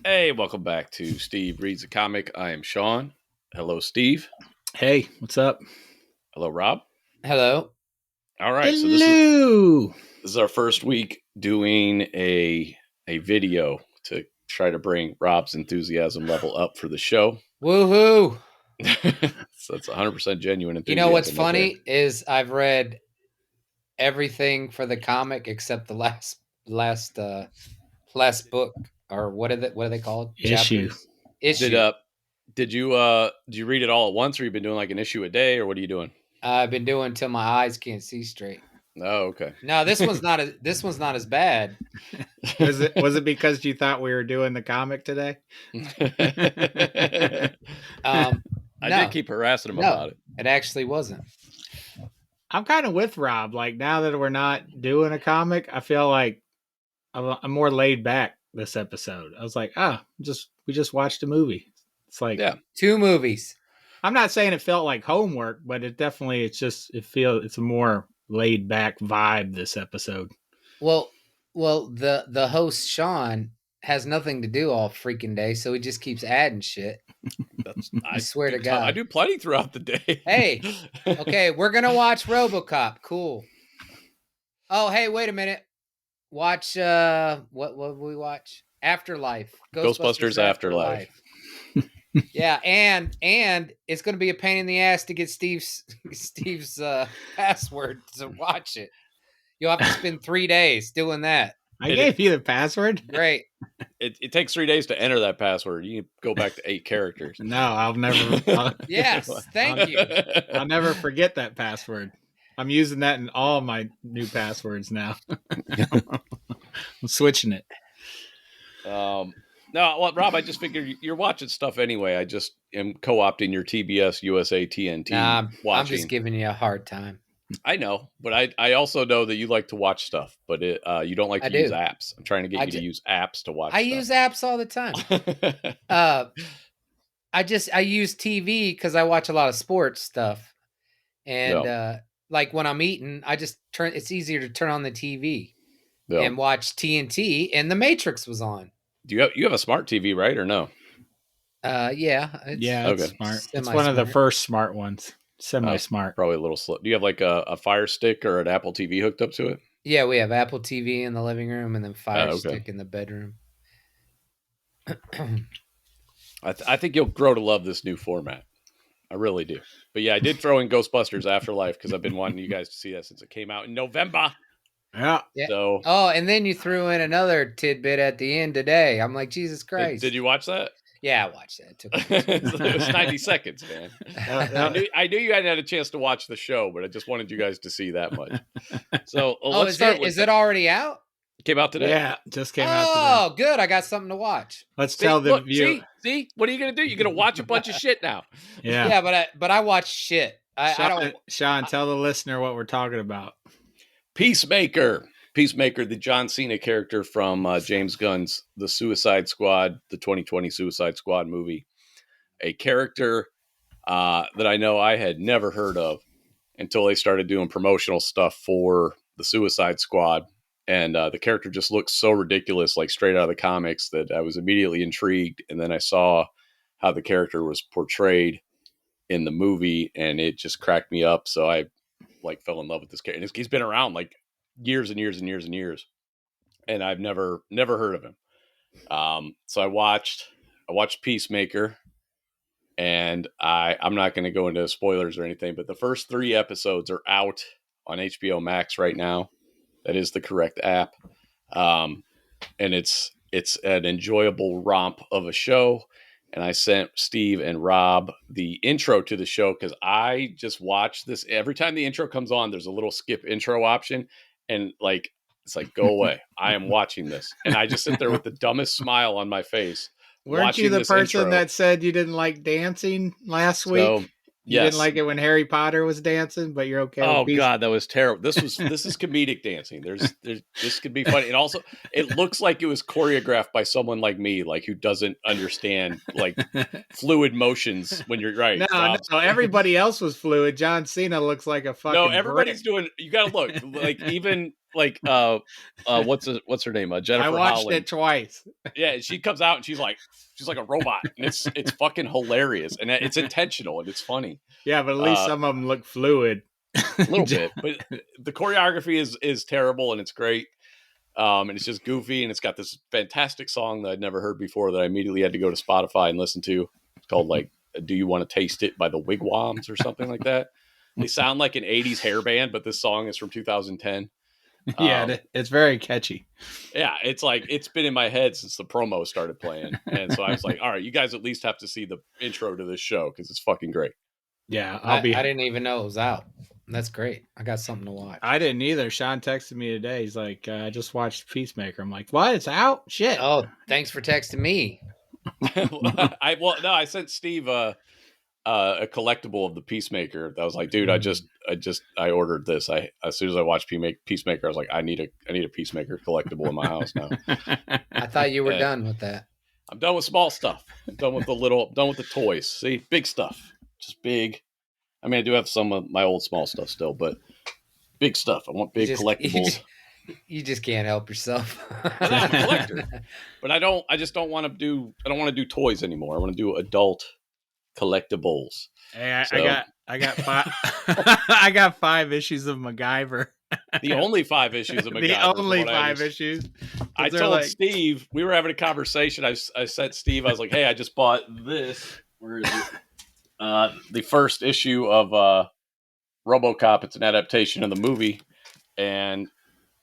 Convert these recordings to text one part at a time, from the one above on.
Hey, welcome back to Steve Reads a Comic. I am Shawn. Hello, Steve. Hey, what's up? Hello, Rob. Hello. All right, so Hello. this is our first week doing a video to try to bring Rob's enthusiasm level up for the show. Woohoo! So it's 100% genuine enthusiasm. You know what's funny is I've read everything for the comic except the last book, or what are they called? Issue. Chapters? Issue. Did you read it all at once, or you've been doing like an issue a day, or what are you doing? I've been doing till my eyes can't see straight. Oh, okay. No, this one's not as bad. Was it because you thought we were doing the comic today? I did keep harassing him about it. It actually wasn't. I'm kind of with Rob. Like, now that we're not doing a comic, I feel like I'm more laid back this episode. I was like, we just watched a movie. It's like 2 movies. I'm not saying it felt like homework, but it's a more laid back vibe this episode. Well, the host Shawn has nothing to do all freaking day, so he just keeps adding shit. I swear to God, I do plenty throughout the day. Hey, okay, we're gonna watch RoboCop. Cool. Oh, hey, wait a minute. Watch what will we watch? Afterlife. Ghostbusters Afterlife. Yeah, and it's gonna be a pain in the ass to get Steve's password to watch it. You'll have to spend 3 days doing that. I gave you the password. Great. It takes 3 days to enter that password. You can go back to 8 characters. No, I'll never. Yes, thank you. I'll never forget that password. I'm using that in all my new passwords now. I'm switching it. No, well, Rob, I just figured you're watching stuff anyway. I just am co-opting your TBS, USA, TNT. Nah, watching. I'm just giving you a hard time. I know, but I also know that you like to watch stuff, but you don't like to use apps. I'm trying to get you to use apps to watch. I use apps all the time. I use TV because I watch a lot of sports stuff, and like when I'm eating, I just turn. It's easier to turn on the TV and watch TNT, and The Matrix was on. Do you have a smart TV, right, or no? Yeah. It's smart. It's one of the first smart ones. Semi-smart. Probably a little slow. Do you have like a Fire Stick or an Apple TV hooked up to it? Yeah, we have Apple TV in the living room and then Fire Stick in the bedroom. I think you'll grow to love this new format. I really do. But yeah, I did throw in Ghostbusters Afterlife because I've been wanting you guys to see that since it came out in November. Yeah. So. Oh, and then you threw in another tidbit at the end today. I'm like, Jesus Christ. Did you watch that? Yeah, I watched that. It was 90 seconds, man. I knew you hadn't had a chance to watch the show, but I just wanted you guys to see that much. So let's start with is it already out? Came out today. Yeah, just came out today. Oh, good. I got something to watch. Let's tell the viewer. See, what are you going to do? You're going to watch a bunch of shit now. Yeah. Yeah, but I watch shit. Shawn, tell the listener what we're talking about. Peacemaker, the John Cena character from James Gunn's The Suicide Squad, the 2020 Suicide Squad movie. A character that I know I had never heard of until they started doing promotional stuff for the Suicide Squad. And the character just looks so ridiculous, like straight out of the comics, that I was immediately intrigued. And then I saw how the character was portrayed in the movie, and it just cracked me up. So I fell in love with this character. And he's been around like years and years and years and years, and I've never heard of him. So I watched Peacemaker, and I'm not going to go into spoilers or anything, but the first 3 episodes are out on HBO Max right now. That is the correct app. And it's an enjoyable romp of a show. And I sent Steve and Rob the intro to the show because I just watch this. Every time the intro comes on, there's a little skip intro option. And it's like, go away. I am watching this. And I just sit there with the dumbest smile on my face. Weren't you the person that said you didn't like dancing last week? So, you didn't like it when Harry Potter was dancing, but you're okay. Oh God, that was terrible. This is comedic dancing. There's this could be funny. And also it looks like it was choreographed by someone like me, like who doesn't understand like fluid motions when you're right. No, everybody else was fluid. John Cena looks like a fucking No, everybody's doing, you gotta look like even like what's her name? Jennifer I watched Holland. it twice. Yeah, she comes out and she's like a robot, and it's fucking hilarious, and it's intentional and it's funny. Yeah, but at least some of them look fluid. A little bit, but the choreography is terrible and it's great. And it's just goofy, and it's got this fantastic song that I'd never heard before that I immediately had to go to Spotify and listen to. It's called like "Do You Want to Taste It" by the Wigwams or something like that. They sound like an 80s hair band, but this song is from 2010. Yeah, it's very catchy. Yeah, it's like it's been in my head since the promo started playing, and so I was like, all right, you guys at least have to see the intro to this show because it's fucking great. Yeah, I didn't even know it was out. That's great. I got something to watch. I didn't either. Shawn texted me today. He's like, I just watched Peacemaker. I'm like, what? It's out? Shit. Oh, thanks for texting me. I sent Steve a collectible of the Peacemaker. I was like, dude, I ordered this. As soon as I watched Peacemaker, I was like, I need a Peacemaker collectible in my house now. I thought you were done with that. I'm done with small stuff. I'm done with the toys. See, big stuff, just big. I mean, I do have some of my old small stuff still, but big stuff. I want big collectibles. You just can't help yourself. I'm a collector, but I don't want to do toys anymore. I want to do adult collectibles. Hey, I got five. I got 5 issues of MacGyver. The only 5 issues of MacGyver. The only 5 issues. I told Steve, we were having a conversation. I said, Steve, I was like, hey, I just bought this. Where is it? The first issue of RoboCop. It's an adaptation of the movie, and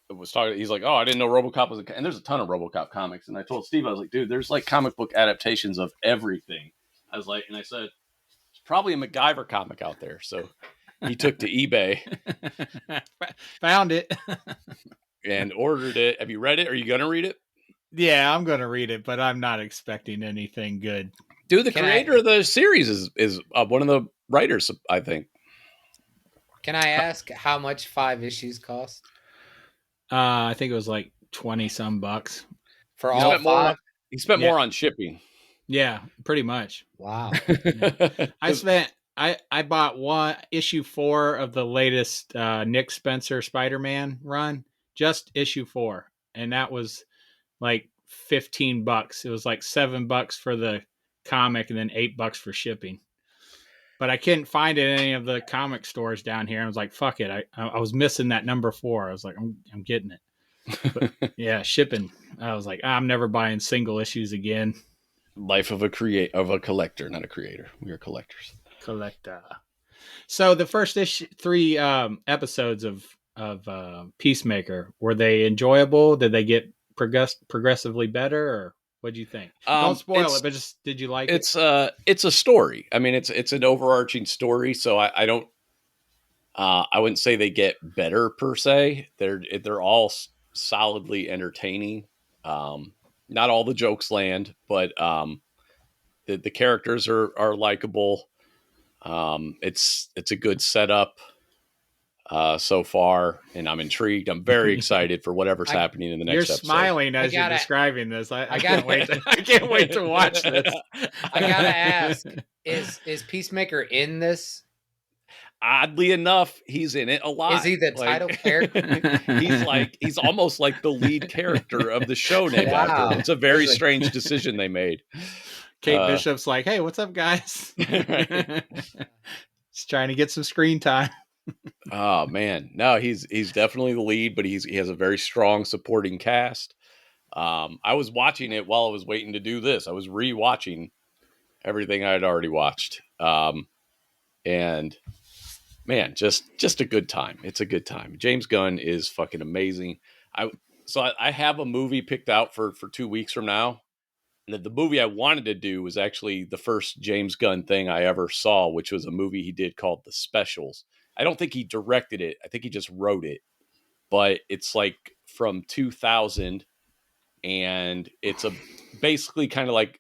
it was talking. He's like, "Oh, I didn't know RoboCop was." And there's a ton of RoboCop comics. And I told Steve, I was like, "Dude, there's like comic book adaptations of everything." I said, "There's probably a MacGyver comic out there." So he took to eBay, found it, and ordered it. Have you read it? Are you gonna read it? Yeah, I'm gonna read it, but I'm not expecting anything good. Dude, the creator of the series is one of the writers, I think. Can I ask how much 5 issues cost? I think it was like 20 some bucks for all 5. He spent more on shipping. Yeah, pretty much. Wow. I bought issue 4 of the latest Nick Spencer Spider-Man run, just issue 4, and that was like $15. It was like $7 for the comic and then $8 for shipping. But I couldn't find it in any of the comic stores down here. I was like, fuck it. I was missing that number 4. I was like, I'm getting it. But yeah, shipping. I was like, I'm never buying single issues again. Life of a collector, not a creator. We are collectors. Collector. So the first 3 episodes of Peacemaker, were they enjoyable? Did they get progressively better, or what do you think? Don't spoil it, but just did you like it? It's a story. I mean, it's an overarching story, so I don't. I wouldn't say they get better per se. They're all solidly entertaining. Not all the jokes land, but the characters are likable. It's a good setup so far, and I'm intrigued. I'm very excited for whatever's happening in the next episode. You're smiling as you're describing this. I can't wait. I can't wait to watch this. I gotta ask: Is Peacemaker in this? Oddly enough, he's in it a lot. Is he the title character? He's almost like the lead character of the show named after him. It's a very strange decision they made. Kate Bishop's like, hey, what's up, guys? Right. He's trying to get some screen time. Oh man, no, he's definitely the lead, but he has a very strong supporting cast. I was watching it while I was waiting to do this. I was rewatching everything I had already watched, and man, just a good time. It's a good time. James Gunn is fucking amazing. I have a movie picked out for 2 weeks from now. And the movie I wanted to do was actually the first James Gunn thing I ever saw, which was a movie he did called The Specials. I don't think he directed it. I think he just wrote it. But it's like from 2000, and it's basically kind of like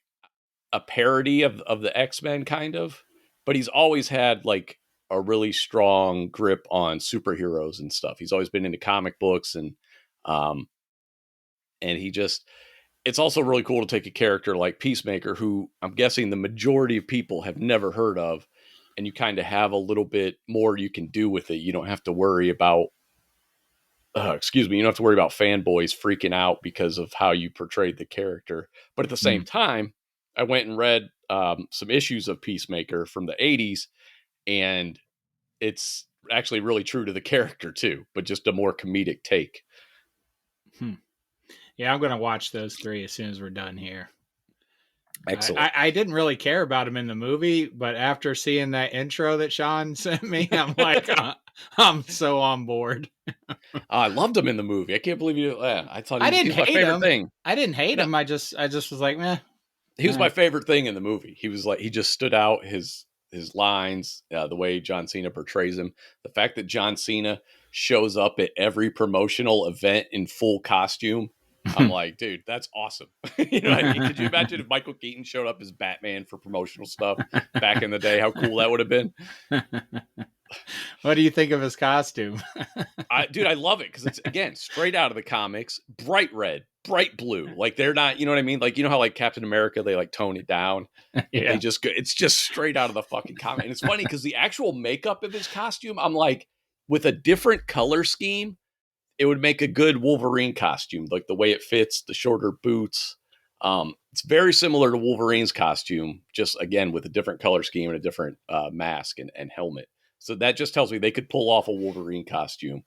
a parody of the X-Men kind of. But he's always had like a really strong grip on superheroes and stuff. He's always been into comic books, and he just... It's also really cool to take a character like Peacemaker, who I'm guessing the majority of people have never heard of, and you kind of have a little bit more you can do with it. You don't have to worry about excuse me, you don't have to worry about fanboys freaking out because of how you portrayed the character. But at the same time, I went and read some issues of Peacemaker from the 80s, and it's actually really true to the character too, but just a more comedic take. Yeah, I'm going to watch those 3 as soon as we're done here. Excellent. I didn't really care about him in the movie, but after seeing that intro that Shawn sent me, I'm like, I'm so on board. I loved him in the movie. I can't believe you. I thought he was my favorite thing. I didn't hate him. I just was like, meh. He was my favorite thing in the movie. He was like, he just stood out. His lines, the way John Cena portrays him, the fact that John Cena shows up at every promotional event in full costume. I'm like, dude, that's awesome. You know what I mean? Could you imagine if Michael Keaton showed up as Batman for promotional stuff back in the day? How cool that would have been. What do you think of his costume? Dude, I love it because it's, again, straight out of the comics, bright red, bright blue. Like they're not, you know what I mean? Like, you know how like Captain America, they like tone it down. Yeah. It's just straight out of the fucking comic. And it's funny because the actual makeup of his costume, I'm like, with a different color scheme, it would make a good Wolverine costume. Like the way it fits, the shorter boots. It's very similar to Wolverine's costume, just again, with a different color scheme and a different mask and helmet. So that just tells me they could pull off a Wolverine costume,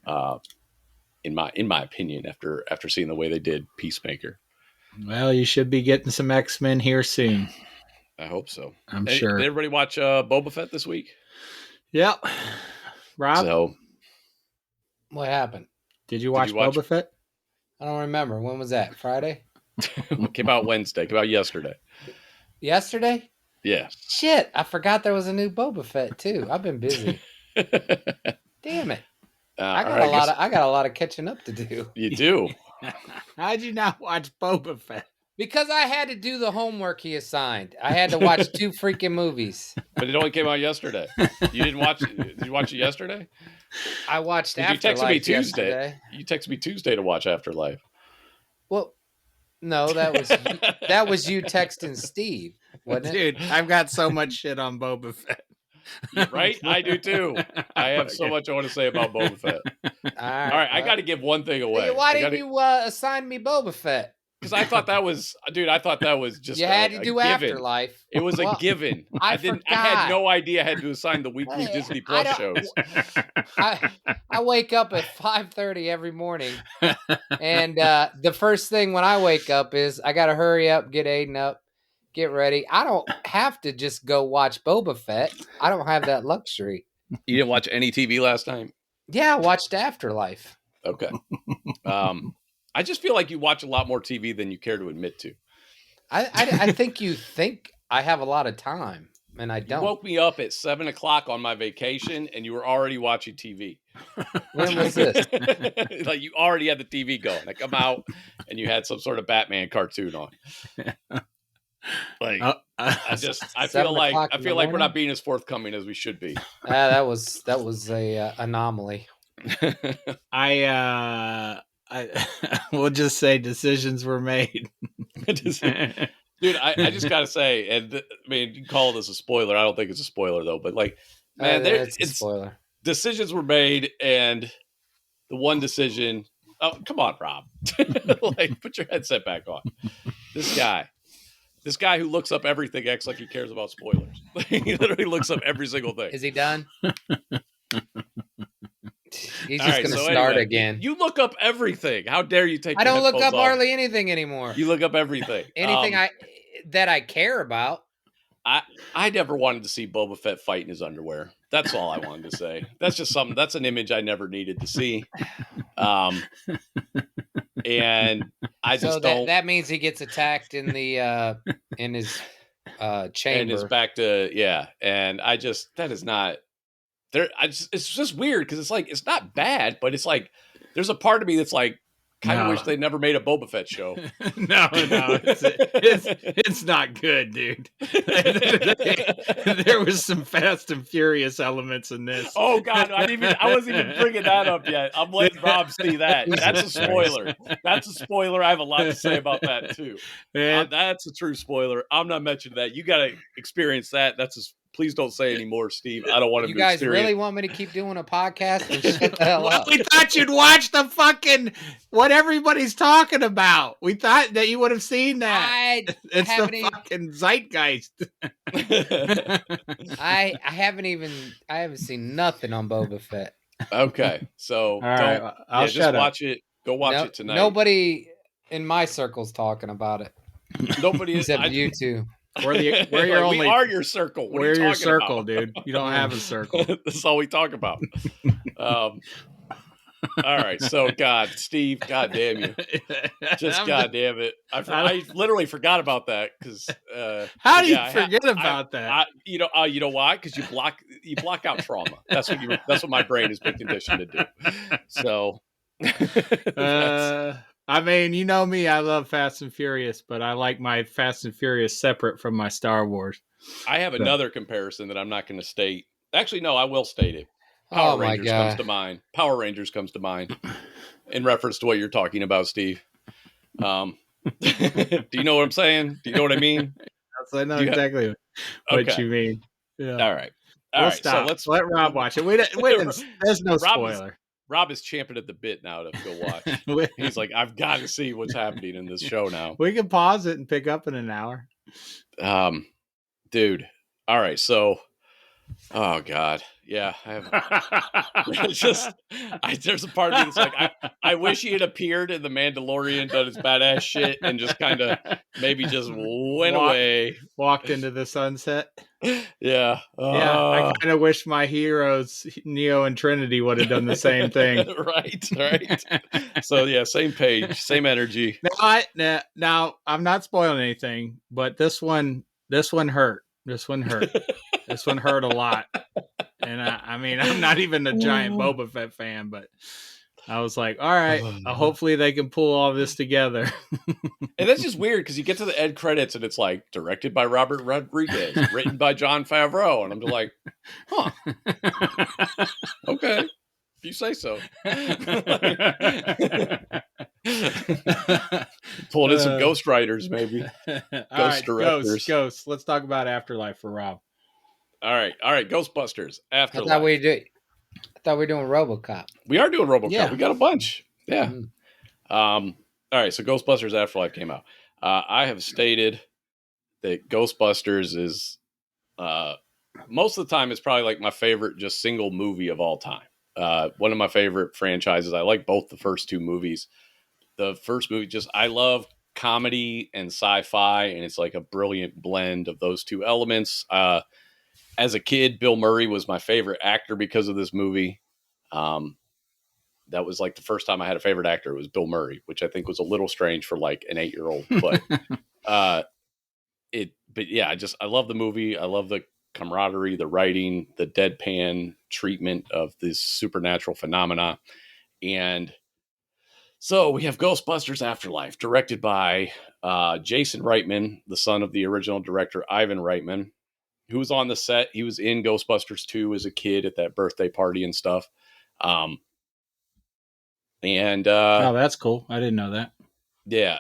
in my opinion, after seeing the way they did Peacemaker. Well, you should be getting some X-Men here soon. I hope so. I'm sure. Did everybody watch Boba Fett this week? Yep. Rob? So, what happened? Did you watch Boba Fett? I don't remember. When was that? Friday? It came out Wednesday. Came out yesterday. Yesterday? Yeah. Shit, I forgot there was a new Boba Fett too. I've been busy. Damn it. I got a lot of catching up to do. You do. How'd you not watch Boba Fett? Because I had to do the homework he assigned. I had to watch 2 freaking movies. But it only came out yesterday. You didn't watch it? Did you watch it yesterday? I watched Afterlife. You texted me Tuesday. Yesterday. You texted me Tuesday to watch Afterlife. Well, no, that was you texting Steve, wasn't it? Dude, I've got so much shit on Boba Fett. Right? I do too. I have so much I want to say about Boba Fett. All right, I got to give one thing away. Why didn't you assign me Boba Fett? Because I thought that was just you had to do Afterlife. It was a given. I had no idea I had to assign the weekly Disney Plus shows. I wake up at 5:30 every morning, and the first thing when I wake up is I got to hurry up, get Aiden up, get ready. I don't have to just go watch Boba Fett. I don't have that luxury. You didn't watch any TV last night? Yeah, I watched Afterlife. Okay. I just feel like you watch a lot more TV than you care to admit to. I think you think I have a lot of time, and I don't. You woke me up at 7:00 on my vacation, and you were already watching TV. When was this? Like you already had the TV going. I come out, and you had some sort of Batman cartoon on. Like I feel like we're not being as forthcoming as we should be. That was a anomaly. I will just say decisions were made. Dude, I just gotta say, and I mean, you can call this a spoiler. I don't think it's a spoiler though, but like, man, it's a spoiler. Decisions were made, and the one decision. Oh, come on, Rob! Like, put your headset back on. This guy who looks up everything acts like he cares about spoilers. He literally looks up every single thing. Is he done? He's just going to start again. You look up everything. How dare you take? I don't look up hardly anything anymore. You look up everything. Anything that I care about. I never wanted to see Boba Fett fight in his underwear. That's all I wanted to say. That's just something. That's an image I never needed to see. And I just don't. That means he gets attacked in the in his chamber. And his back to And I just that is not. It's just weird because it's like it's not bad, but it's like there's a part of me that's like kind of wish they never made a Boba Fett show. No, it's not good, dude. There was some Fast and Furious elements in this. Oh God, I wasn't even bringing that up yet. I'm letting Rob see that. That's a spoiler. That's a spoiler. I have a lot to say about that too. That's a true spoiler. I'm not mentioning that. You got to experience that. That's Please don't say anymore, Steve. I don't want him You to guys experience. really want me to keep doing a podcast? Or shut the hell up. We thought you'd watch the fucking what everybody's talking about. We thought that you would have seen that. It's the fucking zeitgeist. I haven't seen nothing on Boba Fett. Okay, so right, I'll just watch it. Go watch it tonight. Nobody in my circle's talking about it. Nobody except you two. We're your only. We are your circle. What we're your circle, about? Dude. You don't have a circle. That's all we talk about. All right, so Steve, God damn you, just God damn it! I literally forgot about that because. How do you forget about that? You know why? Because you block out trauma. That's what my brain has been conditioned to do. So. I mean, you know me, I love Fast and Furious, but I like my Fast and Furious separate from my Star Wars. I have another comparison that I'm not going to state. Actually, no, I will state it. Power Rangers comes to mind. Power Rangers comes to mind in reference to what you're talking about, Steve. Do you know what I'm saying? Do you know what I mean? I know exactly what you mean. Yeah. All right. All right. Stop. So let's let Rob watch it. There's no spoiler. Rob is champing at the bit now to go watch. He's like, I've got to see what's happening in this show now. We can pause it and pick up in an hour. Dude. All right. So, oh God. Yeah. There's a part of me that's like, I wish he had appeared in The Mandalorian, done his badass shit, and just kind of maybe just went away. Walked into the sunset. Yeah. I kind of wish my heroes, Neo and Trinity, would have done the same thing. Right. So, yeah, same page, same energy. Now, I'm not spoiling anything, but this one hurt. This one hurt a lot. And I mean, I'm not even a giant Boba Fett fan, but I was like, all right, hopefully they can pull all this together. And that's just weird because you get to the end credits and it's like directed by Robert Rodriguez, written by Jon Favreau. And I'm just like, huh. Okay. If you say so. Pulling in some Ghost Writers, maybe. Ghost directors. Ghosts. Let's talk about Afterlife for Rob. All right. Ghostbusters. Afterlife. I thought we were doing RoboCop. We are doing RoboCop. Yeah. We got a bunch. Yeah. All right. So Ghostbusters Afterlife came out. I have stated that Ghostbusters is most of the time it's probably like my favorite just single movie of all time. One of my favorite franchises. I like both the first two movies. The first movie, I love comedy and sci-fi, and it's like a brilliant blend of those two elements. As a kid, Bill Murray was my favorite actor because of this movie. That was like the first time I had a favorite actor. It was Bill Murray, which I think was a little strange for like an 8-year-old. But I love the movie. I love the camaraderie, the writing, the deadpan treatment of this supernatural phenomena. And so we have Ghostbusters Afterlife, directed by Jason Reitman, the son of the original director, Ivan Reitman, who was on the set. He was in Ghostbusters 2 as a kid at that birthday party and stuff. Oh, that's cool. I didn't know that. Yeah.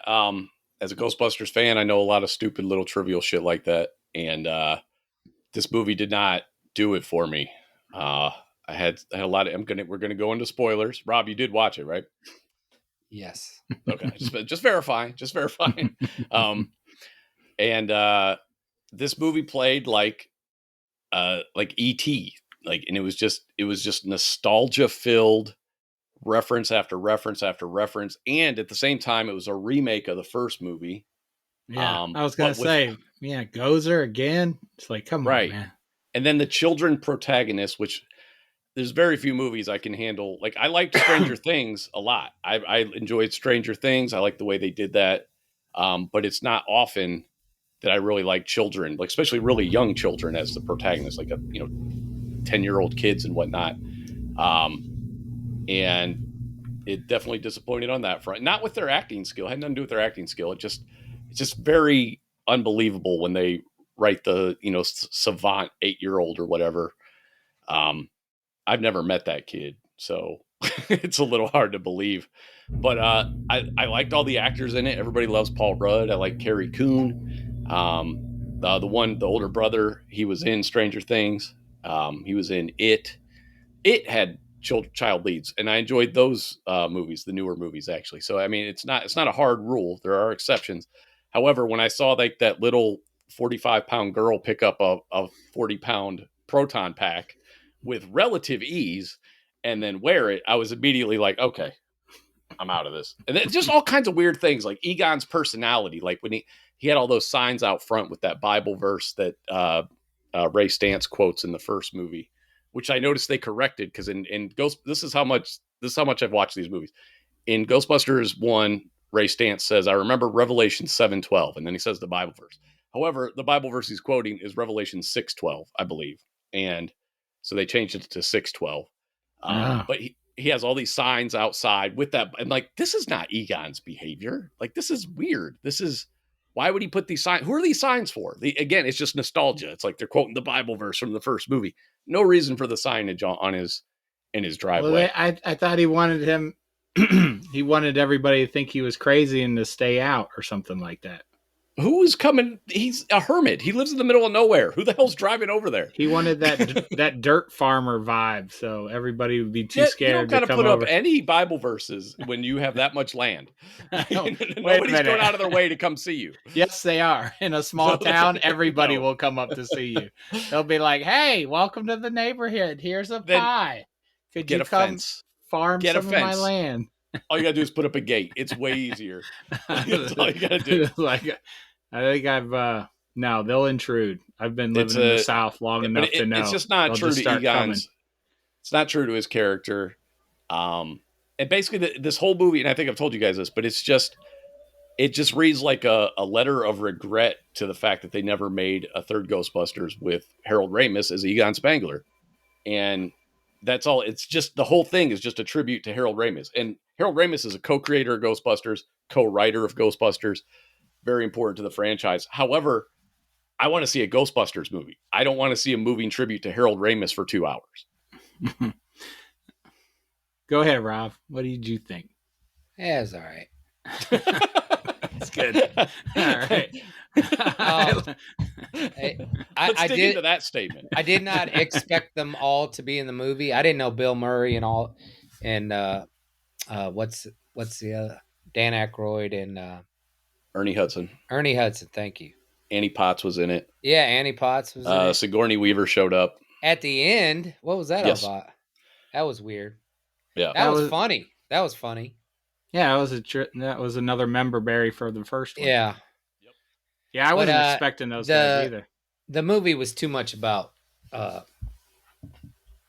As a Ghostbusters fan, I know a lot of stupid little trivial shit like that. And this movie did not do it for me. I had a lot of, we're going to go into spoilers. Rob, you did watch it, right? Yes. Okay. Just verifying. This movie played like E.T. And it was just nostalgia filled, reference after reference after reference, and at the same time, it was a remake of the first movie. Yeah, I was gonna say, Gozer again. It's like, come on, man. And then the children protagonist, which there's very few movies I can handle. Like, I liked Stranger Things a lot. I enjoyed Stranger Things. I like the way they did that, but it's not often that I really like children, like especially really young children as the protagonist, like 10-year-old kids and whatnot. And it definitely disappointed on that front. Not with their acting skill. It had nothing to do with their acting skill. It's just very unbelievable when they write the, savant 8-year-old or whatever. I've never met that kid, so it's a little hard to believe. But I liked all the actors in it. Everybody loves Paul Rudd. I like Carrie Coon. the older brother, he was in Stranger Things. He was in It. It had child leads, and I enjoyed those movies, the newer movies actually. So I mean, it's not a hard rule. There are exceptions. However, when I saw like that little 45-pound girl pick up a 40-pound proton pack with relative ease and then wear it, I was immediately like, okay, I'm out of this. And then just all kinds of weird things, like Egon's personality, like when he had all those signs out front with that Bible verse that Ray Stantz quotes in the first movie, which I noticed they corrected because in Ghost, this is how much I've watched these movies. In Ghostbusters 1, Ray Stantz says, "I remember Revelation 7:12," and then he says the Bible verse. However, the Bible verse he's quoting is Revelation 6:12, I believe, and so they changed it to 6:12. But he has all these signs outside with that, and like, this is not Egon's behavior. Like, this is weird. Why would he put these signs? Who are these signs for? Again, it's just nostalgia. It's like they're quoting the Bible verse from the first movie. No reason for the signage in his driveway. Well, I thought he wanted him. He wanted everybody to think he was crazy and to stay out or something like that. Who is coming? He's a hermit. He lives in the middle of nowhere. Who the hell's driving over there? He wanted that dirt farmer vibe, so everybody would be too scared. You don't got to put up any Bible verses when you have that much land. Nobody's going out of their way to come see you. Yes, they are. In a small town, everybody will come up to see you. They'll be like, "Hey, welcome to the neighborhood. Here's a pie. Could you come farm some of my land?" All you gotta do is put up a gate. It's way easier. That's all you gotta do. Like, I think no, they'll intrude. I've been living in the South long enough to know. It's just not true to Egon's. It's not true to his character. And basically this whole movie, and I think I've told you guys this, but it just reads like a letter of regret to the fact that they never made a third Ghostbusters with Harold Ramis as Egon Spangler. And that's all. It's just, the whole thing is just a tribute to Harold Ramis. And Harold Ramis is a co-creator of Ghostbusters, co-writer of Ghostbusters, very important to the franchise. However, I want to see a Ghostbusters movie. I don't want to see a moving tribute to Harold Ramis for 2 hours. Go ahead, Rob. What did you think? Yeah, it's all right. That's good. All right. I did to that statement. I did not expect them all to be in the movie. I didn't know Bill Murray and all, and what's the other, Dan Aykroyd and Ernie Hudson. Ernie Hudson, thank you. Annie Potts was in it. Yeah, Annie Potts was in it. Sigourney Weaver showed up at the end. What was that about? That was weird. Yeah, that was funny. That was funny. Yeah, that was another member berry for the first one. Yeah. Yeah, I wasn't expecting those guys either. The movie was too much about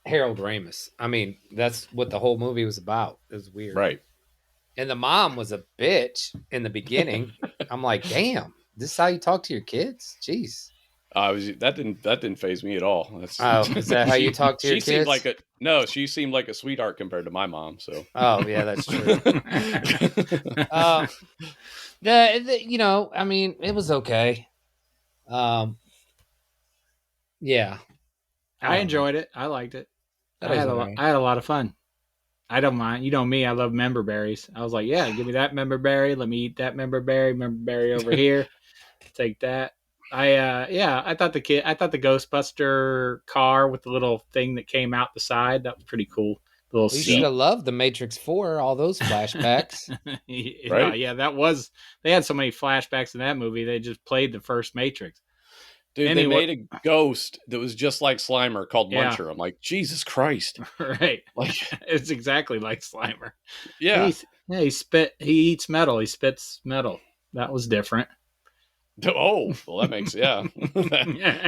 Harold Ramis. I mean, that's what the whole movie was about. It was weird. Right. And the mom was a bitch in the beginning. I'm like, damn, this is how you talk to your kids? Jeez. That didn't faze me at all. Is that how you talk to your kids? She seemed like a sweetheart compared to my mom. So. Oh yeah, that's true. I mean, it was okay. Yeah, I enjoyed it. I liked it. I had a lot of fun. I don't mind. You know me. I love member berries. I was like, yeah, give me that member berry. Let me eat that member berry over here. Take that. I thought the Ghostbuster car with the little thing that came out the side, that was pretty cool. You should have loved the Matrix 4, all those flashbacks. Right? Yeah, they had so many flashbacks in that movie. They just played the first Matrix. Dude, they made a ghost that was just like Slimer called Muncher. I'm like, Jesus Christ. Right. Like, it's exactly like Slimer. Yeah. He eats metal. He spits metal. That was different. Oh, well, that makes, yeah.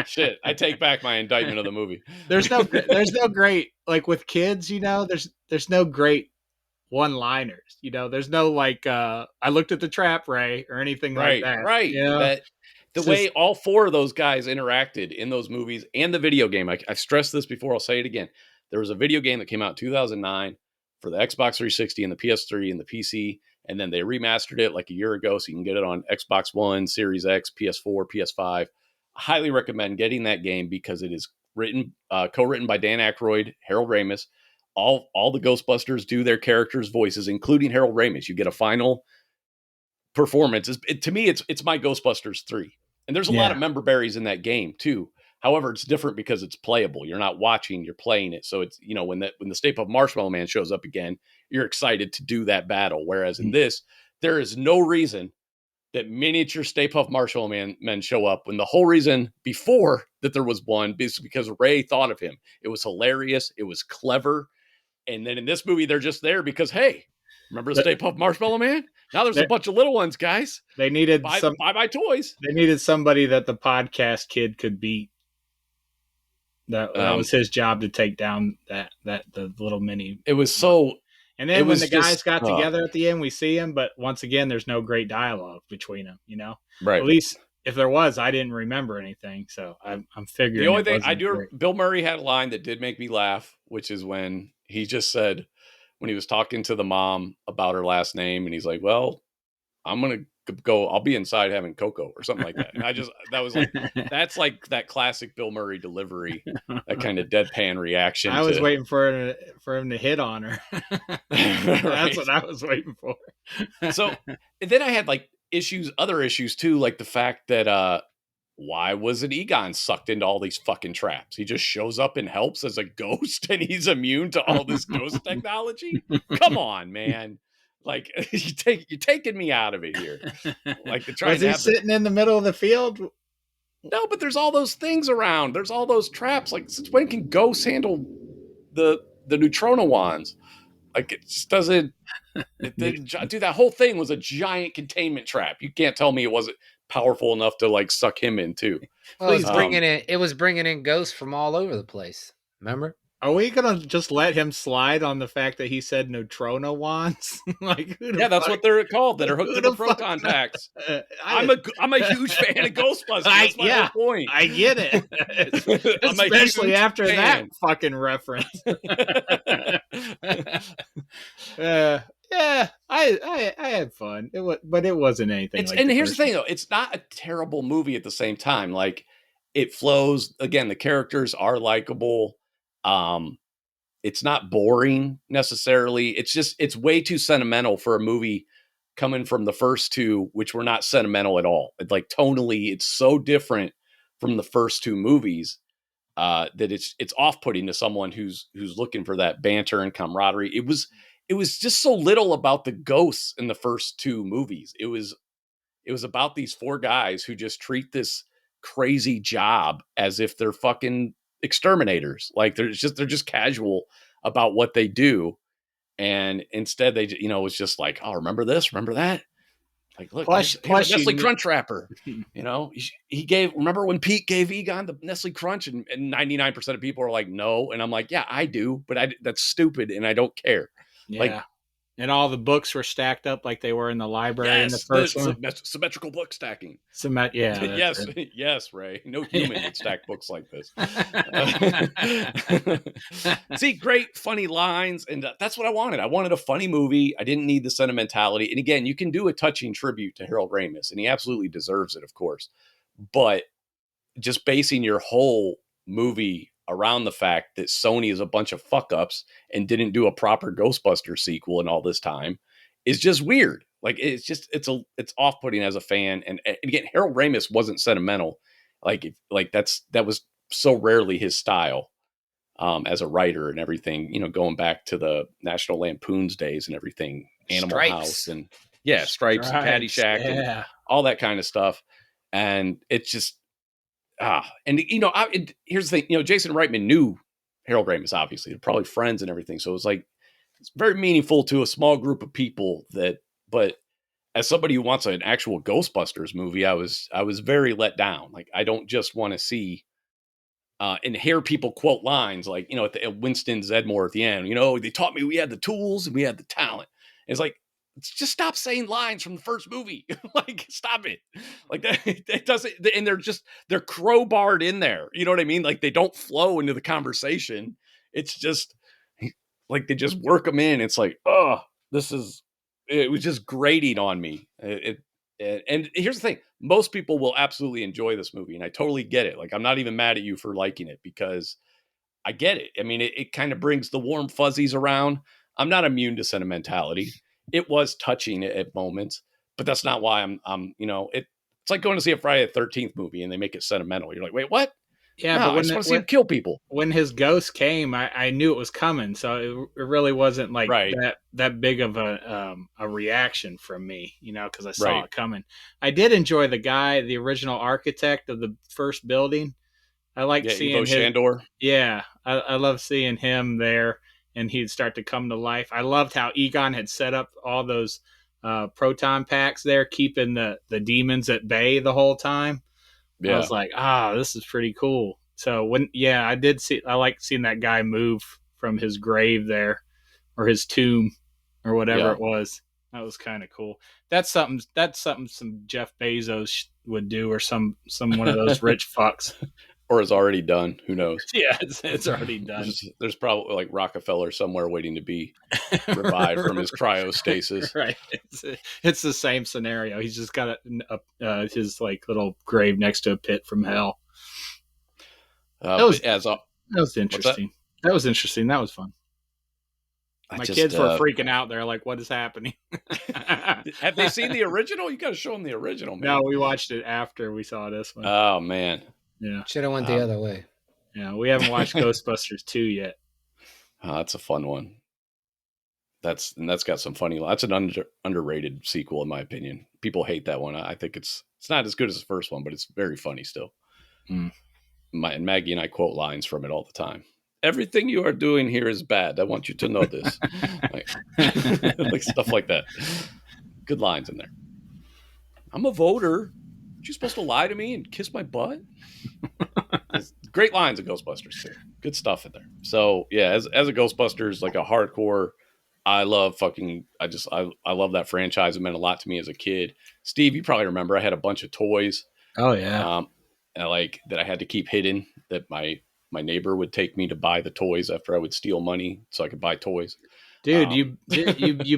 Shit, I take back my indictment of the movie. There's no great, like with kids, there's no great one-liners. There's no like, I looked at the trap, Ray, or anything like that. Right. The way all four of those guys interacted in those movies and the video game, I've stressed this before, I'll say it again. There was a video game that came out in 2009 for the Xbox 360 and the PS3 and the PC, and then they remastered it like a year ago, so you can get it on Xbox One, Series X, PS4, PS5. I highly recommend getting that game because it is co-written by Dan Aykroyd, Harold Ramis. All the Ghostbusters do their characters' voices, including Harold Ramis. You get a final performance. To me, it's my Ghostbusters 3. And there's a lot of member berries in that game too. However, it's different because it's playable. You're not watching, you're playing it. So it's, when the Stay Puft Marshmallow Man shows up again, you're excited to do that battle. Whereas in this, there is no reason that miniature Stay Puft Marshmallow men show up, when the whole reason before that there was one is because Ray thought of him. It was hilarious. It was clever. And then in this movie, they're just there because, hey, remember the Stay Puft Marshmallow Man? Now there's a bunch of little ones, guys. They needed buy my toys. They needed somebody that the podcast kid could beat. That was his job, to take down the little mini. It was so. And then when the guys got together at the end, we see him, but once again, there's no great dialogue between them. Right? At least if there was, I didn't remember anything, so I'm figuring. The only thing I do, Bill Murray had a line that did make me laugh, which is when he just said, when he was talking to the mom about her last name, and he's like, "Well, I'm gonna go. I'll be inside having cocoa," or something like that. And that was like, that's like that classic Bill Murray delivery, that kind of deadpan reaction. I was waiting for him to hit on her. That's what I was waiting for. So then I had like other issues too, like the fact that why wasn't Egon sucked into all these fucking traps? He just shows up and helps as a ghost, and he's immune to all this ghost technology. Come on, man. Like, you're taking me out of it here. Like, was he sitting in the middle of the field? No, but there's all those things around. There's all those traps. Like, since when can ghosts handle the neutrino wands? Like, it just doesn't. Dude, that whole thing was a giant containment trap. You can't tell me it wasn't powerful enough to like suck him in too. Well, it was bringing in ghosts from all over the place. Remember? Are we gonna just let him slide on the fact that he said neutrino wands? Like, that's what they're called. That are hooked to the proton packs. I'm a huge fan of Ghostbusters. That's my whole point. I get it, especially after that fucking reference. Yeah, I had fun. But it wasn't anything. And here's the thing, though: it's not a terrible movie at the same time. Like, it flows. Again, the characters are likable. It's not boring necessarily. It's way too sentimental for a movie coming from the first two, which were not sentimental at all. Like, tonally, it's so different from the first two movies that it's off-putting to someone who's looking for that banter and camaraderie. It was just so little about the ghosts in the first two movies. It was about these four guys who just treat this crazy job as if they're fucking exterminators. Like, they're just casual about what they do, and instead they, it's just like, oh, remember this, remember that. Like, look, plus Nestle Crunch wrapper. He gave. Remember when Pete gave Egon the Nestle Crunch, and 99% of people are like, no, and I'm like, yeah, I do, but that's stupid, and I don't care. Yeah. Like, and all the books were stacked up like they were in the library in the first one. Symmetrical book stacking. Yes, Ray. No human would stack books like this. See, great, funny lines, and that's what I wanted. I wanted a funny movie. I didn't need the sentimentality. And again, you can do a touching tribute to Harold Ramis, and he absolutely deserves it, of course. But just basing your whole movie around the fact that Sony is a bunch of fuck-ups and didn't do a proper Ghostbusters sequel in all this time is just weird. Like, it's off-putting as a fan. And again, Harold Ramis wasn't sentimental. That was so rarely his style as a writer and everything, going back to the National Lampoon's days and everything, Animal Stripes. House and Stripes and Caddyshack and all that kind of stuff. And it's just, here's the thing, Jason Reitman knew Harold Ramis, obviously. They're probably friends and everything. So it's very meaningful to a small group of people but as somebody who wants an actual Ghostbusters movie, I was very let down. Like, I don't just want to see and hear people quote lines like, at Winston Zedmore at the end, they taught me we had the tools and we had the talent. And it's like, just stop saying lines from the first movie. Like, stop it. Like, that doesn't, and they're crowbarred in there. You know what I mean? Like, they don't flow into the conversation. It's just like, they just work them in. It's like, oh, it was just grating on me. And here's the thing. Most people will absolutely enjoy this movie, and I totally get it. Like, I'm not even mad at you for liking it because I get it. I mean, it kind of brings the warm fuzzies around. I'm not immune to sentimentality. It was touching at moments, but that's not why I'm It's like going to see a Friday the 13th movie and they make it sentimental. You're like, wait, what? Yeah, no, but I just want to see him kill people. When his ghost came, I knew it was coming, so it really wasn't like that big of a reaction from me, because I saw it coming. I did enjoy the original architect of the first building. I liked seeing Ivo Shandor. Yeah, I love seeing him there, and he'd start to come to life. I loved how Egon had set up all those proton packs there, keeping the demons at bay the whole time. Yeah. I was like, this is pretty cool. So I liked seeing that guy move from his grave there, or his tomb, or whatever it was. That was kind of cool. That's something some Jeff Bezos would do, or some one of those rich fucks. Or is already done. Who knows? Yeah, it's already done. There's probably like Rockefeller somewhere waiting to be revived from his cryostasis. Right. It's the same scenario. He's just got his like little grave next to a pit from hell. That was interesting. That was interesting. That was fun. My kids were freaking out. They're like, "What is happening?" Have they seen the original? You got to show them the original, man. No, we watched it after we saw this one. Oh man. Yeah, should have went the other way. Yeah, we haven't watched Ghostbusters 2 yet. That's a fun one. That's got some funny. That's an underrated sequel, in my opinion. People hate that one. I think it's not as good as the first one, but it's very funny still. And Maggie and I quote lines from it all the time. Everything you are doing here is bad. I want you to know this. like stuff like that. Good lines in there. I'm a voter. You supposed to lie to me and kiss my butt? Great lines of Ghostbusters too. Good stuff in there. So yeah, as a Ghostbusters, like a hardcore, I love that franchise. It meant a lot to me as a kid. Steve, you probably remember I had a bunch of toys. Oh yeah. That I had to keep hidden, that my neighbor would take me to buy the toys after I would steal money so I could buy toys. Dude, you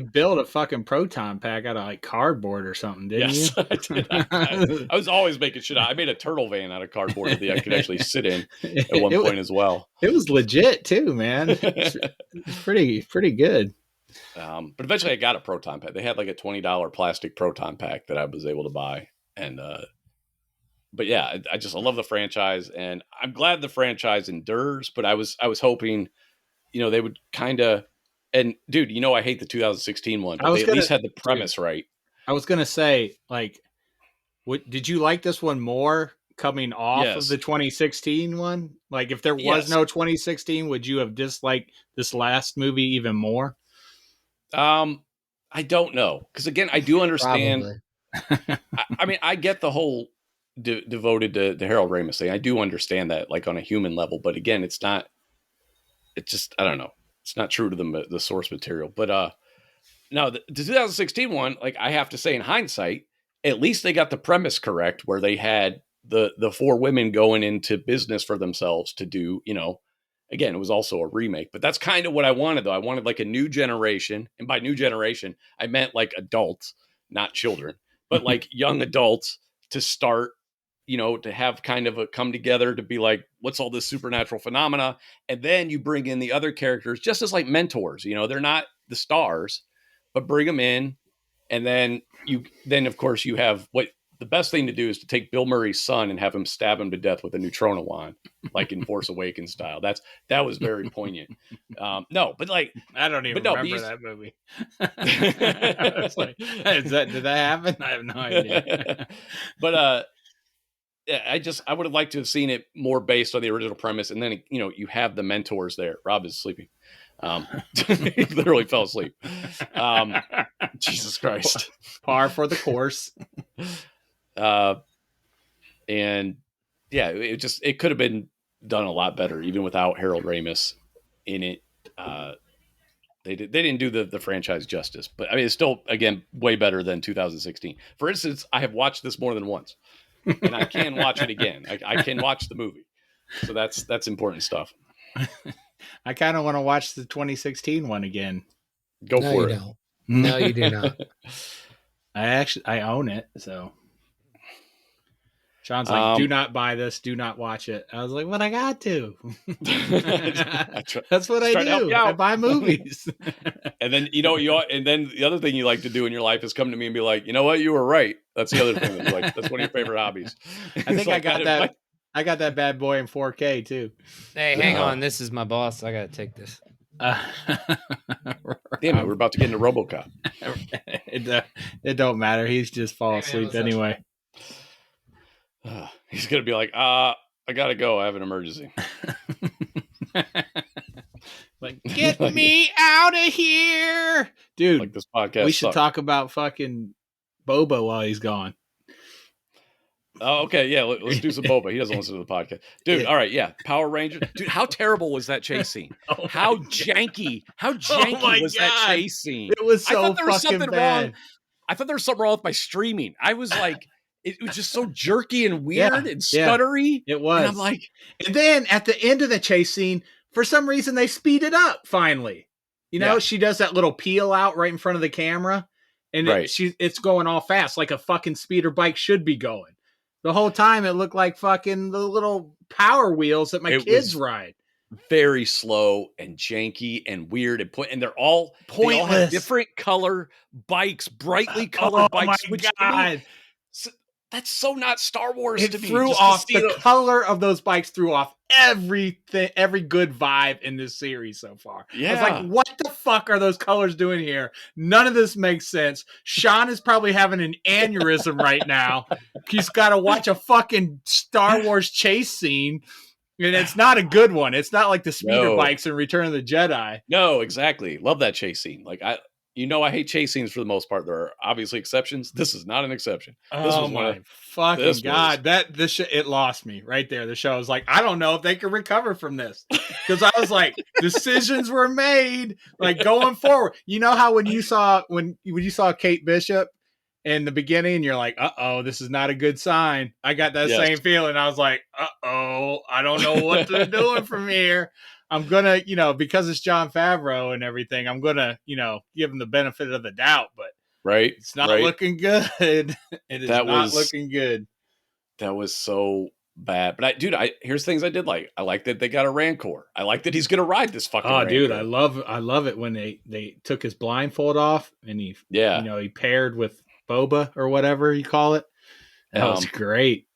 built a fucking proton pack out of like cardboard or something, didn't you? I did. I was always making shit out. I made a turtle van out of cardboard that I could actually sit in at one point as well. It was legit too, man. It's pretty good. But eventually I got a proton pack. They had like a $20 plastic proton pack that I was able to buy. And but yeah, I love the franchise, and I'm glad the franchise endures, but I was hoping, they would kind of. And dude, I hate the 2016 one, but they at least had the premise right. I was going to say, like, did you like this one more coming off of the 2016 one? Like, if there was no 2016, would you have disliked this last movie even more? I don't know. Because again, I do understand. I mean, I get the whole devoted to Harold Ramis thing. I do understand that, like, on a human level. But again, it's just, I don't know. It's not true to the source material. But no, the 2016 one, like, I have to say in hindsight, at least they got the premise correct, where they had the four women going into business for themselves to do, again, it was also a remake, but that's kind of what I wanted, though. I wanted like a new generation. And by new generation, I meant like adults, not children, but like young adults to start, to have kind of a come together to be like, what's all this supernatural phenomena? And then you bring in the other characters just as like mentors, they're not the stars, but bring them in. And then of course you have what the best thing to do is to take Bill Murray's son and have him stab him to death with a neutrino wand, like in Force Awakens style. That was very poignant. No, but like, I don't even remember that movie. It's like, did that happen? I have no idea. But, I would have liked to have seen it more based on the original premise. And then, you have the mentors there. Rob is sleeping. He literally fell asleep. Jesus Christ. Par for the course. And yeah, it could have been done a lot better, even without Harold Ramis in it. They didn't do the franchise justice, but I mean, it's still, again, way better than 2016. For instance, I have watched this more than once. And I can watch it again. I can watch the movie. So that's important stuff. I kind of want to watch the 2016 one again. Go for it. Don't. No, you do not. I own it, so Sean's like, do not buy this. Do not watch it. I was like, but I got to. That's what I do. I buy movies. And then, and then the other thing you like to do in your life is come to me and be like, you know what? You were right. That's the other thing that you like. That's one of your favorite hobbies. I think I got that. I got that bad boy in 4K too. Hey, hang on. This is my boss. I got to take this. Damn it. We're about to get into RoboCop. It don't matter. He's just fall asleep anyway. He's going to be like, I got to go. I have an emergency. Like, get me out of here. Dude, like this podcast we should talk about fucking Boba while he's gone. Oh, okay. Yeah, let's do some Boba. He doesn't listen to the podcast. Dude, all right. Yeah. Power Ranger. Dude, how terrible was that chase scene? How janky was that chase scene? It was so fucking bad. Wrong. I thought there was something wrong with my streaming. I was like, it was just so jerky and weird and stuttery. It was. And I'm like, and then at the end of the chase scene, for some reason, they speed it up finally. She does that little peel out right in front of the camera. And it's going all fast, like a fucking speeder bike should be going. The whole time it looked like fucking the little power wheels that my kids ride. Very slow and janky and weird and they're all pointless. They all have different color bikes, brightly colored bikes. Oh my God. That's so not Star Wars to me. Threw off the color of those bikes. Threw off everything, every good vibe in this series so far. Yeah. I was like, what the fuck are those colors doing here? None of this makes sense. Shawn is probably having an aneurysm right now. He's got to watch a fucking Star Wars chase scene. And it's not a good one. It's not like the speeder bikes in Return of the Jedi. No, exactly. Love that chase scene. Like I hate chase scenes for the most part. There are obviously exceptions. This is not an exception. This was my fucking God. It lost me right there. The show was like, I don't know if they can recover from this. Because I was like, decisions were made, like going forward. You know how when you saw Kate Bishop in the beginning, you're like, uh-oh, this is not a good sign. I got that same feeling. I was like, uh-oh, I don't know what they're doing from here. I'm going to, because it's Jon Favreau and everything, I'm going to, give him the benefit of the doubt, but it's not looking good. It is not looking good. That was so bad. But here's things I did like. I like that they got a Rancor. I like that he's going to ride this fucking Rancor. Dude, I love it when they took his blindfold off and he paired with Boba or whatever you call it. That was great.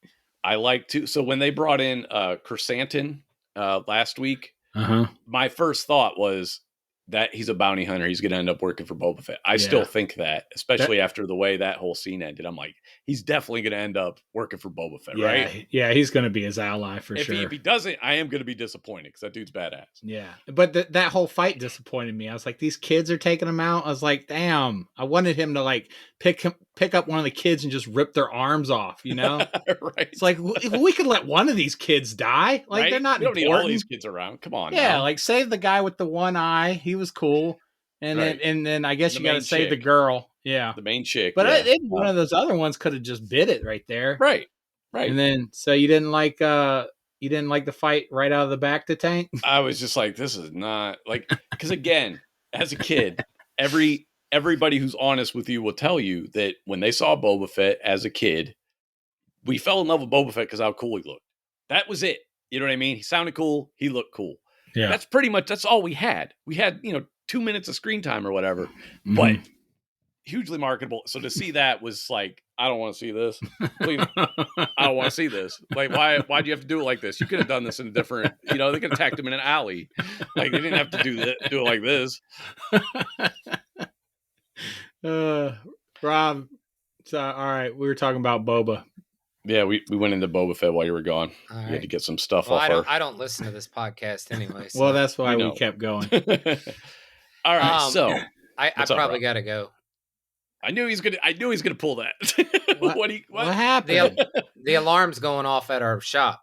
I like to. So when they brought in Chrysanthemum last week, my first thought was that he's a bounty hunter. He's going to end up working for Boba Fett. I still think that, especially after the way that whole scene ended. I'm like, he's definitely going to end up working for Boba Fett, right? Yeah, he's going to be his ally for sure. If he doesn't, I am going to be disappointed because that dude's badass. Yeah, but that whole fight disappointed me. I was like, these kids are taking him out. I was like, damn. I wanted him to like pick up one of the kids and just rip their arms off, Right. It's like, if we could let one of these kids die, like they're not important. We don't need all these kids around. Come on. Yeah, like save the guy with the one eye. He was cool. And then I guess you got to save the girl. Yeah. The main chick. But one of those other ones could have just bit it right there. Right. And then, so you didn't like the fight right out of the back to Tank? I was just like, this is not like, because again, as a kid, everybody who's honest with you will tell you that when they saw Boba Fett as a kid, we fell in love with Boba Fett because how cool he looked. That was it. You know what I mean? He sounded cool. He looked cool. Yeah. That's all we had. We had, 2 minutes of screen time or whatever, but hugely marketable. So to see that was like, I don't want to see this. Please, I don't want to see this. Like, why'd you have to do it like this? You could have done this in a different, they could have attacked him in an alley. Like, they didn't have to do it like this. Rob, so all right, we were talking about Boba. Yeah, we went into Boba Fett while you were gone. We had to get some stuff off I don't listen to this podcast anyway. So. Well, that's why we kept going. All right, so I probably got to go. I knew he's gonna pull that. What happened? The alarm's going off at our shop.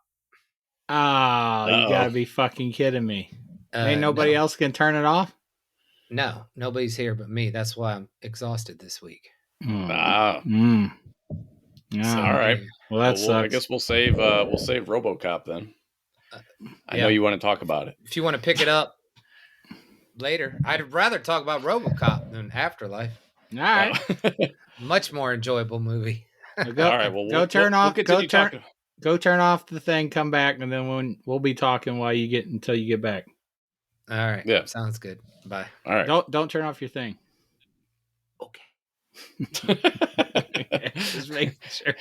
Oh, you gotta be fucking kidding me! Ain't nobody else can turn it off? No, nobody's here but me. That's why I'm exhausted this week. Yeah. All right. Well, that sucks. I guess we'll save RoboCop then. I know you want to talk about it. If you want to pick it up later, I'd rather talk about RoboCop than Afterlife. All right. Much more enjoyable movie. All right. Well, go turn off. Go Go turn off the thing, come back, and then we'll be talking until you get back. All right. Yeah. Sounds good. Bye. All right. Don't turn off your thing. Okay. Just making sure.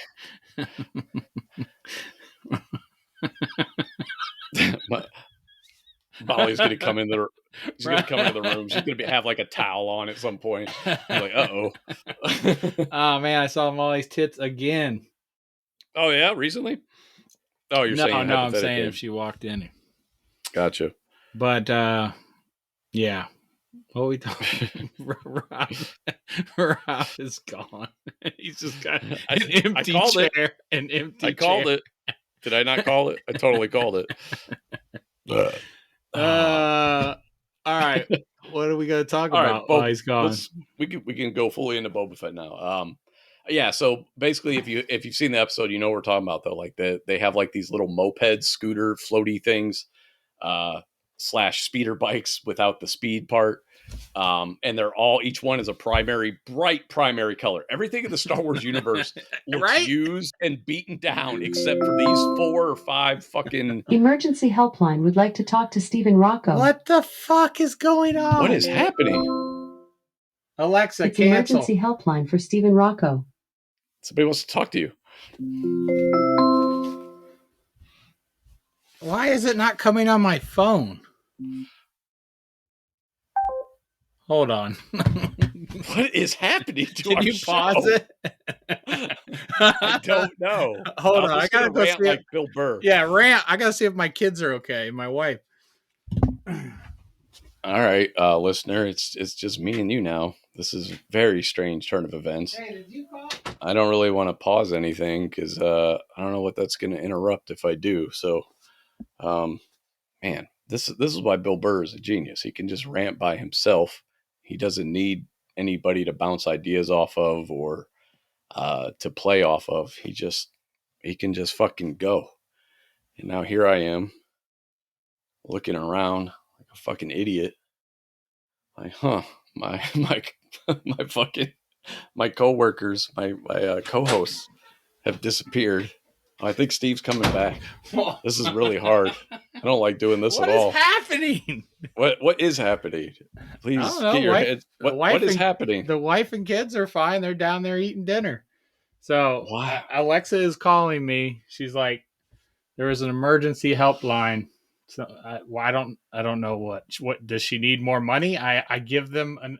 Molly's gonna come in the. She's gonna come into the room. She's gonna have like a towel on at some point. You're like, oh. Oh man, I saw Molly's tits again. Oh yeah, recently. Oh, you're saying no? I'm saying if she walked in. Gotcha. But yeah. What we talking? Rob is gone. He's just got an empty chair. An empty chair. I called it. Did I not call it? I totally called it. All right. What are we going to talk about while he's gone? We can go fully into Boba Fett now. Yeah. So basically, if you've seen the episode, you know what we're talking about though. Like they have like these little moped scooter floaty things, / speeder bikes without the speed part. And they're each one is a bright primary color. Everything in the Star Wars universe looks used and beaten down except for these 4 or 5 fucking... Emergency helpline would like to talk to Stephen Rocco. What the fuck is going on? What is happening? Alexa, it's cancel. Emergency helpline for Stephen Rocco. Somebody wants to talk to you. Why is it not coming on my phone? Hold on. What is happening to Can our you show? pause it? I don't know. Hold on. I gotta go see like Bill Burr. Yeah, rant. I gotta see if my kids are okay. My wife. All right, listener. It's just me and you now. This is a very strange turn of events. Hey, did you call? I don't really want to pause anything because I don't know what that's going to interrupt if I do. So, man, this is why Bill Burr is a genius. He can just rant by himself. He doesn't need anybody to bounce ideas off of or to play off of. He can just fucking go. And now here I am looking around like a fucking idiot. Like, my fucking my coworkers, my co-hosts have disappeared. I think Steve's coming back. This is really hard. I don't like doing this at all. What is happening? What is happening? Please get your head. What is happening? The wife and kids are fine. They're down there eating dinner. So Alexa is calling me. She's like, there is an emergency helpline. So I don't know what does she need more money? I give them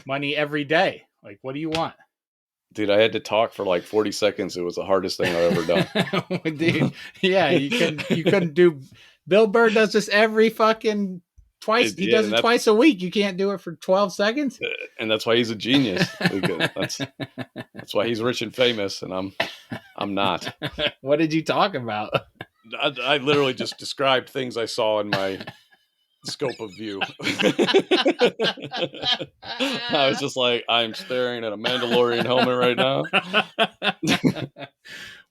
money every day. Like, what do you want? Dude, I had to talk for like 40 seconds. It was the hardest thing I've ever done. Dude, yeah, you couldn't do. Bill Burr does this every fucking twice. He does it twice a week. You can't do it for 12 seconds. And that's why he's a genius. That's why he's rich and famous, and I'm not. What did you talk about? I literally just described things I saw in my scope of view. I was just like, I'm staring at a Mandalorian helmet right now.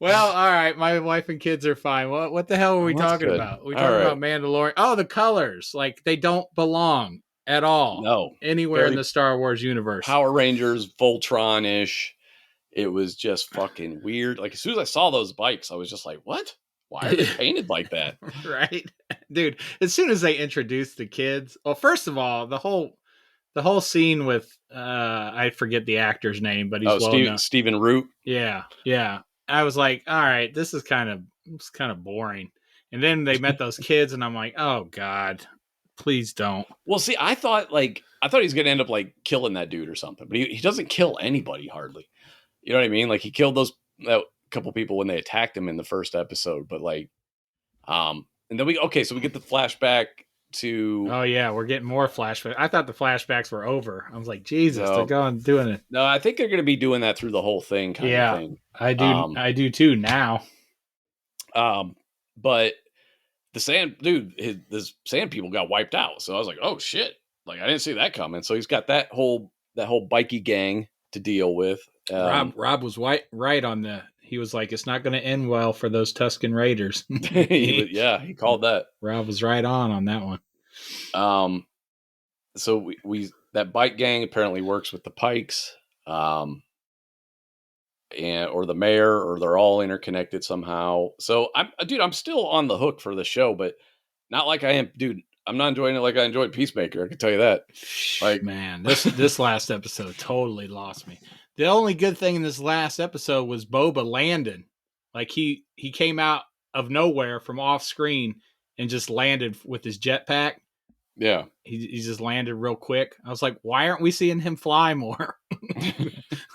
Well, all right. My wife and kids are fine. What the hell are we talking about? We're talking about Mandalorian. Oh, the colors. Like, they don't belong at all. Anywhere in the Star Wars universe. Power Rangers, Voltron-ish. It was just fucking weird. Like, as soon as I saw those bikes, I was just like, what? Why are they painted like that? Right? Dude, as soon as they introduced the kids, well, first of all, the whole scene with I forget the actor's name, but he's Stephen Root. Yeah. I was like, all right, this is kind of boring. And then they met those kids, and I'm like, oh God, please don't. Well, see, I thought he was gonna end up like killing that dude or something, but he doesn't kill anybody hardly. You know what I mean? Like, he killed that couple people when they attacked him in the first episode, but like, and then we get the flashback to. Oh yeah, we're getting more flashbacks. I thought the flashbacks were over. I was like, Jesus, they're doing it. No, I think they're going to be doing that through the whole thing. Kind of thing. I do too now. But the sand people got wiped out. So I was like, oh shit! Like, I didn't see that coming. So he's got that whole bikey gang to deal with. Rob was right on the. He was like, it's not going to end well for those Tusken Raiders. He called that. Rob was right on that one. So we that bike gang apparently works with the Pikes. or the mayor, or they're all interconnected somehow. So I'm still on the hook for the show, but not like I am, dude. I'm not enjoying it like I enjoyed Peacemaker. I can tell you that. Like, man, this last episode totally lost me. The only good thing in this last episode was Boba landing. Like he came out of nowhere from off screen and just landed with his jetpack. Yeah, he just landed real quick. I was like, why aren't we seeing him fly more?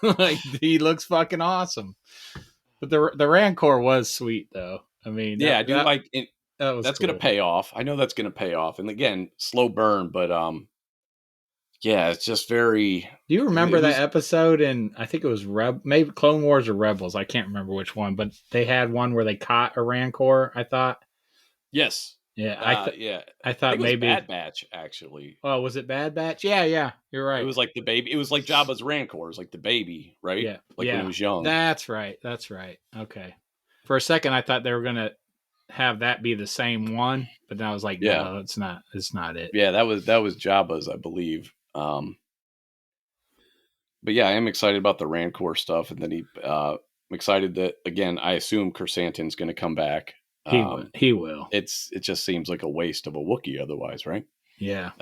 Like, he looks fucking awesome. But the Rancor was sweet though. I mean, yeah, I do like it. That's cool. Gonna pay off. I know that's gonna pay off. And again, slow burn, but yeah, it's just very. Do you remember that episode? And I think it was maybe Clone Wars or Rebels. I can't remember which one, but they had one where they caught a Rancor. I thought. Yes. Yeah. Yeah. I thought it was maybe Bad Batch actually. Oh, was it Bad Batch? Yeah. You're right. It was like the baby. It was like Jabba's Rancor. It was like the baby, right? Yeah. Like when he was young. That's right. Okay. For a second, I thought they were gonna have that be the same one, but then I was like, no, it's not. It's not it. Yeah, that was Jabba's, I believe. But yeah, I am excited about the Rancor stuff, and then I'm excited that, again, I assume Chrysanthemum's going to come back. He will. It just seems like a waste of a Wookiee otherwise, right? Yeah.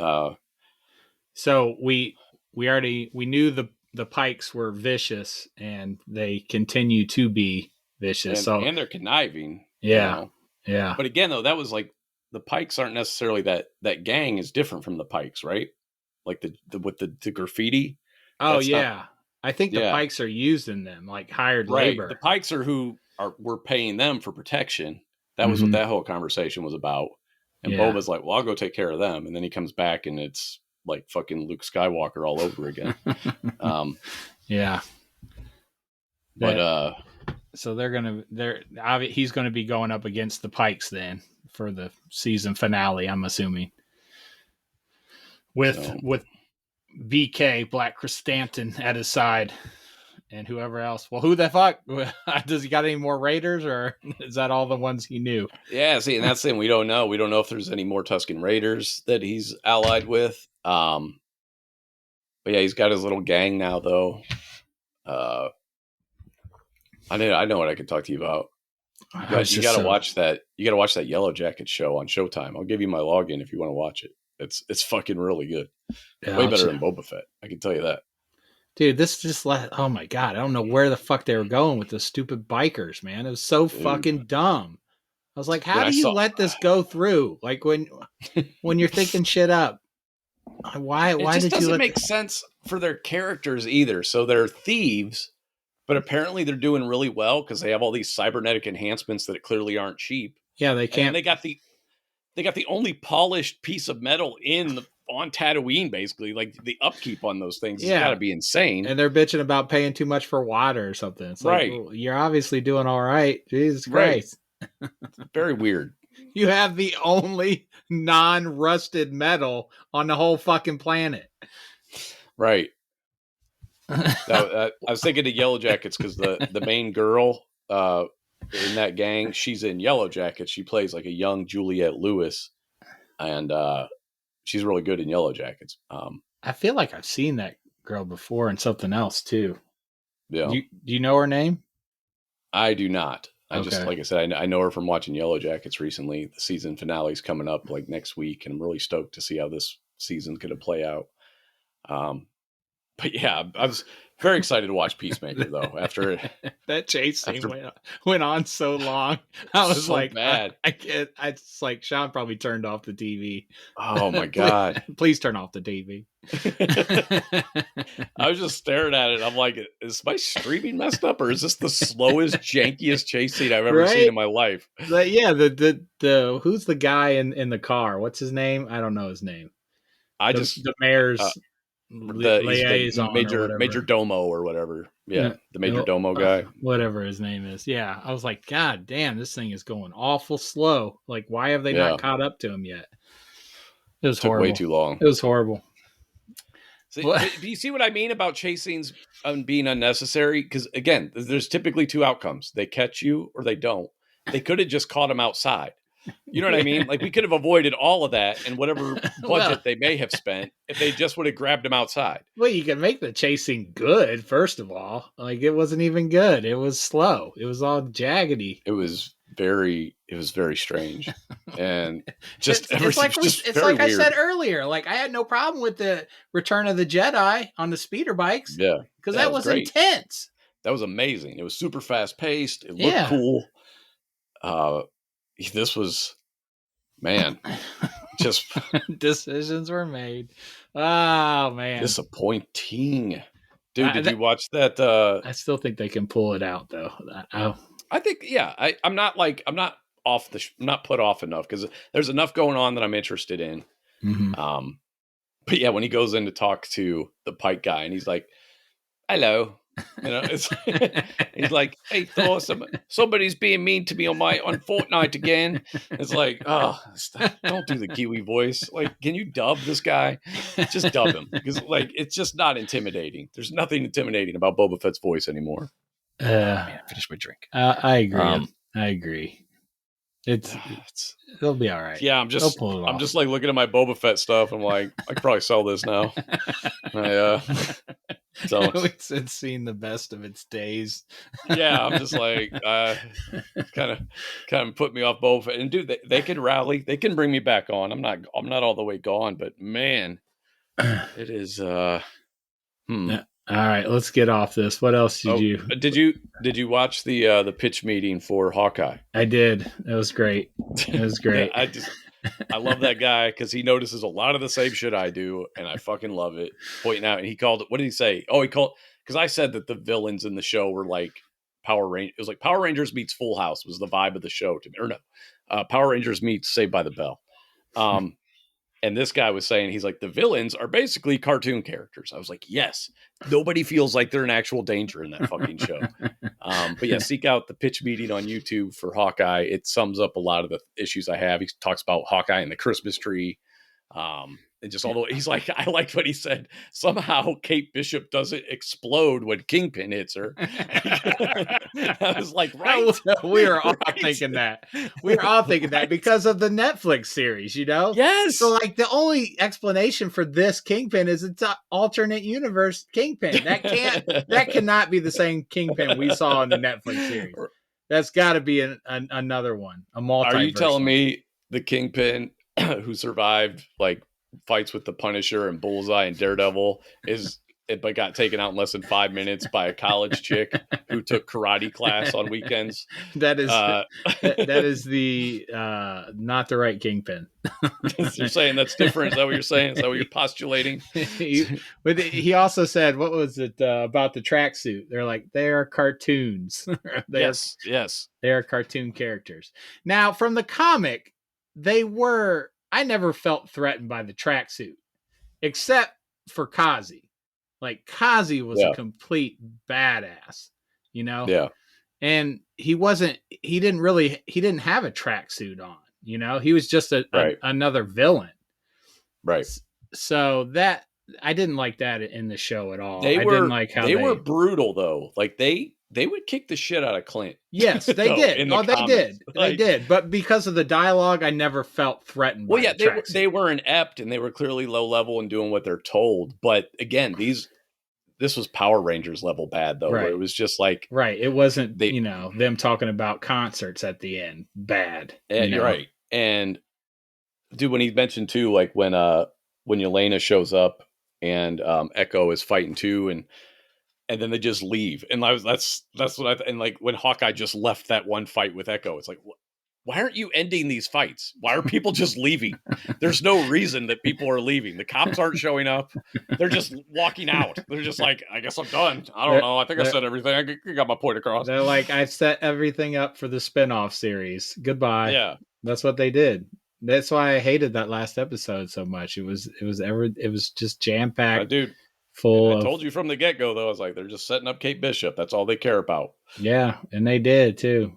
So we knew the Pikes were vicious, and they continue to be vicious. And they're conniving. Yeah. You know? Yeah. But again, though, that was like, the Pikes aren't necessarily that gang is different from the Pikes, right? Like with the graffiti. Oh yeah. I think the Pikes are using them, like hired labor. The Pikes are we're paying them for protection. That was what that whole conversation was about. And Boba's like, well, I'll go take care of them. And then he comes back and it's like fucking Luke Skywalker all over again. Yeah. But so he's gonna be going up against the Pikes then for the season finale, I'm assuming. With BK, Black Chrysanthemum, at his side, and whoever else. Well, who the fuck? Does he got any more Raiders, or is that all the ones he knew? Yeah, see, and that's the thing. We don't know. We don't know if there's any more Tusken Raiders that he's allied with. But yeah, he's got his little gang now, though. I know what I could talk to you about. You got to watch that. You got to watch that Yellow Jacket show on Showtime. I'll give you my login if you want to watch it. It's fucking really good. Yeah, way better than Boba Fett. I can tell you that. Dude, this just oh my God. I don't know where the fuck they were going with the stupid bikers, man. It was so fucking dumb. I was like, how do you let this go through? Like when you're thinking shit up. Why did you let it doesn't make sense for their characters either. So they're thieves, but apparently they're doing really well because they have all these cybernetic enhancements that clearly aren't cheap. Yeah, they can't. And they got the only polished piece of metal on Tatooine, basically. Like the upkeep on those things has got to be insane. And they're bitching about paying too much for water or something. It's like, well, you're obviously doing all right. Jesus Christ. Right. Very weird. You have the only non-rusted metal on the whole fucking planet. Right. I was thinking of Yellow Jackets because the main girl in that gang, she's in Yellow Jackets. She plays like a young Juliette Lewis, and she's really good in Yellow Jackets. I feel like I've seen that girl before in something else too. Yeah. Do you know her name? I do not. Just, like I said, I know her from watching Yellow Jackets recently. The season finale is coming up like next week, and I'm really stoked to see how this season's going to play out. But yeah, I was very excited to watch Peacemaker though. After that chase scene went on so long, I was so like, mad. It's like Shawn probably turned off the TV. Oh my God! Please turn off the TV. I was just staring at it. I'm like, is my streaming messed up, or is this the slowest, jankiest chase scene I've ever seen in my life? Yeah, the who's the guy in the car? What's his name? I don't know his name. The mayor's. The major domo or whatever. Yeah, the major domo guy. Whatever his name is. Yeah, I was like, God damn, this thing is going awful slow. Like, why have they not caught up to him yet? It was horrible. Way too long. It was horrible. So, do you see what I mean about chase scenes being unnecessary? Because again, there's typically two outcomes: they catch you or they don't. They could have just caught him outside. You know what I mean? Like we could have avoided all of that and whatever budget they may have spent if they just would have grabbed him outside. Well, you can make the chasing good, first of all. Like it wasn't even good. It was slow. It was all jaggedy. It was very strange. And just it's like weird. I said earlier. Like I had no problem with the Return of the Jedi on the speeder bikes. Yeah. Because that was intense. That was amazing. It was super fast paced. It looked cool. This was, man, just decisions were made. Oh man, disappointing, dude. Did you watch that? I still think they can pull it out, though. I think, yeah. I'm not put off enough because there's enough going on that I'm interested in. Mm-hmm. But yeah, when he goes in to talk to the Pike guy, and he's like, "Hello." You know, he's like, "Hey Thor, somebody's being mean to me on Fortnite again." It's like, oh, don't do the Kiwi voice. Like, can you dub this guy? Just dub him, because like it's just not intimidating. There's nothing intimidating about Boba Fett's voice anymore. Man, finish my drink. I agree. I agree. It'll be all right. Yeah, I'm just like looking at my Boba Fett stuff. I'm like, I could probably sell this now. So it's seen the best of its days. Yeah, I'm just like, kind of put me off Boba Fett. And dude, they can rally. They can bring me back on. I'm not all the way gone, but man, it is. All right, let's get off this. What else did you? Did you watch the pitch meeting for Hawkeye? I did. It was great. It was great. I love that guy because he notices a lot of the same shit I do, and I fucking love it. Pointing out, and he called it. What did he say? Oh, because I said that the villains in the show were like Power Rangers. It was like Power Rangers meets Full House was the vibe of the show to me. Or no, Power Rangers meets Saved by the Bell. And this guy was saying, he's like, the villains are basically cartoon characters. I was like, yes, nobody feels like they're in actual danger in that fucking show. But yeah, seek out the pitch meeting on YouTube for Hawkeye. It sums up a lot of the issues I have. He talks about Hawkeye and the Christmas tree. And just all the way, he's like, I liked what he said. Somehow Kate Bishop doesn't explode when Kingpin hits her. I was like, right. We were all thinking that. We were all thinking that because of the Netflix series, you know? Yes. So like the only explanation for this Kingpin is it's an alternate universe Kingpin. That cannot be the same Kingpin we saw in the Netflix series. That's got to be another one, a multiverse. Are you telling me the Kingpin who survived like fights with the Punisher and Bullseye and Daredevil but got taken out in less than 5 minutes by a college chick who took karate class on weekends? That is the not the right Kingpin. You're saying that's different? Is that what you're saying? Is that what you're postulating? He also said, what was it about the tracksuit? They're like, they are cartoons. Yes. They are cartoon characters. Now, from the comic, I never felt threatened by the tracksuit, except for Kazi. Like Kazi was a complete badass, you know? Yeah. And he didn't have a tracksuit on, you know? He was just another villain. Right. So that, I didn't like that in the show at all. I didn't like how they were brutal though. Like they would kick the shit out of Clint. Yes, they did. They did. But because of the dialogue, I never felt threatened. Well, they were inept and they were clearly low level and doing what they're told. But again, this was Power Rangers level bad though. Where it was just like it wasn't them talking about concerts at the end. Bad. You're right. And dude, when he mentioned too, like when Yelena shows up and Echo is fighting too, and then they just leave. And that's what and like when Hawkeye just left that one fight with Echo, it's like, why aren't you ending these fights? Why are people just leaving? There's no reason that people are leaving. The cops aren't showing up. They're just walking out. They're just like, I guess I'm done. I don't know. I think I said everything. I got my point across. They're like, I've set everything up for the spinoff series. Goodbye. Yeah. That's what they did. That's why I hated that last episode so much. It was just jam-packed. Dude. I told you from the get-go, though, I was like, they're just setting up Kate Bishop. That's all they care about. Yeah, and they did too.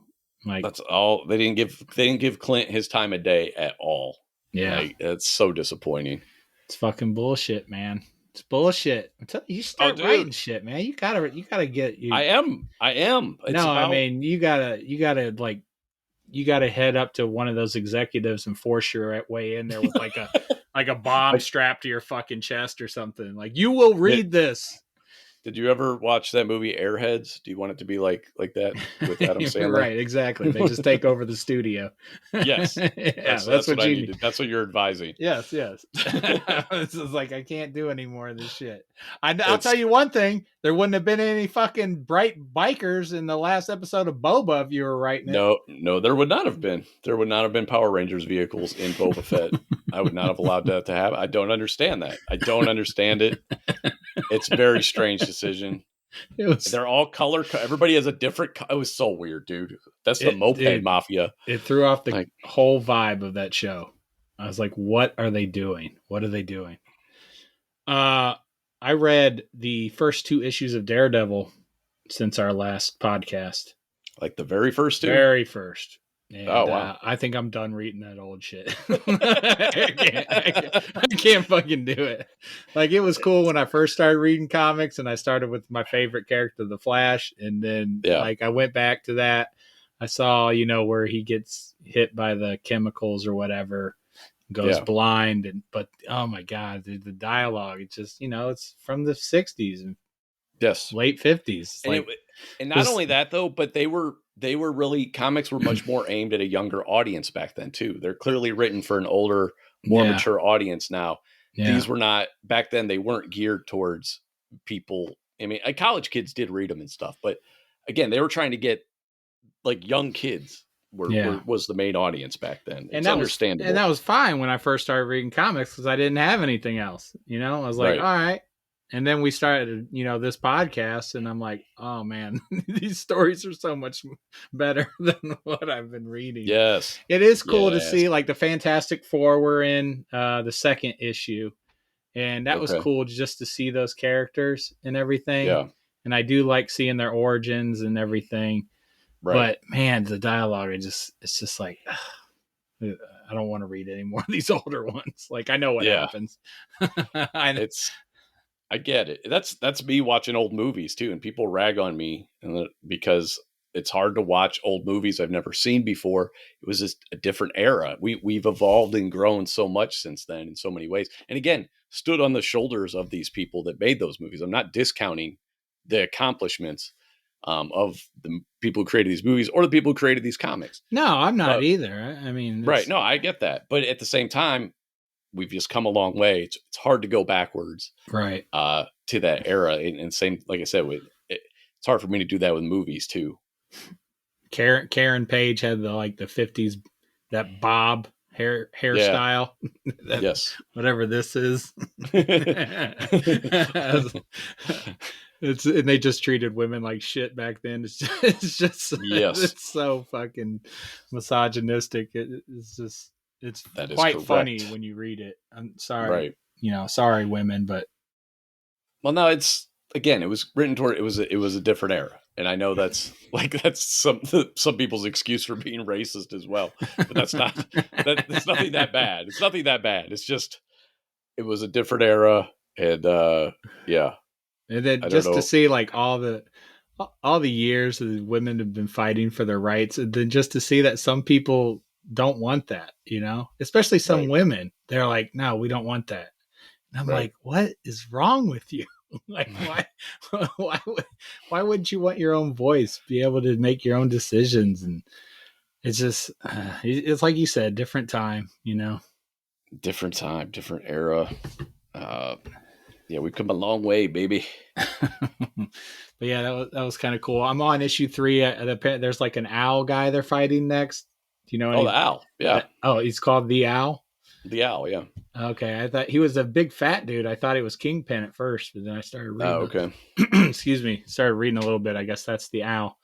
Like that's all. They didn't give Clint his time of day at all. Yeah, like, it's so disappointing. It's fucking bullshit, man. It's bullshit. You start writing shit, man. You gotta get. I am. I mean, you gotta like you got to head up to one of those executives and force your way in there with like a bomb strapped to your fucking chest or something. Like, you will read this. Did you ever watch that movie Airheads? Do you want it to be like that with Adam Sandler? Right, exactly. They just take over the studio. Yes. Yeah, that's what I needed. That's what you're advising. Yes. This is like, I can't do any more of this shit. I'll tell you one thing. There wouldn't have been any fucking bright bikers in the last episode of Boba if you were writing it. No, there would not have been. There would not have been Power Rangers vehicles in Boba Fett. I would not have allowed that to happen. I don't understand that. I don't understand it. It's a very strange decision. They're all color. Everybody has a different. It was so weird, dude. That's the moped mafia. It threw off the whole vibe of that show. I was like, what are they doing? What are they doing? I read the first 2 issues of Daredevil since our last podcast. Like the very first 2? Very first. And, oh, wow. I think I'm done reading that old shit. I can't fucking do it. Like, it was cool when I first started reading comics, and I started with my favorite character, The Flash. And then like I went back to that. I saw, where he gets hit by the chemicals or whatever, goes blind. But oh my God, the dialogue, it's just, it's from the 60s and late 50s. And not only that though, but they were really, comics were much more aimed at a younger audience back then too. They're clearly written for an older, more mature audience now. Yeah. These were not, back then they weren't geared towards people. I mean, college kids did read them and stuff, but again, they were trying to get like young kids was the main audience back then. It's understandable. And that was fine when I first started reading comics because I didn't have anything else. I was like, all right. And then we started, this podcast, and I'm like, oh man, these stories are so much better than what I've been reading. Yes. It is cool to see, like, the Fantastic Four were in the second issue, and that was cool just to see those characters and everything. Yeah. And I do like seeing their origins and everything. Right. But man, the dialogue, it's just like, I don't want to read any more of these older ones. Like, I know what happens. I get it. That's me watching old movies too, and people rag on me because it's hard to watch old movies I've never seen before. It was just a different era. We've evolved and grown so much since then in so many ways. And again, stood on the shoulders of these people that made those movies. I'm not discounting the accomplishments of the people who created these movies or the people who created these comics. No, I'm not either. I mean, right. No, I get that. But at the same time, we've just come a long way. It's hard to go backwards, right? To that era, and same, like I said, it's hard for me to do that with movies too. Karen Page had the 50s that bob hairstyle. Whatever this is. And they just treated women like shit back then. It's just it's so fucking misogynistic. It's quite funny when you read it. I'm sorry, sorry, women, but no, it's, again, it was written toward, it was a different era, and I know that's some people's excuse for being racist as well, but that's nothing that bad. It's nothing that bad. It's just, it was a different era, and and then just to see like all the years that women have been fighting for their rights, and then just to see that some people don't want that, especially some women. They're like, no, we don't want that. And I'm like, what is wrong with you? Like, why wouldn't you want your own voice, be able to make your own decisions? And it's just, it's like you said, different time, different time, different era. We've come a long way, baby. But yeah, that was kind of cool. I'm on issue 3. There's like an owl guy they're fighting next. Do you know? The owl. Yeah. He's called the Owl. The Owl. Yeah. Okay, I thought he was a big fat dude. I thought it was Kingpin at first, but then I started reading. Oh, okay. Excuse me. Started reading a little bit. I guess that's the Owl.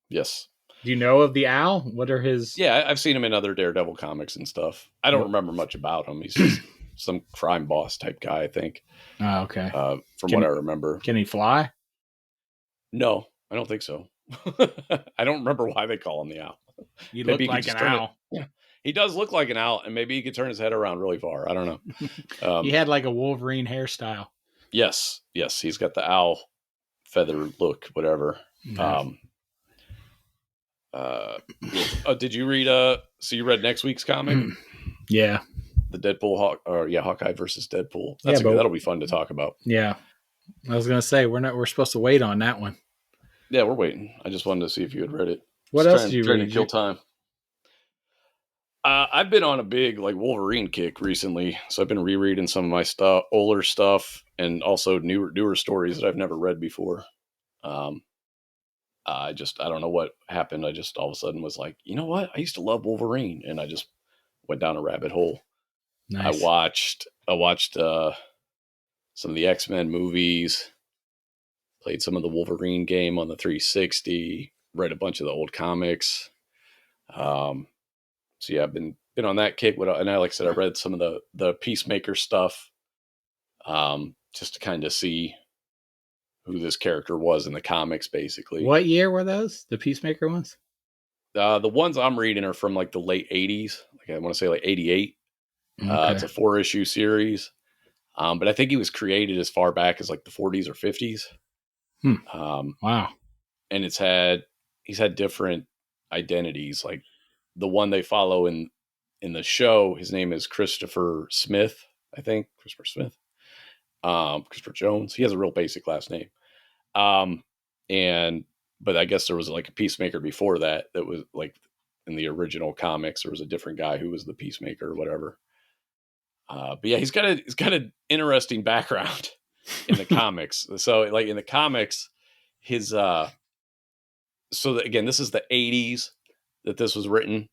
Yes. Do you know of the Owl? What are his? Yeah, I've seen him in other Daredevil comics and stuff. I don't remember much about him. He's just some crime boss type guy, I think. Oh, okay. From what I remember. Can he fly? No, I don't think so. I don't remember why they call him the Owl. He looked like an owl. He does look like an owl, and maybe he could turn his head around really far. I don't know. He had like a Wolverine hairstyle. Yes. He's got the owl feather look, whatever. Nice. Did you read? So you read next week's comic? Yeah. The Deadpool, Hawkeye versus Deadpool. That'll be fun to talk about. Yeah. I was gonna say we're supposed to wait on that one. Yeah, we're waiting. I just wanted to see if you had read it. What else did you trying read? to kill time. I've been on a big Wolverine kick recently, so I've been rereading some of my older stuff, and also newer stories that I've never read before. I don't know what happened. I just all of a sudden was like, you know what? I used to love Wolverine, and I just went down a rabbit hole. Nice. I watched some of the X-Men movies, played some of the Wolverine game on the 360, read a bunch of the old comics. So yeah, I've been on that kick. And like I said, I read some of the Peacemaker stuff, just to kind of see who this character was in the comics, basically. What year were those? The Peacemaker ones? The ones I'm reading are from the late 80s. I want to say 88. Okay. It's a 4-issue series. But I think he was created as far back as the 40s or 50s. Wow. And he's had different identities. Like the one they follow in the show, his name is Christopher Smith, I think. Christopher Smith. Christopher Jones. He has a real basic last name. But I guess there was a Peacemaker before that was in the original comics, there was a different guy who was the Peacemaker or whatever. But yeah, he's got an interesting background in the comics. So in the comics, his again, this is the 80s that this was written,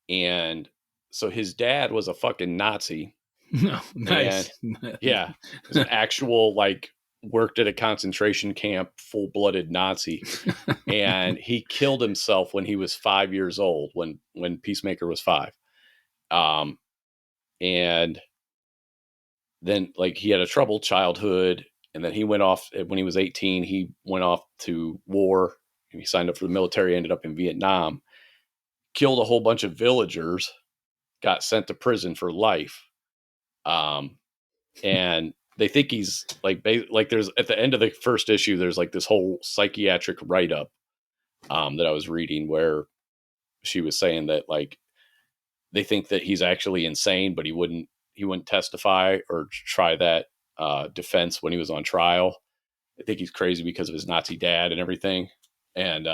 and so his dad was a fucking Nazi. No, nice. And, yeah, he was an actual worked at a concentration camp, full-blooded Nazi, and he killed himself when he was 5 years old. When Peacemaker was 5, and then he had a troubled childhood, and then he went off when he was 18. He went off to war. He signed up for the military, ended up in Vietnam, killed a whole bunch of villagers, got sent to prison for life. And they think he's there's at the end of the first issue, there's this whole psychiatric write-up that I was reading where she was saying that they think that he's actually insane, but he wouldn't testify or try that defense when he was on trial. I think he's crazy because of his Nazi dad and everything. And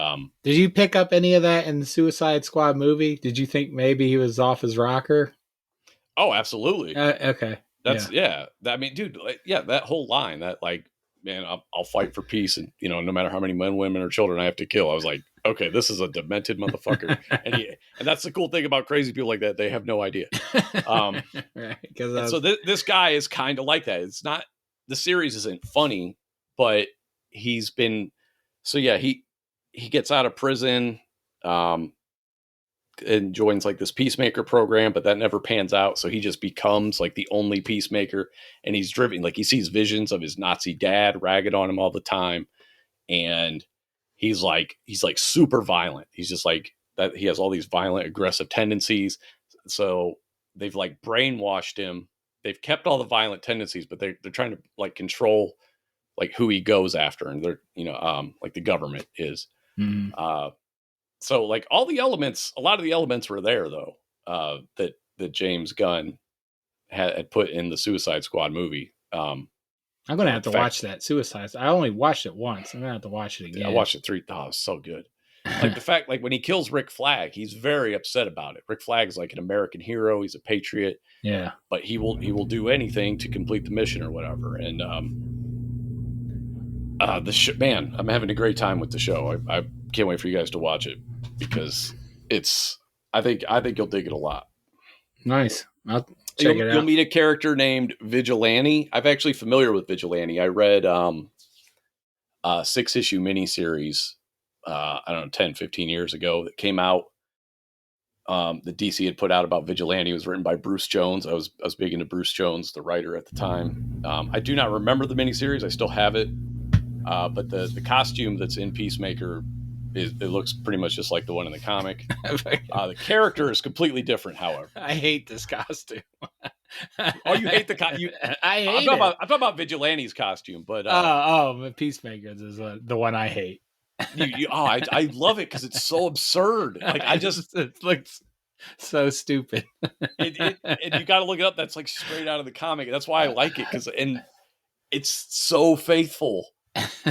did you pick up any of that in the Suicide Squad movie? Did you think maybe he was off his rocker? Oh, absolutely. Okay. That's yeah. I mean, dude, that whole line that man, I'll fight for peace, and no matter how many men, women, or children I have to kill. I was like, okay, this is a demented motherfucker, and that's the cool thing about crazy people like that. They have no idea. Right? So this guy is kind of like that. It's not, the series isn't funny, but he's been. So yeah, he gets out of prison. And joins this Peacemaker program, but that never pans out. So he just becomes the only Peacemaker, and he's driven, he sees visions of his Nazi dad ragging on him all the time. And he's super violent. He's just that. He has all these violent, aggressive tendencies. So they've brainwashed him. They've kept all the violent tendencies, but they're trying to control who he goes after. And they're, the government is, so all the elements, a lot of the elements were there though, that James Gunn had put in the Suicide Squad movie. I'm going to have to watch that Suicide. I only watched it once. I'm going to have to watch it again. I watched it 3 times. Oh, it's so good. The fact, when he kills Rick Flag, he's very upset about it. Rick Flag is an American hero. He's a patriot. Yeah. But he will do anything to complete the mission or whatever. And, man, I'm having a great time with the show. I can't wait for you guys to watch it because I think you'll dig it a lot. Nice. I'll check it out. You'll meet a character named Vigilante. I'm actually familiar with Vigilante. I read a 6-issue miniseries, I don't know, 10, 15 years ago that came out. The DC had put out about Vigilante. It was written by Bruce Jones. I was big into Bruce Jones, the writer at the time. I do not remember the miniseries. I still have it. But the costume that's in Peacemaker, it looks pretty much just like the one in the comic. The character is completely different, however. I hate this costume. Oh, you hate the costume? I hate I'm talking about Vigilante's costume, but Peacemaker's is the one I hate. I love it because it's so absurd. Like I just it looks so stupid. and you got to look it up. That's like straight out of the comic. That's why I like it and it's so faithful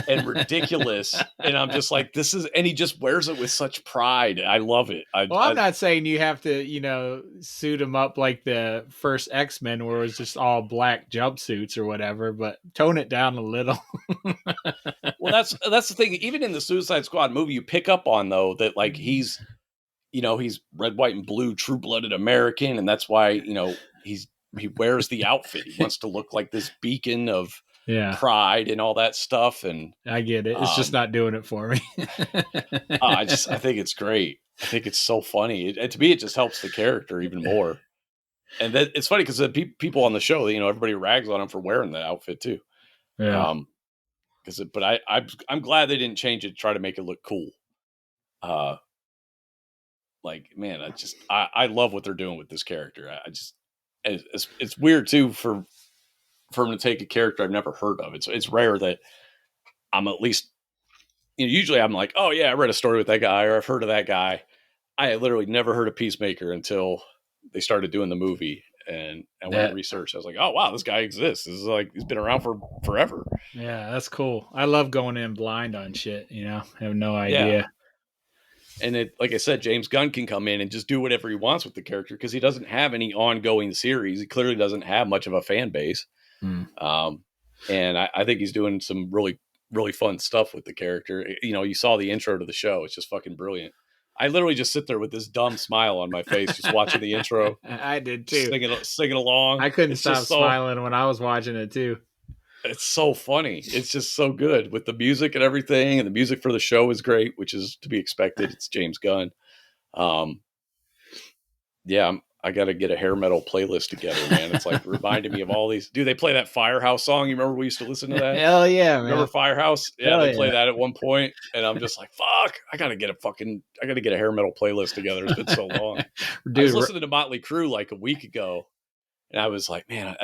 and ridiculous. And I'm just like, and he just wears it with such pride. I love it. I'm not saying you have to, suit him up like the first X-Men where it was just all black jumpsuits or whatever, but tone it down a little. Well, that's the thing. Even in the Suicide Squad movie, you pick up on though that like he's red, white, and blue, true-blooded American, and that's why he wears the outfit. He wants to look like this beacon of pride and all that stuff. And I get it. It's just not doing it for me. I think it's great. I think it's so funny. To me, it just helps the character even more. And that it's funny because the people on the show, everybody rags on him for wearing the outfit too. Yeah. But I'm glad they didn't change it to try to make it look cool. Like, man, I love what they're doing with this character. It's weird too for him to take a character I've never heard of. It's rare that I'm at least, usually I'm like, oh yeah, I read a story with that guy or I've heard of that guy. I literally never heard of Peacemaker until they started doing the movie, and I went and researched. I was like, oh wow, this guy exists. This is like, he's been around for forever. Yeah, that's cool. I love going in blind on shit. I have no idea. Yeah. And like I said, James Gunn can come in and just do whatever he wants with the character because he doesn't have any ongoing series. He clearly doesn't have much of a fan base. And I think he's doing some really, really fun stuff with the character. You saw the intro to the show. It's just fucking brilliant. I literally just sit there with this dumb smile on my face, just watching the intro. I did too. Singing along. I couldn't stop smiling when I was watching it too. It's so funny. It's just so good with the music and everything. And the music for the show is great, which is to be expected. It's James Gunn. I got to get a hair metal playlist together, man. It's like reminding me of all these. Dude, they play that Firehouse song. You remember we used to listen to that? Hell yeah, man. Remember Firehouse? Yeah, they play that at one point, and I'm just like, fuck, I got to get a hair metal playlist together. It's been so long. Dude, I was listening to Motley Crue like a week ago, and I was like, man,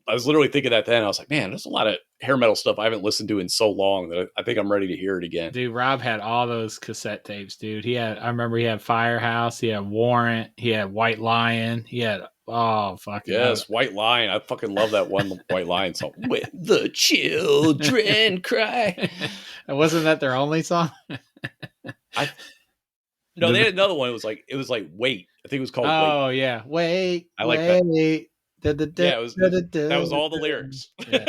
I was literally thinking that then. I was like, man, there's a lot of hair metal stuff I haven't listened to in so long that I think I'm ready to hear it again. Dude, Rob had all those cassette tapes, dude. I remember he had Firehouse, he had Warrant, he had White Lion, he had, White Lion. I fucking love that one White Lion song. When the children cry. And wasn't that their only song? No, they had another one. It was like Wait. I think it was called Wait. Oh yeah, Wait. I like that. That was all the lyrics. But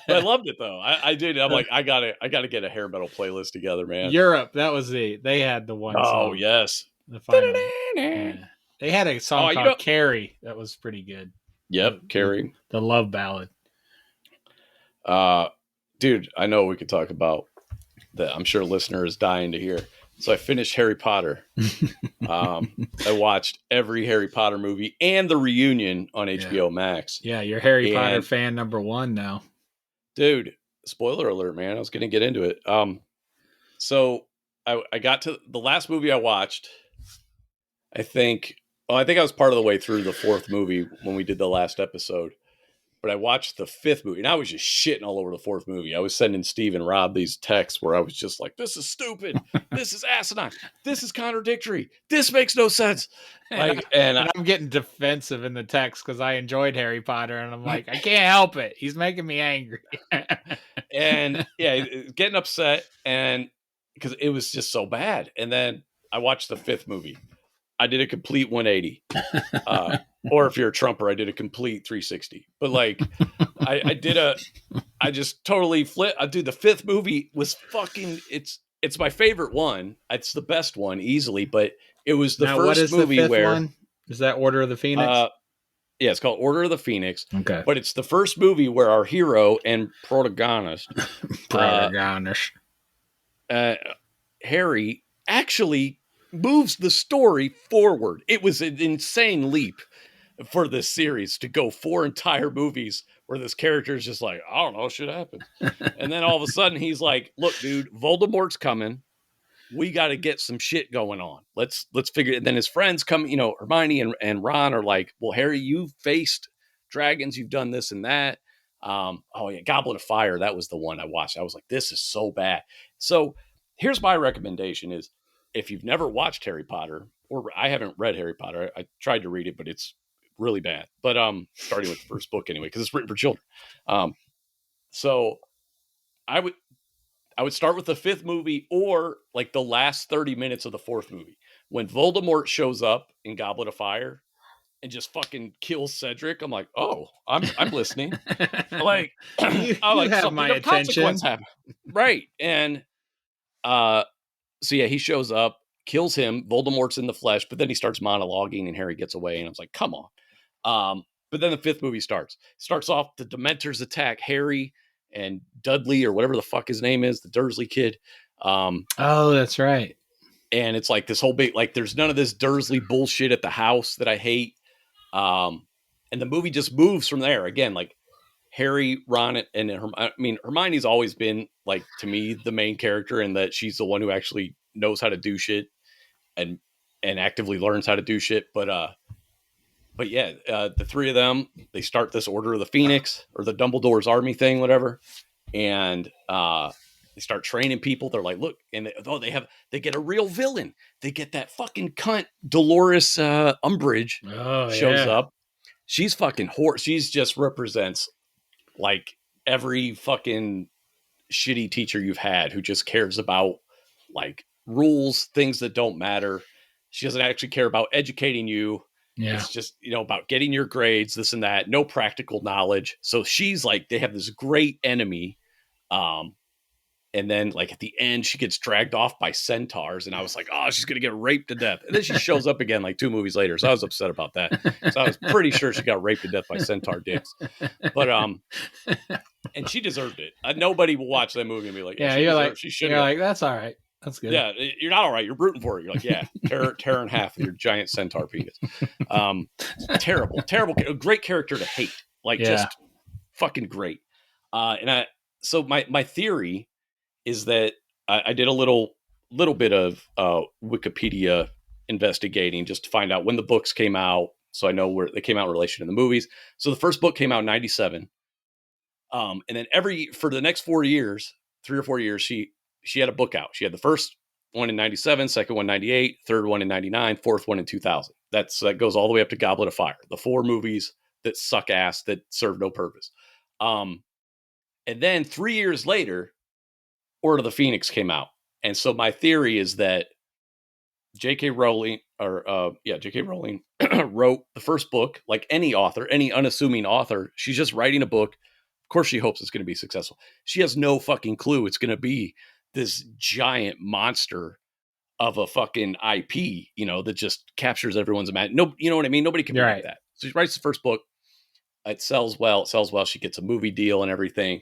I loved it though. I did. I'm like, I gotta get a hair metal playlist together, man. Europe, they had the one. Oh yes. The final. Yeah. They had a song called Carrie that was pretty good. Yep, Carrie. The love ballad. Dude, I know we could talk about that. I'm sure listener is dying to hear. So I finished Harry Potter. I watched every Harry Potter movie and the reunion on HBO Max. Yeah, you're Harry Potter fan number one now. Dude, spoiler alert, man. I was going to get into it. So I got to the last movie I watched. I think I was part of the way through the fourth movie when we did the last episode. But I watched the fifth movie, and I was just shitting all over the fourth movie. I was sending Steve and Rob these texts where I was just like, this is stupid. This is asinine. This is contradictory. This makes no sense. And I'm getting defensive in the text because I enjoyed Harry Potter, and I'm like, I can't help it. He's making me angry. And getting upset, and because it was just so bad. And then I watched the fifth movie. I did a complete 180. Or if you're a Trumper, I did a complete 360. But like, I just totally flipped. Dude, the fifth movie was fucking, it's my favorite one. It's the best one easily, but it was the first movie where. One? Is that Order of the Phoenix? Yeah, it's called Order of the Phoenix. Okay. But it's the first movie where our hero and protagonist, Harry, actually moves the story forward. It was an insane leap for this series to go 4 entire movies where this character is just like, I don't know, shit happens. And then all of a sudden he's like, look, dude, Voldemort's coming. We got to get some shit going on. Let's figure it. And then his friends come, Hermione and Ron are like, well, Harry, you've faced dragons. You've done this and that. Oh yeah, Goblet of Fire. That was the one I watched. I was like, this is so bad. So here's my recommendation: is if you've never watched Harry Potter, or I haven't read Harry Potter, I tried to read it, but it's really bad. But starting with the first book anyway, because it's written for children. So I would start with the fifth movie, or like the last 30 minutes of the fourth movie, when Voldemort shows up in Goblet of Fire and just fucking kills Cedric. I'm like, oh, I'm listening. Like, you like have something my of attention. consequence happen. Right. And so yeah, he shows up, kills him. Voldemort's in the flesh, but then he starts monologuing and Harry gets away. And I was like, come on. But then the fifth movie starts off, the Dementors attack Harry and Dudley, or whatever the fuck his name is, the Dursley kid. Oh, that's right. And it's like this whole big, like, there's none of this Dursley bullshit at the house that I hate. And the movie just moves from there. Again, like Harry, Ron, and Hermione's always been, like, to me, the main character, in that she's the one who actually knows how to do shit and actively learns how to do shit. But yeah, the three of them, they start this Order of the Phoenix, or the Dumbledore's army thing, whatever. And they start training people. They're like, look, and they get a real villain. They get that fucking cunt Dolores Umbridge shows up. She's fucking She's just represents like every fucking shitty teacher you've had, who just cares about like rules, things that don't matter. She doesn't actually care about educating you. Yeah. It's just, about getting your grades, this and that, no practical knowledge. So she's like, they have this great enemy. And then, like, at the end, she gets dragged off by centaurs, and I was like, oh, she's going to get raped to death. And then she shows up again like 2 movies later. So I was upset about that. So I was pretty sure she got raped to death by centaur dicks. But, and she deserved it. Nobody will watch that movie and be like, yeah, she should. You're like, that's all right. That's good. Yeah, you're not all right. You're rooting for it. You're like, yeah, tear in half with your giant centaur penis. Terrible. Great character to hate. Like, just fucking great. So my theory is that I did a little bit of Wikipedia investigating just to find out when the books came out, so I know where they came out in relation to the movies. So the first book came out in 1997, and then for the next 4 years, 3 or 4 years, she had a book out. She had the first one in 1997, second one in 1998, third one in 1999, fourth one in 2000. That goes all the way up to Goblet of Fire, the 4 movies that suck ass, that serve no purpose. And then 3 years later, Order of the Phoenix came out. And so my theory is that J.K. Rowling wrote the first book, like any author, any unassuming author. She's just writing a book. Of course, she hopes it's going to be successful. She has no fucking clue it's going to be this giant monster of a fucking IP, that just captures everyone's imagination. No, you know what I mean? Nobody can predict that. So she writes the first book. It sells well. She gets a movie deal and everything.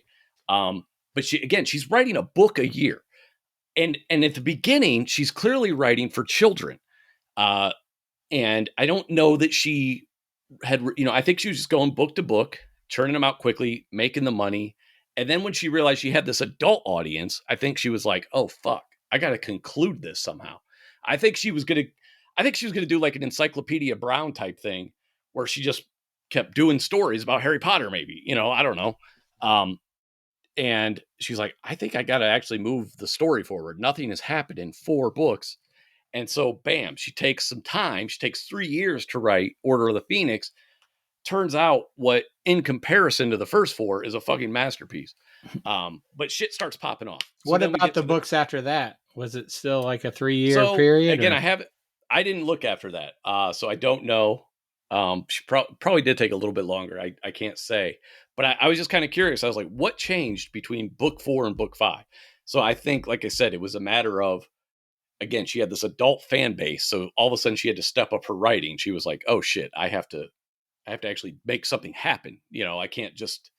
But she's writing a book a year. And at the beginning, she's clearly writing for children. And I don't know that she had, I think she was just going book to book, churning them out quickly, making the money. And then when she realized she had this adult audience, I think she was like, oh, fuck, I got to conclude this somehow. I think she was going to do like an Encyclopedia Brown type thing, where she just kept doing stories about Harry Potter, maybe, I don't know. And she's like, I think I got to actually move the story forward. Nothing has happened in 4 books. And so, bam, she takes some time. She takes 3 years to write Order of the Phoenix. Turns out what, in comparison to the first 4, is a fucking masterpiece. But shit starts popping off. So what about the books after that? Was it still like a 3-year period? Again, I didn't look after that. So I don't know. She probably did take a little bit longer. I can't say. But I was just kind of curious. I was like, what changed between book 4 and book 5? So I think, like I said, it was a matter of, again, she had this adult fan base. So all of a sudden she had to step up her writing. She was like, oh shit, I have to actually make something happen. I can't just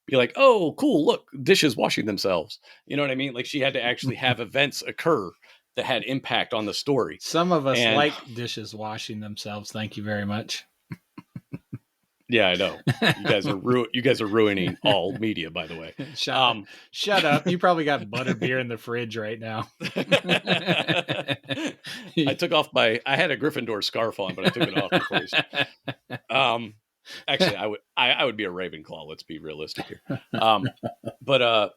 be like, oh, cool, look, dishes washing themselves. You know what I mean? Like, she had to actually have events occur that had impact on the story. Some of us like dishes washing themselves. Thank you very much. Yeah, I know. You guys are ruining all media, by the way. Shut up. You probably got butterbeer in the fridge right now. I had a Gryffindor scarf on, but I took it off before. Actually, I would be a Ravenclaw. Let's be realistic here. But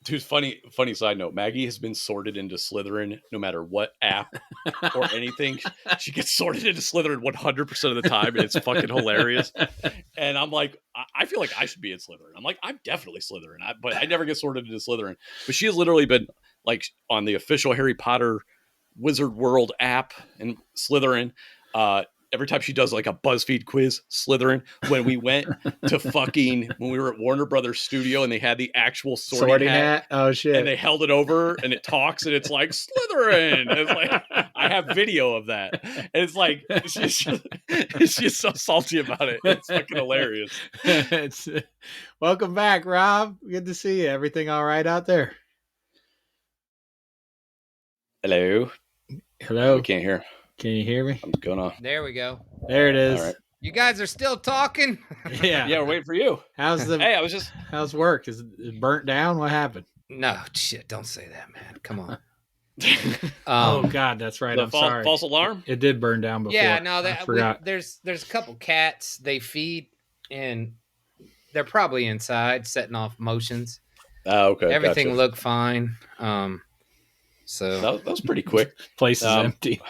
dude, funny side note. Maggie has been sorted into Slytherin no matter what app or anything. She gets sorted into Slytherin 100% of the time, and it's fucking hilarious. And I'm like, I feel like I should be in Slytherin. I'm like, I'm definitely Slytherin, but I never get sorted into Slytherin. But she has literally been like on the official Harry Potter Wizard World app and Slytherin. Every time she does like a BuzzFeed quiz, Slytherin. When we went to when we were at Warner Brothers studio and they had the actual sorting hat. Oh shit. And they held it over and it talks and it's like Slytherin. And it's like, I have video of that. And it's like, she's so salty about it. It's fucking hilarious. Welcome back, Rob. Good to see you. Everything all right out there? Hello. Hello. We can't hear. Can you hear me? I'm going on. There we go. There it is. All right. You guys are still talking? Yeah. Yeah, we're waiting for you. How's work? Is it burnt down? What happened? No, shit, don't say that, man. Come on. Oh God, that's right. I'm sorry. False alarm? It did burn down before. Yeah, no, I forgot. There's a couple cats they feed, and they're probably inside setting off motions. Oh, okay. Everything looked fine. So that was pretty quick. Place is empty.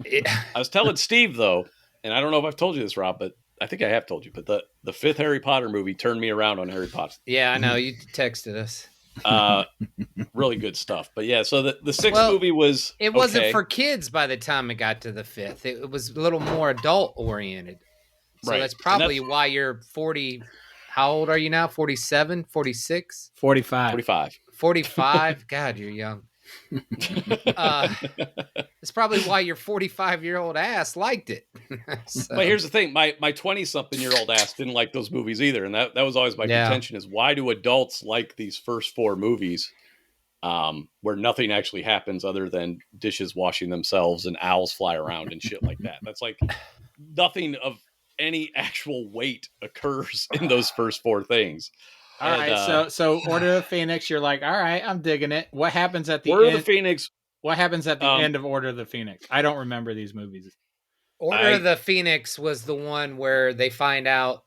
I was telling Steve though, and I don't know if I've told you this, Rob, but I think I have told you. But the fifth Harry Potter movie turned me around on Harry Potter. Yeah, I know. You texted us. Really good stuff. But yeah, so the sixth movie was it wasn't for kids by the time it got to the fifth. It was a little more adult oriented. So right. That's probably why you're 40. How old are you now? 47, 46? 45. 45. God, you're young. It's probably why your 45-year-old ass liked it. So. But here's the thing, my 20-something-year-old ass didn't like those movies either, and that was always my contention: is why do adults like these first four movies, where nothing actually happens other than dishes washing themselves and owls fly around and shit like that? That's like nothing of any actual weight occurs in those first four things. All right, so Order of the Phoenix, you're like, all right, I'm digging it. What happens at the Order end? of the Phoenix. What happens at the end of Order of the Phoenix? I don't remember these movies. Order of the Phoenix was the one where they find out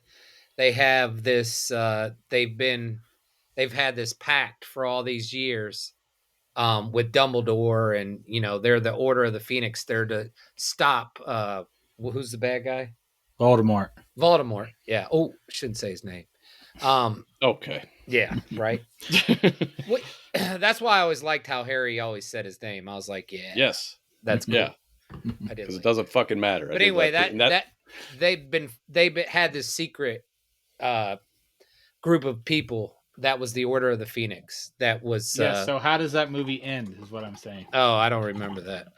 they have this. They've had this pact for all these years, with Dumbledore, and they're the Order of the Phoenix. They're to stop. Who's the bad guy? Voldemort. Yeah. Oh, I shouldn't say his name. Okay. Yeah, right. That's why I always liked how Harry always said his name. I was like, yeah. Yes. That's cool. Yeah. I did. Because it doesn't fucking matter. But anyway, that they've had this secret group of people that was the Order of the Phoenix. That was so how does that movie end is what I'm saying. Oh, I don't remember that.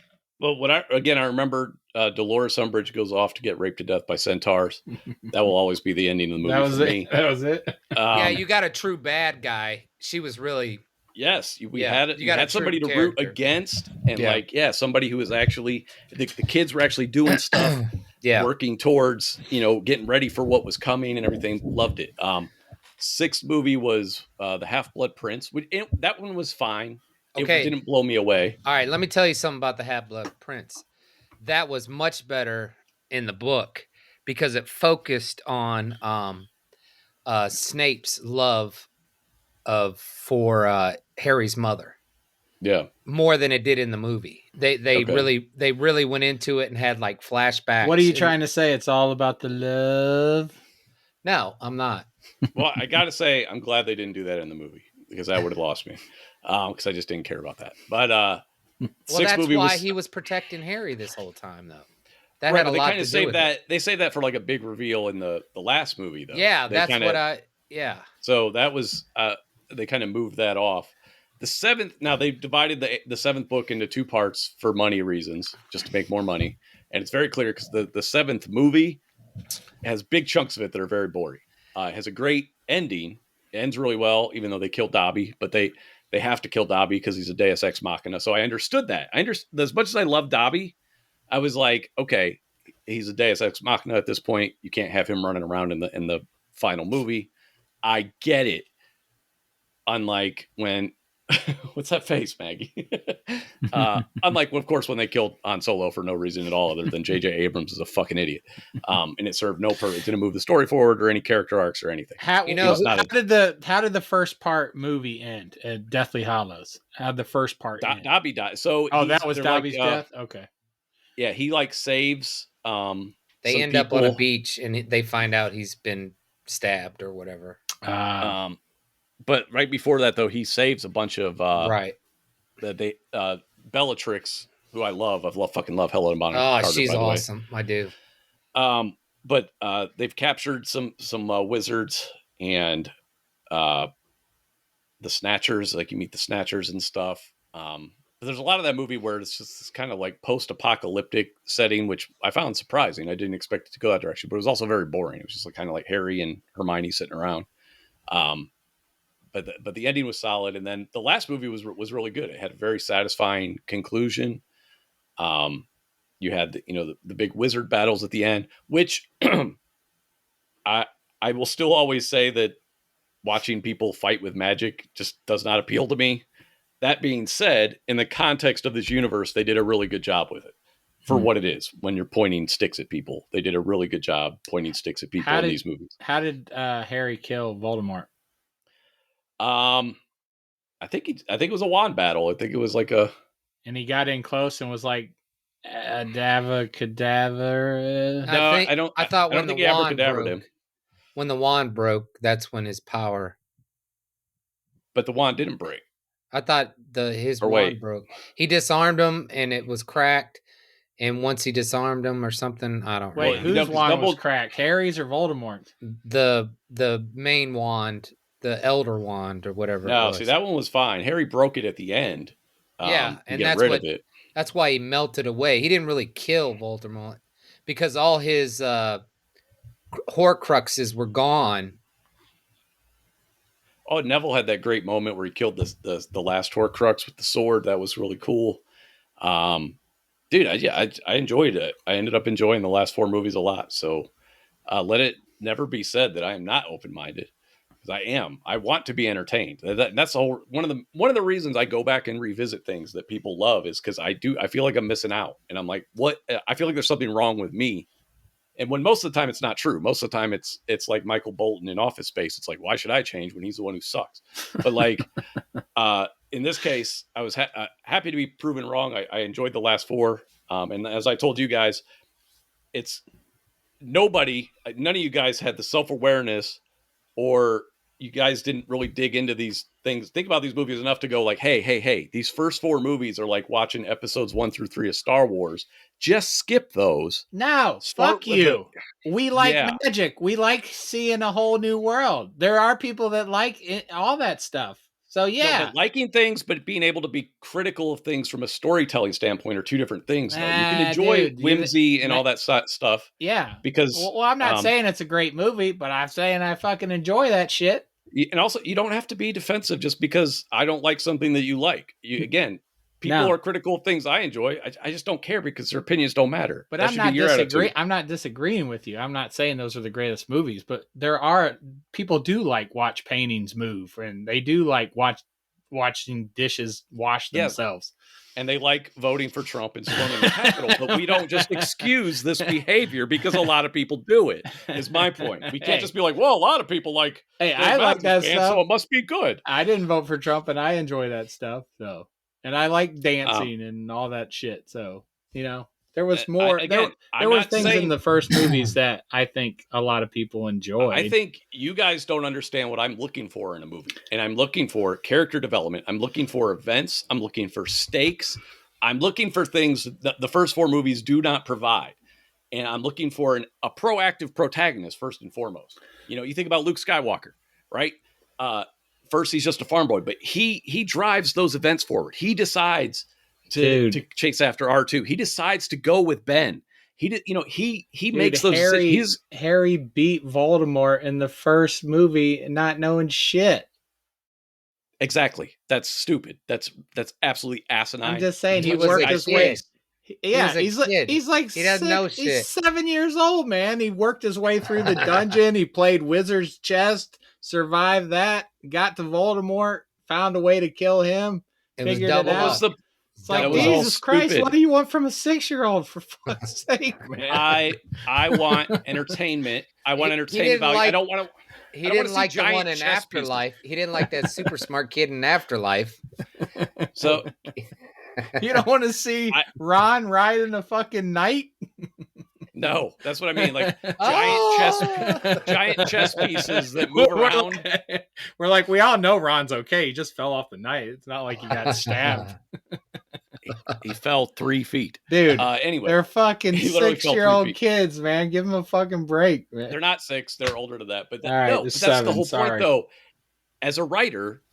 Well, I remember Dolores Umbridge goes off to get raped to death by centaurs. That will always be the ending of the movie. That was for it. Me. That was it. Yeah, you got a true bad guy. She was really. Yes, we had somebody to root against, and somebody who was actually the kids were actually doing stuff, working towards getting ready for what was coming and everything. Loved it. Sixth movie was the Half-Blood Prince. That one was fine. Okay. It didn't blow me away. All right, let me tell you something about the Half-Blood Prince. That was much better in the book because it focused on Snape's love for Harry's mother. Yeah. More than it did in the movie. They really went into it and had like flashbacks. What are you trying to say? It's all about the love? No, I'm not. Well, I got to say, I'm glad they didn't do that in the movie because that would have lost me. Because I just didn't care about that. But that's why he was protecting Harry this whole time, though. That had a lot to do with it. They saved that for like a big reveal in the last movie, though. Yeah, So that was they kind of moved that off. The seventh. Now they've divided the seventh book into two parts for money reasons, just to make more money. And it's very clear because the seventh movie has big chunks of it that are very boring. It has a great ending. It ends really well, even though they killed Dobby, but they have to kill Dobby because he's a Deus Ex Machina. So I understood that. As much as I love Dobby, I was like, okay, he's a Deus Ex Machina at this point. You can't have him running around in the final movie. I get it. Unlike when What's that face, Maggie? Unlike, of course, when they killed Han Solo for no reason at all, other than J.J. Abrams is a fucking idiot, and it served no purpose. It didn't move the story forward or any character arcs or anything. How did the first part movie end at Deathly Hallows? How did the first part end? Dobby died. So that was Dobby's death. Okay. Yeah, he like saves. They end up on a beach and they find out he's been stabbed or whatever. But right before that, though, he saves a bunch of Bellatrix, who I love. Fucking love Helena Bonham Carter. Oh, she's awesome. I do. But they've captured some wizards and the Snatchers. Like you meet the Snatchers and stuff. But there's a lot of that movie where it's just this kind of like post-apocalyptic setting, which I found surprising. I didn't expect it to go that direction, but it was also very boring. It was just like kind of like Harry and Hermione sitting around. But the ending was solid, and then the last movie was really good. It had a very satisfying conclusion. You had the big wizard battles at the end, which I will still always say that watching people fight with magic just does not appeal to me. That being said, in the context of this universe, they did a really good job with it for what it is. When you're pointing sticks at people, they did a really good job pointing sticks at people in these movies. How did Harry kill Voldemort? I think it was a wand battle. I think it was like and he got in close and was like, Adava Cadaver. No, I thought when the wand broke, when the wand broke, that's when his power. But the wand didn't break. I thought his wand broke. He disarmed him and it was cracked. And once he disarmed him or something, I don't know. Wait, whose wand was cracked? Harry's or Voldemort's? The main wand, the Elder Wand or whatever. No, see, that one was fine. Harry broke it at the end. And that's why he melted away. He didn't really kill Voldemort because all his Horcruxes were gone. Oh, Neville had that great moment where he killed the last Horcrux with the sword. That was really cool. Dude, I enjoyed it. I ended up enjoying the last 4 movies a lot. So let it never be said that I am not open-minded, because I am. I want to be entertained. That's one of the reasons I go back and revisit things that people love is because I feel like I'm missing out, and I'm like, what? I feel like there's something wrong with me. And when most of the time it's not true. Most of the time it's like Michael Bolton in Office Space. It's like, why should I change when he's the one who sucks? But like in this case, I was happy to be proven wrong. I enjoyed the last 4. And as I told you guys, none of you guys had the self-awareness, or you guys didn't really dig into these things, think about these movies enough to go like, hey, these first 4 movies are like watching episodes 1 through 3 of Star Wars. Just skip those. No, fuck you. We like magic. We like seeing a whole new world. There are people that like all that stuff. So yeah. No, but liking things, but being able to be critical of things from a storytelling standpoint are 2 different things. You can enjoy whimsy and all that stuff. Yeah. Because well, I'm not saying it's a great movie, but I'm saying I fucking enjoy that shit. And also, you don't have to be defensive just because I don't like something that you like. People are critical of things I enjoy. I just don't care because their opinions don't matter. But I'm not disagreeing with you. I'm not saying those are the greatest movies, but there are people do like watch paintings move, and they do like watching dishes wash themselves. And they like voting for Trump and storming the Capitol, but we don't just excuse this behavior because a lot of people do it, is my point. We can't just be like, well, a lot of people like... Hey, I like that stuff. So it must be good. I didn't vote for Trump, and I enjoy that stuff, so... And I like dancing and all that shit, so, there was more... there were things in the first movies that I think a lot of people enjoyed. I think you guys don't understand what I'm looking for in a movie. And I'm looking for character development. I'm looking for events. I'm looking for stakes. I'm looking for things that the first 4 movies do not provide. And I'm looking for a proactive protagonist, first and foremost. You think about Luke Skywalker, right? First, he's just a farm boy, but he drives those events forward. He decides to chase after R2. He decides to go with Ben. He makes those decisions. Harry beat Voldemort in the first movie, not knowing shit. Exactly. That's stupid. That's absolutely asinine. I'm just saying he worked his way. Yeah, he's like he doesn't know shit. He's 7 years old, man. He worked his way through the dungeon. He played Wizard's Chest, survived that, got to Voldemort, found a way to kill him. It was Figured double it out. up. It's like, That was all Jesus Christ, stupid. what do you want from a 6-year-old, for fuck's sake, man? I want entertainment. I want entertainment value. I don't want to. He didn't like the one in Afterlife. He didn't like that super smart kid in Afterlife. So you don't want to see Ron ride in a fucking knight? No, that's what I mean. Like giant chess pieces that move around. We're like, we all know Ron's okay. He just fell off the knight. It's not like he got stabbed. He fell 3 feet. Dude, anyway. they're fucking He literally fell 3 6-year-old feet. kids, man. Give them a fucking break, man. They're not 6. They're older than that. But All right, no, but that's seven, the whole sorry. point, though. As a writer,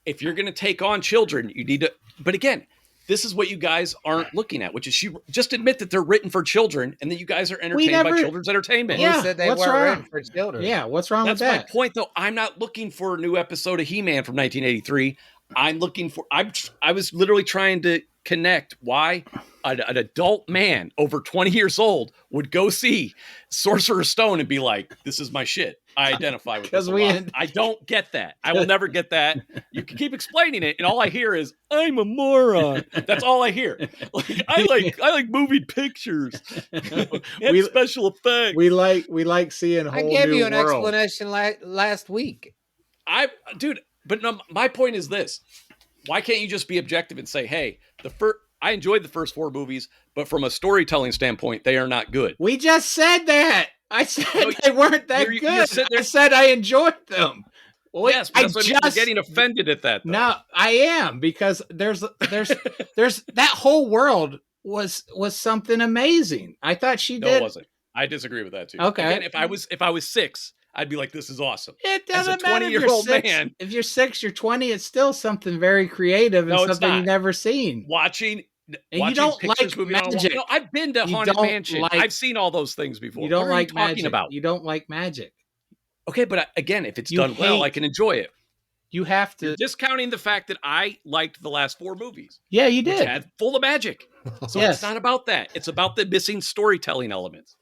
if you're going to take on children, you need to. But again, this is what you guys aren't looking at, which is you just admit that they're written for children, and that you guys are entertained by children's entertainment. Yeah, Who said they weren't written for children? Yeah, what's wrong with that? That's my point, though. I'm not looking for a new episode of He-Man from 1983. I'm looking for. I was literally trying to connect why an adult man over 20 years old would go see Sorcerer's Stone and be like, "This is my shit. I identify with this a lot." I don't get that. I will never get that. You can keep explaining it, and all I hear is, "I'm a moron." That's all I hear. Like I like moving pictures and special effects. We like seeing whole I gave new you an world. explanation last week. Dude, but no, my point is this. Why can't you just be objective and say, hey, I enjoyed the first 4 movies, but from a storytelling standpoint, they are not good. We just said that. I said they weren't that good. I said I enjoyed them. Well, yes, but that's what you're getting offended at that, though. No, I am, because there's that whole world was something amazing. I thought she did. No, it wasn't. I disagree with that too. Okay. Again, if I was 6, I'd be like, this is awesome. It doesn't matter. 20-year-old man. If you're 6, you're 20, it's still something very creative and something you've never seen. Watching you don't like magic. No, I've been to Haunted Mansion. I've seen all those things before. You don't like magic. Talking about? You don't like magic. Okay, but again, if it's done well, I can enjoy it. You have to. You're discounting the fact that I liked the last 4 movies. Yeah, you did. Which had full of magic. So it's not about that. It's about the missing storytelling elements.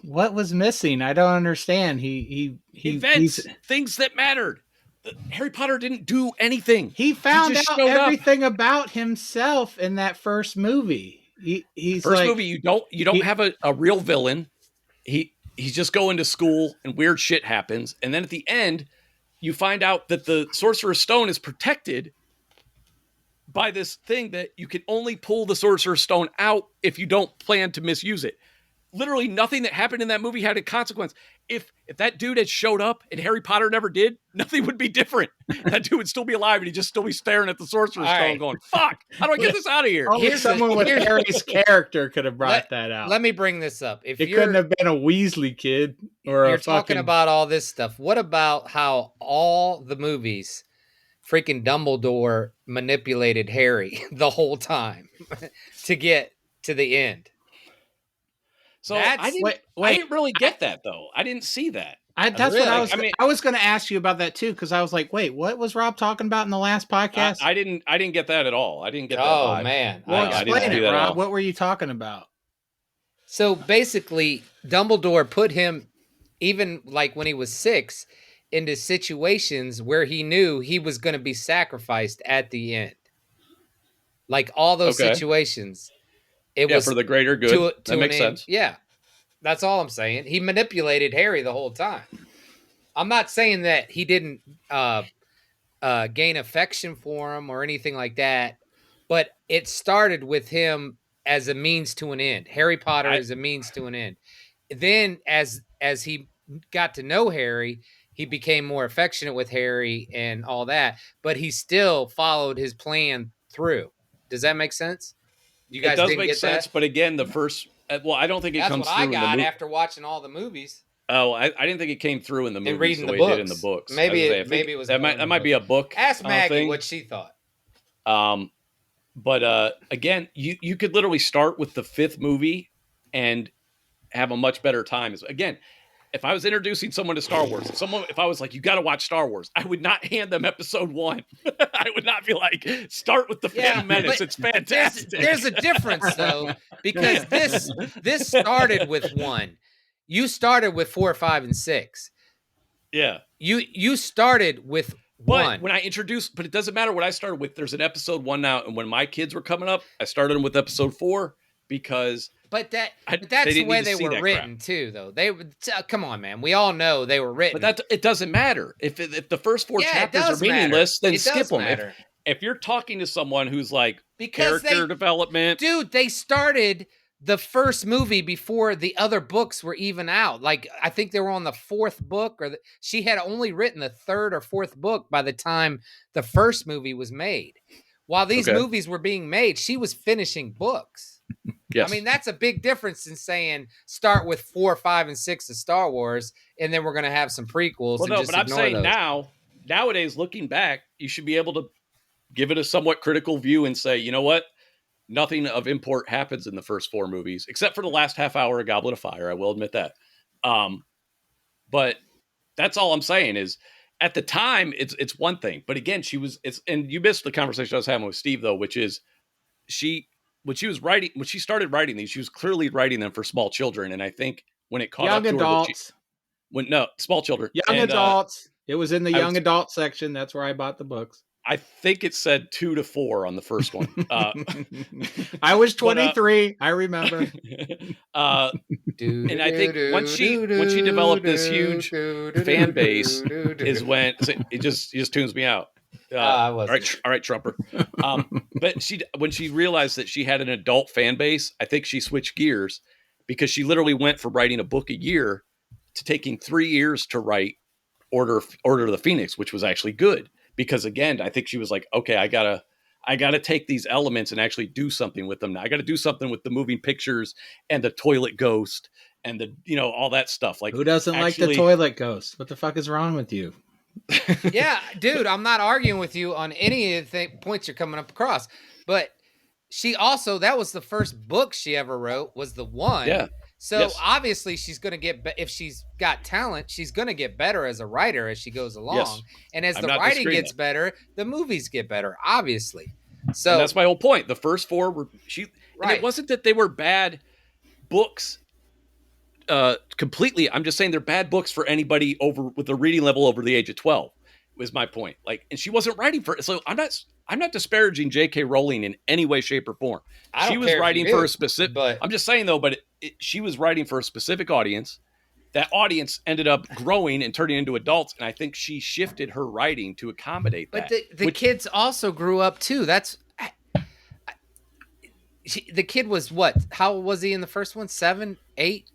What was missing? I don't understand. Events, things that mattered. Harry Potter didn't do anything. He found out everything about himself in that first movie. He's first movie, you don't have a real villain. He's just going to school and weird shit happens, and then at the end, you find out that the Sorcerer's Stone is protected by this thing that you can only pull the Sorcerer's Stone out if you don't plan to misuse it. Literally nothing that happened in that movie had a consequence. If that dude had showed up and Harry Potter never did, nothing would be different. That dude would still be alive and he'd just still be staring at the Sorcerer's Stone going, fuck, how do I get this out of here? Someone with Harry's character could have brought that out. Let me bring this up. It couldn't have been a Weasley kid or you're talking about all this stuff. What about how all the movies freaking Dumbledore manipulated Harry the whole time to get to the end? So I didn't really get that, though. I didn't see that. That's what I was. I was going to ask you about that too, because I was like, "Wait, what was Rob talking about in the last podcast?" I didn't get that at all. I didn't get that. Oh man! Well, explain it, Rob. What were you talking about? So basically, Dumbledore put him, even like when he was 6, into situations where he knew he was going to be sacrificed at the end. Like all those situations. It was for the greater good. That makes sense. Yeah. That's all I'm saying. He manipulated Harry the whole time. I'm not saying that he didn't gain affection for him or anything like that, but it started with him as a means to an end. Harry Potter is a means to an end. Then as he got to know Harry, he became more affectionate with Harry and all that, but he still followed his plan through. Does that make sense? You guys it does make sense, but again, the first. Well, I don't think it comes through. That's what I got after watching all the movies. Oh, I didn't think it came through in the movies reading the way books. it did in the books. Maybe it was. That might be a book. Ask Maggie what she thought. But again, you could literally start with the 5th movie and have a much better time. Again, if I was introducing someone to Star Wars, if I was like, you got to watch Star Wars, I would not hand them episode 1. I would not be like, start with the Phantom Menace. It's fantastic. There's a difference though, because this started with 1. You started with 4, 5, and 6. Yeah. You started with But when I introduced, but it doesn't matter what I started with. There's an episode 1 now, and when my kids were coming up, I started them with episode 4 because. But that's the way they were written too, though. They come on, man. We all know they were written. But it doesn't matter if the first 4 chapters are meaningless, then skip them. If you're talking to someone who's like character development, dude, they started the first movie before the other books were even out. Like, I think they were on the 4th book, she had only written the 3rd or 4th book by the time the first movie was made. While these movies were being made, she was finishing books. Yes. I mean, that's a big difference in saying start with 4, 5, and 6 of Star Wars, and then we're going to have some prequels. Well, no, but I'm saying nowadays, looking back, you should be able to give it a somewhat critical view and say, you know what? Nothing of import happens in the first 4 movies, except for the last half hour of Goblet of Fire. I will admit that. But that's all I'm saying is at the time, it's one thing. But again, and you missed the conversation I was having with Steve, though, which is when she started writing these, she was clearly writing them for small children. And I think when it caught up to adults. Small children. Young adults. It was in the young adult section. That's where I bought the books. I think it said 2 to 4 on the first one. I was 23. I remember. And I think once she developed this huge fan base is when it just tunes me out. All right, Trumper. But when she realized that she had an adult fan base, I think she switched gears because she literally went from writing a book a year to taking 3 years to write Order of the Phoenix, which was actually good. Because again, I think she was like, okay, I gotta take these elements and actually do something with them. Now I got to do something with the moving pictures and the toilet ghost and all that stuff. Like, who doesn't like the toilet ghost? What the fuck is wrong with you? Yeah, dude, I'm not arguing with you on any of the points you're coming up across, but that was the first book she ever wrote, was the one. Yeah. So obviously she's going to if she's got talent, she's going to get better as a writer as she goes along. Yes. And as the writing gets better, the movies get better, obviously. So and that's my whole point. The first 4 were and it wasn't that they were bad books completely. I'm just saying they're bad books for anybody with a reading level over the age of 12 was my point. Like, and she wasn't writing for it. So I'm not disparaging J.K. Rowling in any way, shape, or form. She was writing for a specific. But I'm just saying though, but she was writing for a specific audience. That audience ended up growing and turning into adults, and I think she shifted her writing to accommodate that. But the kids also grew up too. The kid was what? How was he in the first one? 7, 8?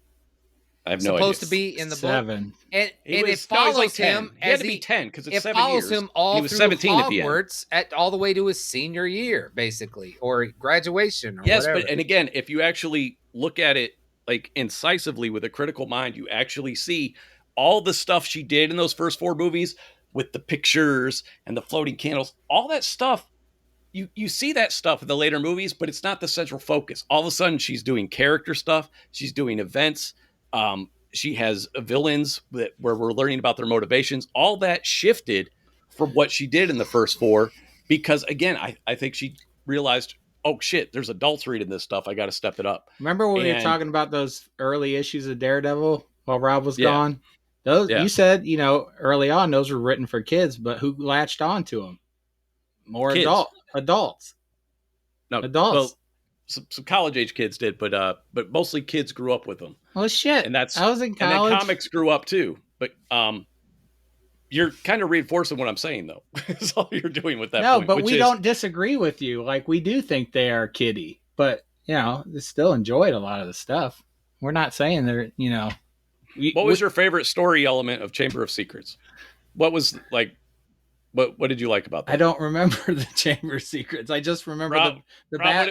I have no idea. Supposed to be in the 7. book, and it follows him as he 10 because it's 7 years. It follows him all through 17 Hogwarts all the way to his senior year, basically, or graduation. Or whatever. And again, if you actually look at it like incisively with a critical mind, you actually see all the stuff she did in those first 4 movies with the pictures and the floating candles, all that stuff. You see that stuff in the later movies, but it's not the central focus. All of a sudden, she's doing character stuff. She's doing events. She has villains where we're learning about their motivations. All that shifted from what she did in the first 4 because, again, I think she realized, oh, shit, there's adults reading this stuff. I got to step it up. Remember when we were talking about those early issues of Daredevil while Rob was gone? You said, early on, those were written for kids, but who latched on to them? More adults. No, adults. Well, some college age kids did, but mostly kids grew up with them. Well, shit. And I was in college. And then comics grew up too. But you're kind of reinforcing what I'm saying, though. That's all you're doing with that. No, point, but we don't disagree with you. Like, we do think they are kiddie, but they still enjoyed a lot of the stuff. We're not saying they're, What was your favorite story element of Chamber of Secrets? What was like? What did you like about that? I don't remember the Chamber of Secrets. I just remember Rob,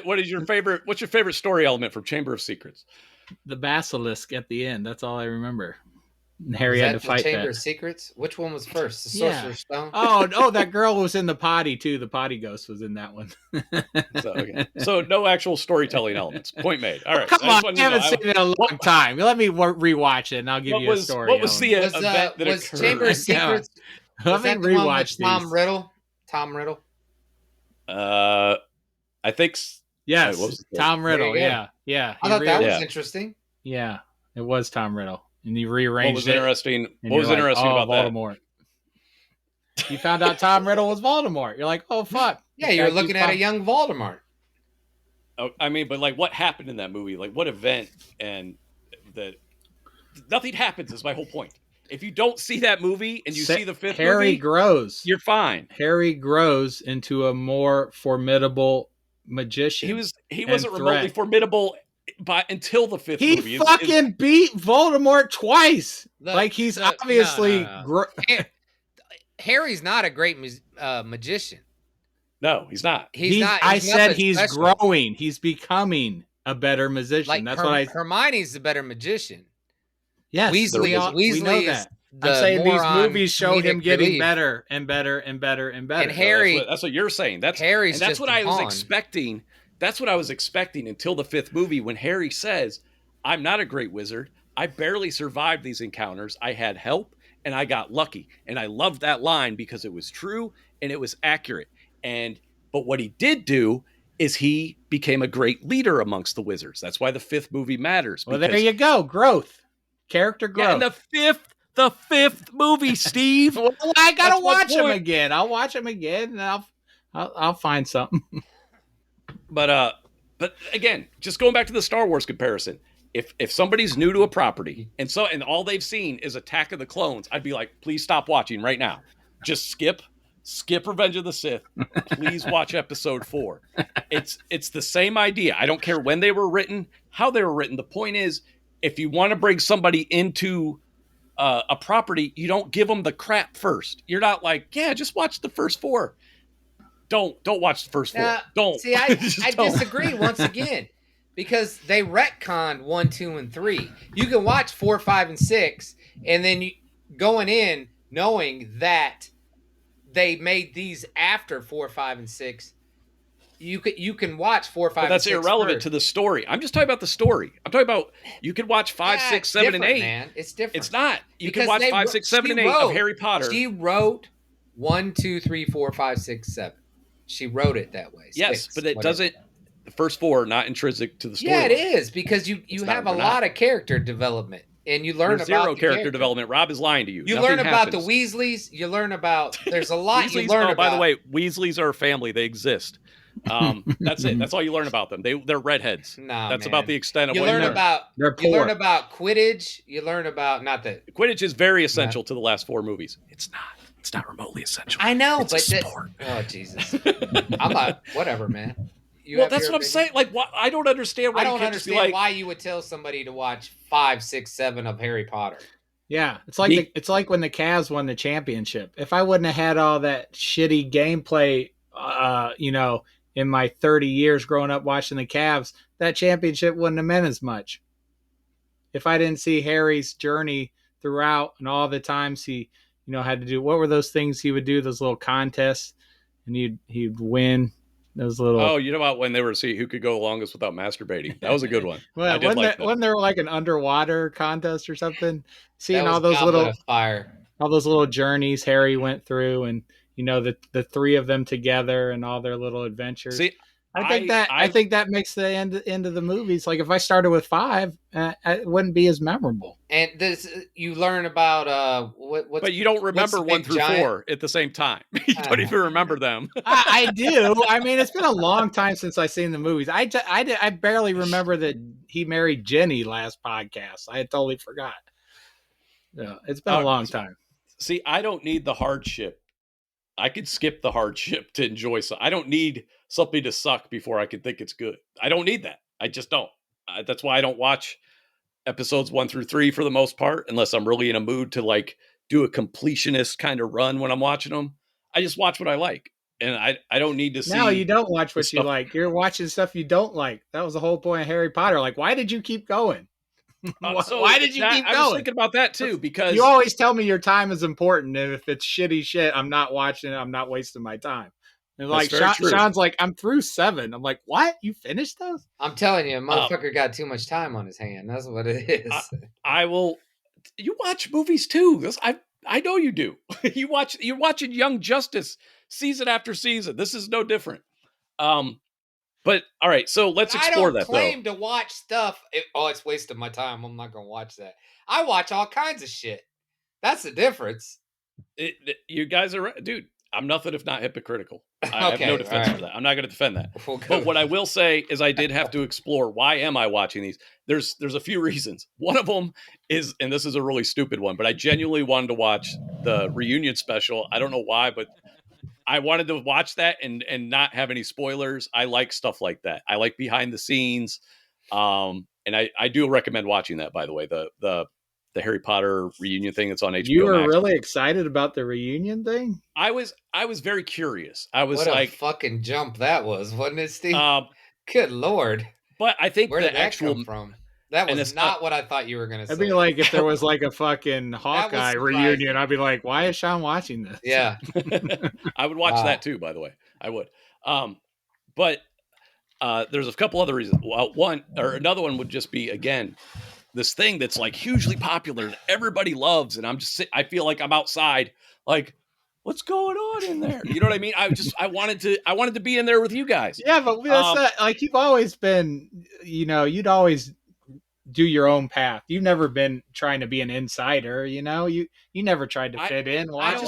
what is your favorite? What's your favorite story element from Chamber of Secrets? The basilisk at the end. That's all I remember. And Harry had to fight that. Chamber of Secrets? Which one was first? The Sorcerer's Stone? Oh, that girl was in the potty too. The potty ghost was in that one. So no actual storytelling elements. Point made. All right. Come on, I haven't seen it in a long time. Let me rewatch it and I'll give you a story. What was the event that was occurred? Chamber of Secrets? Let me rewatch Tom Riddle? Tom Riddle? I think. Yes, Tom Riddle. Yeah. I thought that was interesting. Yeah, it was Tom Riddle. And he rearranged What was interesting about Voldemort. You found out Tom Riddle was Voldemort. You're like, oh fuck. Yeah, you're looking at a young Voldemort. Oh, I mean, but like, what happened in that movie? Like, what event? And that nothing happens is my whole point. If you don't see that movie and you see the fifth Harry movie, grows. You're fine. Harry grows into a more formidable magician. He wasn't remotely formidable until the fifth movie. He fucking beat Voldemort twice. He's obviously Harry's not a great magician. No, he's not. He's not. I said he's growing. He's becoming a better magician. Like that's what Hermione's the better magician. Yes, Weasley we know that. I'm saying these movies show him getting better and better and better and better. And Harry, that's what you're saying. That's what I was expecting. That's what I was expecting until the fifth movie, when Harry says, "I'm not a great wizard. I barely survived these encounters. I had help and I got lucky." And I loved that line because it was true and it was accurate. But what he did do is he became a great leader amongst the wizards. That's why the fifth movie matters. Well, there you go. Growth. Character growth. Yeah, and the fifth movie, Steve. Well, I gotta watch him again. I'll watch him again, and I'll find something. But again, just going back to the Star Wars comparison, if somebody's new to a property and all they've seen is Attack of the Clones, I'd be like, please stop watching right now. Just skip Revenge of the Sith. Please watch Episode 4. It's the same idea. I don't care when they were written, how they were written. The point is, if you want to bring somebody into a property, you don't give them the crap first. You're not like, yeah, just watch the first 4. Don't watch the first 4. Don't. See, I disagree once again, because they retconned 1, 2, and 3. You can watch 4, 5, and 6, and then going in knowing that they made these after 4, 5, and 6. You can watch 4, 5, but that's and 6 irrelevant first. to the story. I'm just talking about the story. I'm talking about you could watch 5, 6, 7, and 8. Man. It's different. It's not. You can watch 5, 6, 7, and 8 of Harry Potter. She wrote 1, 2, 3, 4, 5, 6, 7. She wrote it that way. Yes, 6, but it whatever. doesn't. The first 4 are not intrinsic to the story. Yeah, it is, because you have a lot of character development, and you learn about zero character development. Rob is lying to you. You learn about the Weasleys. You learn about. There's a lot you learn about. By the way, Weasleys are a family. They exist. That's it. That's all you learn about them. They're redheads. Nah, that's man. about the extent of you what learn you learn. about. You learn about Quidditch. You learn about Quidditch is very essential to the last 4 movies. It's not. It's not remotely essential. I know, it's but a sport. Oh Jesus! I'm not. Whatever, man. Well, that's what I'm saying. Like, I don't understand why. I don't understand why you would tell somebody to watch 5, 6, 7 of Harry Potter. Yeah, it's like when the Cavs won the championship. If I wouldn't have had all that shitty gameplay, in my 30 years growing up watching the Cavs, that championship wouldn't have meant as much. If I didn't see Harry's journey throughout and all the times he, had to do, what were those things he would do? Those little contests, and he'd win. Those little. Oh, you know about when they were see who could go longest without masturbating? That was a good one. Well, wasn't there like an underwater contest or something? Seeing all those all those little journeys Harry went through, and the 3 of them together and all their little adventures. See, I think that makes the end of the movies. Like if I started with 5, it wouldn't be as memorable. And this, you learn about but you don't remember 1 through 4 at the same time. You don't even remember them. I do. I mean, it's been a long time since I've seen the movies. I barely remember that he married Jenny last podcast. I had totally forgot. Yeah, it's been a long time. See, I don't need the hardship. I could skip the hardship to enjoy something. I don't need something to suck before I can think it's good. I don't need that. I just don't. That's why I don't watch episodes 1 through 3 for the most part, unless I'm really in a mood to like do a completionist kind of run when I'm watching them. I just watch what I like. And I don't need to see. No, you don't watch what you like. You're watching stuff you don't like. That was the whole point of Harry Potter. Like, why did you keep going? Why did you keep going? I was thinking about that too, because you always tell me your time is important, and if it's shitty shit, I'm not watching it. I'm not wasting my time. And like Shawn's like, I'm through 7. I'm like, what? You finished those? I'm telling you, motherfucker got too much time on his hand. That's what it is. I will. You watch movies too. I know you do. You're watching Young Justice season after season. This is no different. But all right, so let's explore that. I don't claim to watch stuff. It's wasting my time. I'm not gonna watch that. I watch all kinds of shit. That's the difference. You guys are right, dude. I'm nothing if not hypocritical. I have no defense for that. I'm not going to defend that. But what I will say is I did have to explore, why am I watching these? There's a few reasons. One of them is, and this is a really stupid one, but I genuinely wanted to watch the reunion special. I don't know why, but I wanted to watch that and not have any spoilers. I like stuff like that. I like behind the scenes. And I do recommend watching that, by the way, the Harry Potter reunion thing that's on HBO. You were Max. really excited about the reunion thing? I was very curious. I was what like, a fucking jump that was, wasn't it, Steve? Good Lord. But I think where the did that actual come from? That was not what I thought you were going to say. It'd be like if there was like a fucking Hawkeye reunion. I'd be like, why is Shawn watching this? Yeah. I would watch that too, by the way. I would. But there's a couple other reasons. Well, another one would just be, again, this thing that's like hugely popular that everybody loves. And I feel like I'm outside, like, what's going on in there? You know what I mean? I wanted to be in there with you guys. Yeah, but that's like, you've always been, you'd always do your own path. You've never been trying to be an insider, you never tried to fit in. I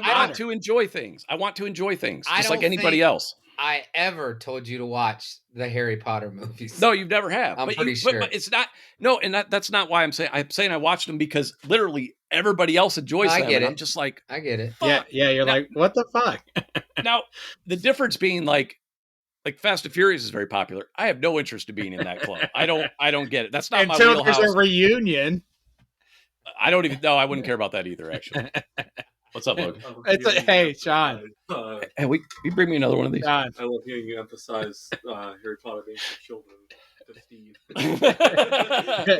want to enjoy things. Just like anybody else. I ever told you to watch the Harry Potter movies. No, you never have. I'm pretty sure. But it's not. No, and that's not why I'm saying. I'm saying I watched them because literally everybody else enjoys them. Get it. I'm just like, I get it. Yeah, yeah. You're like, what the fuck? Now, the difference being like Fast and Furious is very popular. I have no interest in being in that club. I don't get it. That's not my wheelhouse. Until there's a reunion. I don't even know. I wouldn't care about that either, actually. What's up, Logan? Hey, Shawn. Hey, you bring me another one of these. Shawn. I love hearing you emphasize Harry Potter being for children. Steve.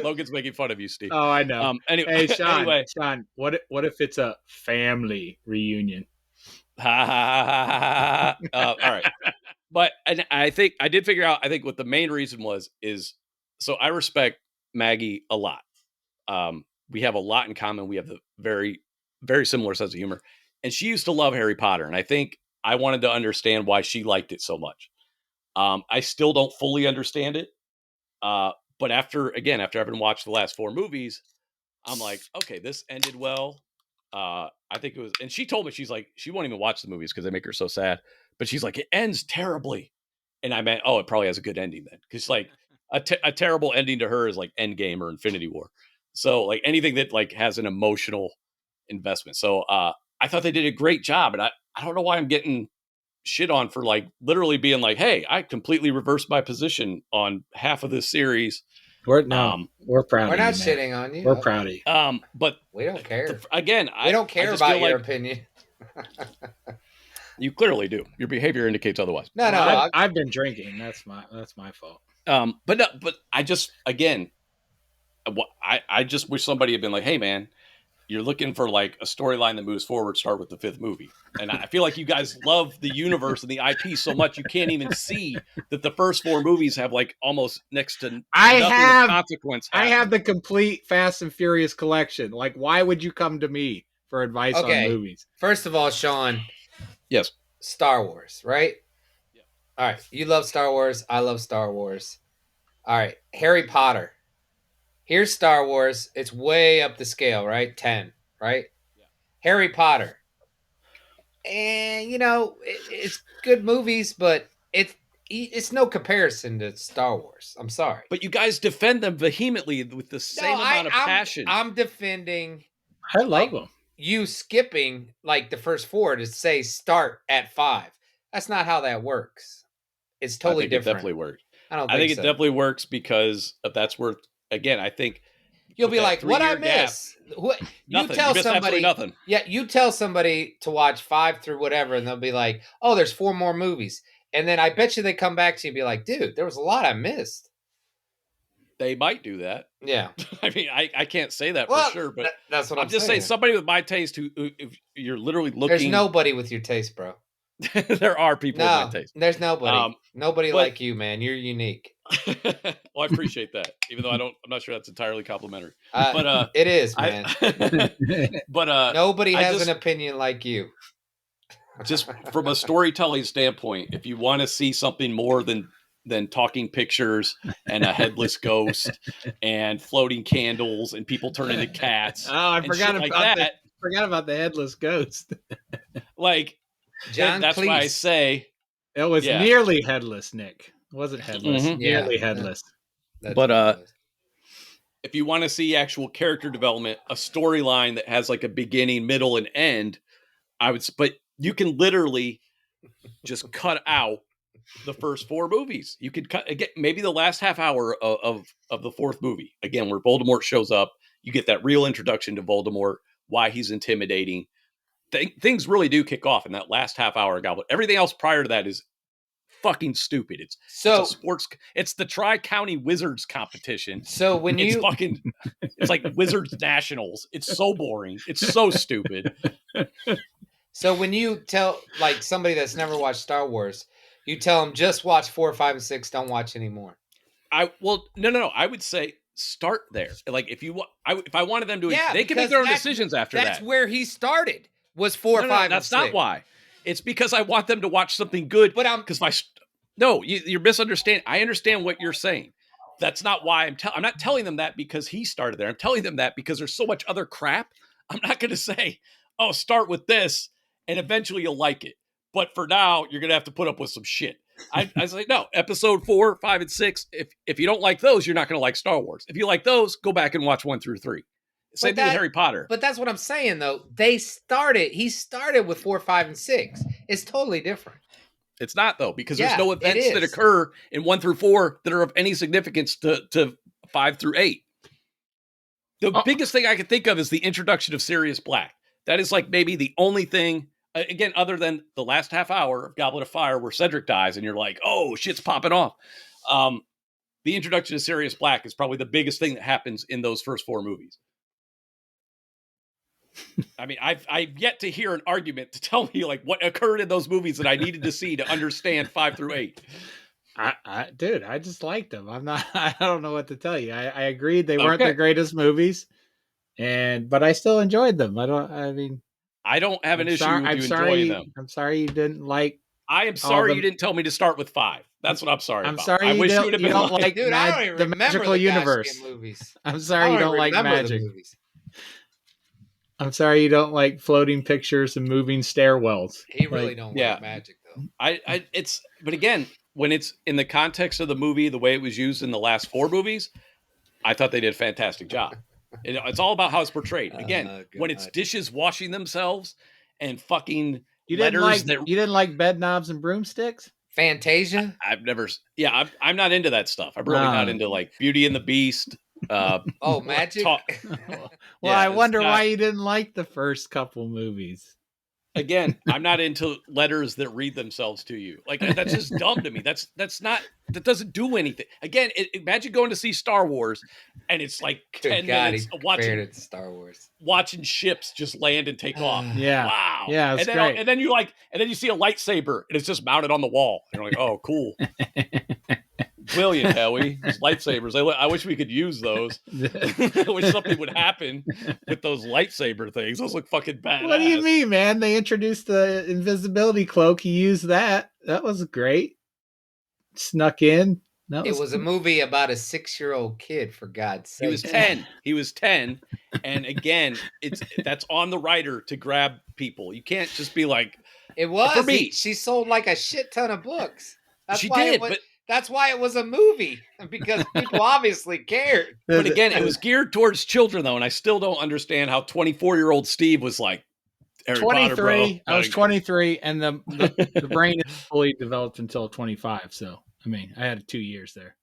Logan's making fun of you, Steve. Oh, I know. Anyway, hey, Shawn, what if it's a family reunion? All right. But and I think I did figure out, I think what the main reason is so I respect Maggie a lot. We have a lot in common. We have the very, very similar sense of humor. And she used to love Harry Potter. And I think I wanted to understand why she liked it so much. I still don't fully understand it. But after having watched the last 4 movies, I'm like, okay, this ended well. I think it was, and she told me, she's like, she won't even watch the movies because they make her so sad. But she's like, it ends terribly. And I meant, it probably has a good ending then. Because like a terrible ending to her is like Endgame or Infinity War. So like anything that like has an emotional investment. So I thought they did a great job. And I don't know why I'm getting shit on for like literally being like, hey, I completely reversed my position on half of this series. We're proud We're of you. We're not shitting on you. We're proud of you. But we don't care. Again, we don't care about your opinion. You clearly do. Your behavior indicates otherwise. No, I've been drinking. That's my fault. But I just, again, I just wish somebody had been like, hey man, you're looking for like a storyline that moves forward, start with the 5th movie. And I feel like you guys love the universe and the IP so much you can't even see that the first 4 movies have like almost next to nothing of consequence. I have the complete Fast and Furious collection. Like, why would you come to me for advice on movies? First of all, Shawn. Yes. Star Wars, right? Yeah. All right. You love Star Wars. I love Star Wars. All right. Harry Potter. Here's Star Wars. It's way up the scale, right? 10, right? Yeah. Harry Potter. And, it's good movies, but it's no comparison to Star Wars. I'm sorry. But you guys defend them vehemently with the same amount of passion. I'm defending. I love them. You skipping like the first 4 to say start at 5. That's not how that works. It's totally different. It definitely works. I think it definitely works because that's where, again, I think you'll be like, what I miss? You tell somebody nothing. Yeah, you tell somebody to watch 5 through whatever, and they'll be like, oh, there's 4 more movies. And then I bet you they come back to you and be like, dude, there was a lot I missed. They might do that. Yeah. I mean, I can't say that for sure, but that's what I'm just saying. Somebody with my taste who if you're literally looking. There's nobody with your taste, bro. There are people with my taste. There's nobody. Nobody like you, man. You're unique. Well, I appreciate that. Even though I'm not sure that's entirely complimentary. But it is, man. But nobody has an opinion like you. Just from a storytelling standpoint, if you want to see something more than talking pictures and a headless ghost and floating candles and people turning into cats. Oh, I forgot about that. forgot about the headless ghost. Like, John that's Cleese. why I say It was Yeah. nearly headless, Nick. It wasn't headless. Mhm. Nearly Yeah. headless. That's But, what it was. if you want to see actual character development, a storyline that has like a beginning, middle, and end, but you can literally just cut out the first 4 movies. You could cut again, maybe the last half hour of the 4th movie, again, where Voldemort shows up. You get that real introduction to Voldemort, why he's intimidating. Things really do kick off in that last half hour of Goblet. Everything else prior to that is fucking stupid. It's a sports. It's the Tri-County Wizards competition. So when it's like Wizards Nationals. It's so boring. It's so stupid. So when you tell like somebody that's never watched Star Wars, you tell them just watch 4, 5, and 6. Don't watch anymore. No. I would say start there. Like if I wanted them to, they can because make their own decisions after that. That's where he started. Was 4, 5, and 6. That's not why. It's because I want them to watch something good. But you're misunderstanding. I understand what you're saying. That's not why I'm not telling them that because he started there. I'm telling them that because there's so much other crap. I'm not going to say, oh, start with this and eventually you'll like it. But for now, you're going to have to put up with some shit. I was like, no, episode 4, 5, and 6. If you don't like those, you're not going to like Star Wars. If you like those, go back and watch 1 through 3. Same thing with Harry Potter. But that's what I'm saying, though. He started with 4, 5, and 6. It's totally different. It's not, though, because there's no events that occur in 1 through 4 that are of any significance to 5 through 8. The biggest thing I can think of is the introduction of Sirius Black. That is like maybe the only thing, again, other than the last half hour of Goblet of Fire where Cedric dies and you're like, oh, shit's popping off. The introduction of Sirius Black is probably the biggest thing that happens in those first 4 movies. I mean, I've yet to hear an argument to tell me like what occurred in those movies that I needed to see to understand 5 through 8. Dude, I just liked them. I don't know what to tell you. I agreed they weren't the greatest movies, but I still enjoyed them. I don't have an issue with you enjoying them. I'm sorry you didn't like. I am sorry you didn't tell me to start with 5. That's what I'm sorry about. I'm sorry I wish you would have been like dude, I don't even the remember magical the universe. Movies. I'm sorry you don't like magic. Movies. I'm sorry you don't like floating pictures and moving stairwells. He really don't like magic though. But again, when it's in the context of the movie, the way it was used in the last 4 movies, I thought they did a fantastic job. It's all about how it's portrayed. Again, when it's dishes washing themselves and fucking you didn't like bed knobs and broomsticks? Fantasia? I'm not into that stuff. I'm really not into like Beauty and the Beast. Magic. I wonder why you didn't like the first couple movies. Again, I'm not into letters that read themselves to you. Like that's just dumb to me. That doesn't do anything. Again, imagine going to see Star Wars and it's like 10 minutes of watching Star Wars, watching ships just land and take off. Yeah, wow, yeah, it's great. And then you see a lightsaber and it's just mounted on the wall. And you're like, oh, cool. Brilliant, Howie. Those lightsabers. I wish we could use those. I wish something would happen with those lightsaber things. Those look fucking badass. What do you mean, man? They introduced the invisibility cloak. He used that. That was great. Snuck in. It was a movie about a 6-year-old kid, for God's sake. He was 10. And again, that's on the writer to grab people. You can't just be like... It was. For me. She sold like a shit ton of books. That's why it was a movie, because people obviously cared. But again, it was geared towards children, though, and I still don't understand how 24-year-old Steve was like, Harry 23. Potter, bro. I was 23, and the brain is fully developed until 25. So, I mean, I had 2 years there.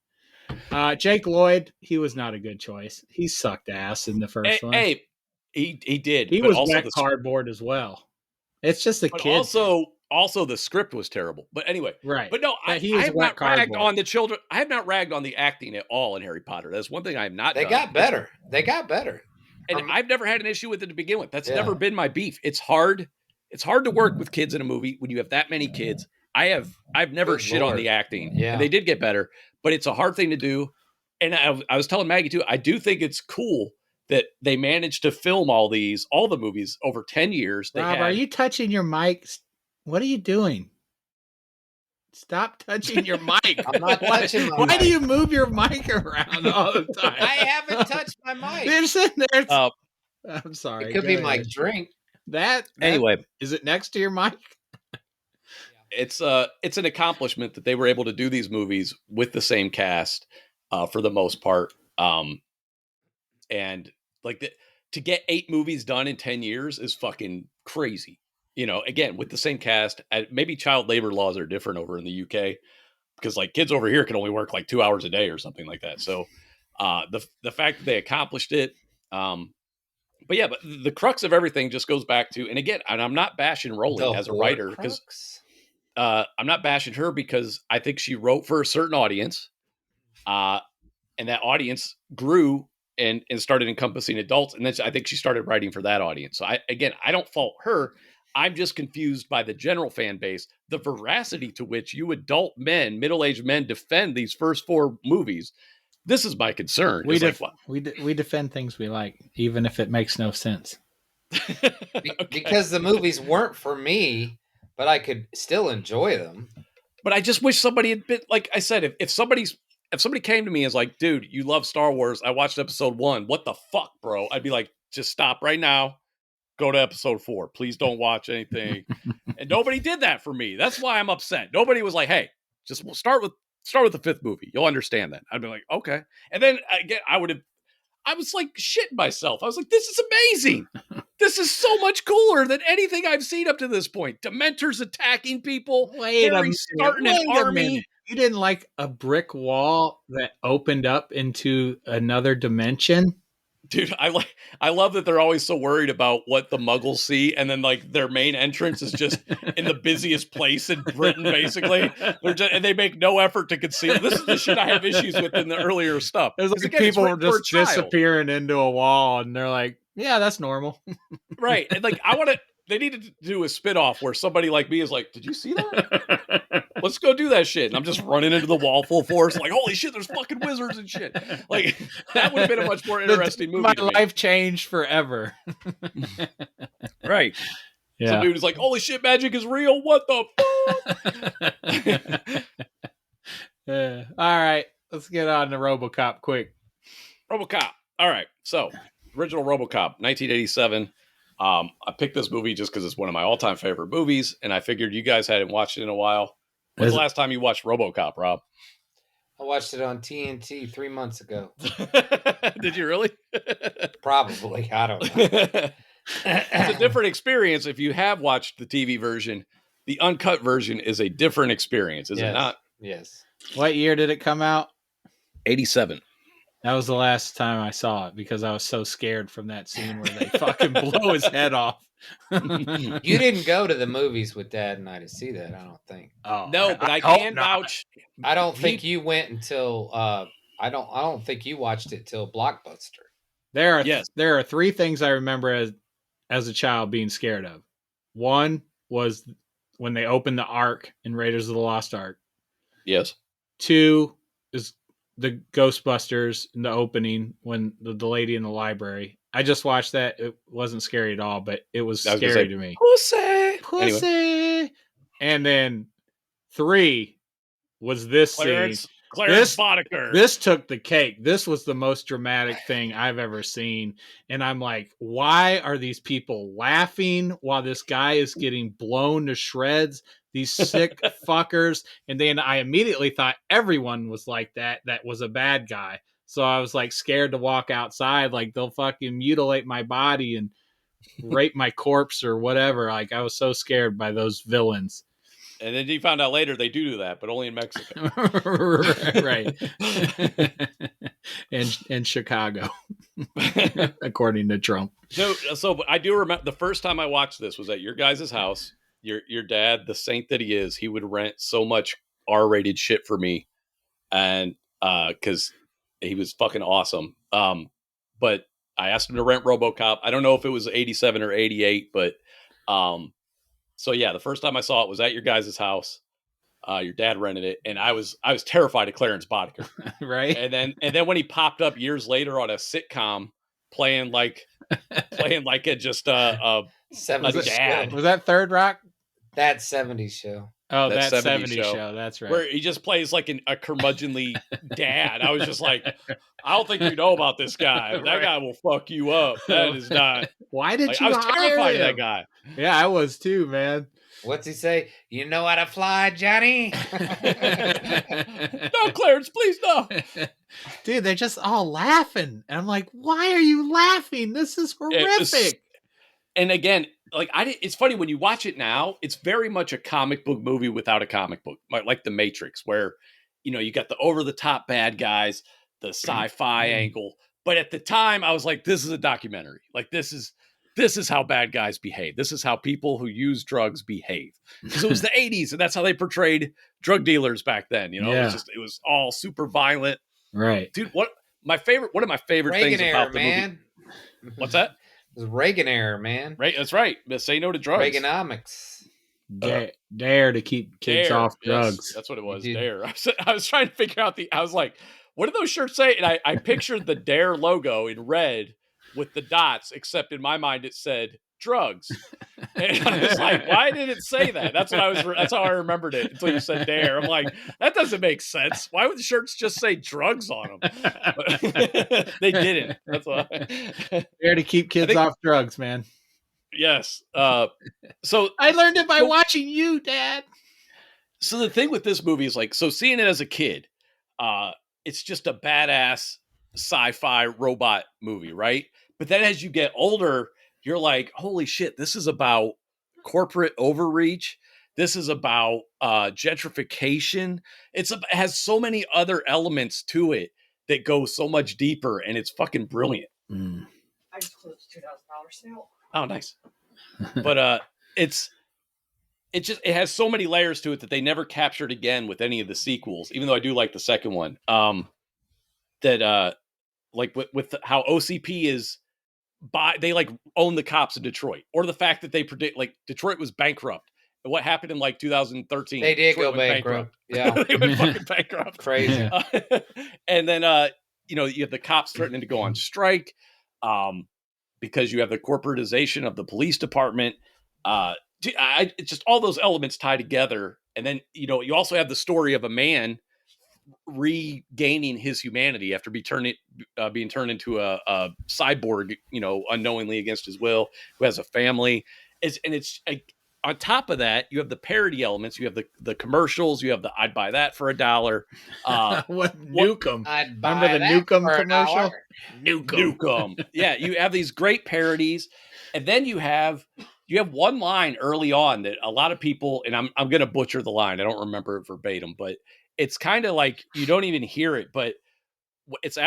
Jake Lloyd, he was not a good choice. He sucked ass in the first one. Hey, he did. He was wet cardboard as well. It's just a kid. Also, the script was terrible. But anyway, right. But no, I have not ragged on the children. I have not ragged on the acting at all in Harry Potter. That's one thing I have not done. Got better. They got better. And I've never had an issue with it to begin with. That's never been my beef. It's hard. It's hard to work with kids in a movie when you have that many kids. I've never shit on the acting. Yeah. And they did get better, but it's a hard thing to do. And I was telling Maggie too, I do think it's cool that they managed to film all the movies over 10 years. Rob, are you touching your mic? What are you doing? Stop touching your mic. I'm not touching my mic. Why do you move your mic around all the time? I haven't touched my mic. You're sitting there. I'm sorry. It could Go be ahead. my drink. That Anyway, is it next to your mic? it's an accomplishment that they were able to do these movies with the same cast for the most part. And like to get 8 movies done in 10 years is fucking crazy. You know, again, with the same cast. Maybe child labor laws are different over in the UK because like kids over here can only work like 2 hours a day or something like that. So the fact that they accomplished it, but yeah, but the crux of everything just goes back to, and again, and I'm not bashing Rowling as a writer because I'm not bashing her because I think she wrote for a certain audience, and that audience grew and started encompassing adults, and then I think she started writing for that audience. So I don't fault her. I'm just confused by the general fan base, the veracity to which you adult men, middle-aged men, defend these first 4 movies. This is my concern. We defend things we like, even if it makes no sense. Okay. Because the movies weren't for me, but I could still enjoy them. But I just wish somebody had been, like I said, if somebody came to me and is like, dude, you love Star Wars, I watched episode 1, what the fuck, bro? I'd be like, just stop right now. Go to episode 4. Please don't watch anything. And nobody did that for me. That's why I'm upset. Nobody was like, hey, just start with the 5th movie. You'll understand that. I'd be like, okay. And then again, I was like shitting myself. I was like, this is amazing. This is so much cooler than anything I've seen up to this point. Dementors attacking people. Starting an army. You didn't like a brick wall that opened up into another dimension? Dude, I love that they're always so worried about what the Muggles see, and then like their main entrance is just in the busiest place in Britain, basically. And they make no effort to conceal. This is the shit I have issues with in the earlier stuff. There's like people were just disappearing into a wall, and they're like, "Yeah, that's normal." Right, and like they needed to do a spin-off where somebody like me is like, did you see that? Let's go do that shit. And I'm just running into the wall full force, like, holy shit, there's fucking wizards and shit. Like, that would have been a much more interesting movie. My life changed forever. Right. Yeah. Some dude is like, holy shit, magic is real. What the fuck? All right. Let's get on to RoboCop quick. RoboCop. All right. So, original RoboCop, 1987. I picked this movie just because it's one of my all-time favorite movies, and I figured you guys hadn't watched it in a while. When's the last time you watched RoboCop, Rob? I watched it on TNT 3 months ago. Did you really? Probably. I don't know. It's a different experience if you have watched the TV version. The uncut version is a different experience, is it not? Yes. What year did it come out? 87. That was the last time I saw it because I was so scared from that scene where they fucking blow his head off. You didn't go to the movies with Dad and I to see that, I don't think. Oh no, but I can vouch. I don't think you went until I don't think you watched it till Blockbuster. There are 3 things I remember as a child being scared of. One was when they opened the Ark in Raiders of the Lost Ark. Yes. 2 is the Ghostbusters in the opening when the lady in the library. I just watched that. It wasn't scary at all, but it was scary to me. Pussy. Anyway. And then 3 was this scene. Clarence Boddicker. This took the cake. This was the most dramatic thing I've ever seen. And I'm like, why are these people laughing while this guy is getting blown to shreds? These sick fuckers. And then I immediately thought everyone was like that was a bad guy. So I was like scared to walk outside. Like they'll fucking mutilate my body and rape my corpse or whatever. Like I was so scared by those villains. And then you found out later they do that, but only in Mexico. Right. and Chicago, according to Trump. So I do remember the first time I watched this was at your guys' house. Your dad, the saint that he is, he would rent so much R-rated shit for me. And because he was fucking awesome. But I asked him to rent RoboCop. I don't know if it was 87 or 88, but so yeah, the first time I saw it was at your guys' house. Your dad rented it, and I was terrified of Clarence Boddicker. Right. And then when he popped up years later on a sitcom playing like a 70s dad. Was that Third Rock? That 70s show. Oh, that 70s show. That's right. Where he just plays like a curmudgeonly dad. I was just like, I don't think you know about this guy. That guy will fuck you up. That is not. Why did like, you? I was terrified him? of that guy. Yeah, I was too, man. What's he say? You know how to fly, Johnny? No, Clarence, please no. Dude, they're just all laughing. And I'm like, why are you laughing? This is horrific. And again, like it's funny when you watch it now, it's very much a comic book movie without a comic book, like The Matrix, where, you got the over-the-top bad guys, the sci-fi angle. But at the time, I was like, this is a documentary. Like, this is how bad guys behave. This is how people who use drugs behave. Because it was the 80s, and that's how they portrayed drug dealers back then. It was all super violent. Right. Dude, one of my favorite Reagan things about the man. movie. What's that? It was Reagan era, man. Right, that's right. Say no to drugs. Reaganomics. Dare to keep kids off drugs. Yes, that's what it was. Dare. I was trying to figure out I was like, what do those shirts say? And I pictured the Dare logo in red with the dots, except in my mind it said drugs. And I was like, why did it say that? That's how I remembered it until you said Dare. I'm like, that doesn't make sense. Why would the shirts just say drugs on them? They didn't. That's why. Dare to keep kids off drugs, man. Yes. So I learned it by watching you, Dad. So the thing with this movie is like, so seeing it as a kid, it's just a badass sci-fi robot movie, right? But then as you get older, you're like, holy shit, this is about corporate overreach. This is about gentrification. It has so many other elements to it that go so much deeper, and it's fucking brilliant. I just closed $2,000 sale. Oh, nice. But it has so many layers to it that they never captured again with any of the sequels, even though I do like the second one. Like with how OCP is they like own the cops in Detroit, or the fact that they predict like Detroit was bankrupt. And what happened in like 2013? They did Detroit go bankrupt. Yeah. They went fucking bankrupt. Crazy. And then, you have the cops threatening to go on strike because you have the corporatization of the police department. It's just all those elements tie together. And then, you also have the story of a man regaining his humanity after being turned into a cyborg, unknowingly against his will, who has a family. On top of that, you have the parody elements. You have the commercials. You have the I'd buy that for $1. What Nukem? I'd Remember the Nukem commercial? Nukem. Yeah, you have these great parodies, and then you have one line early on that a lot of people, and I'm going to butcher the line. I don't remember it verbatim, but it's kind of like you don't even hear it. But it's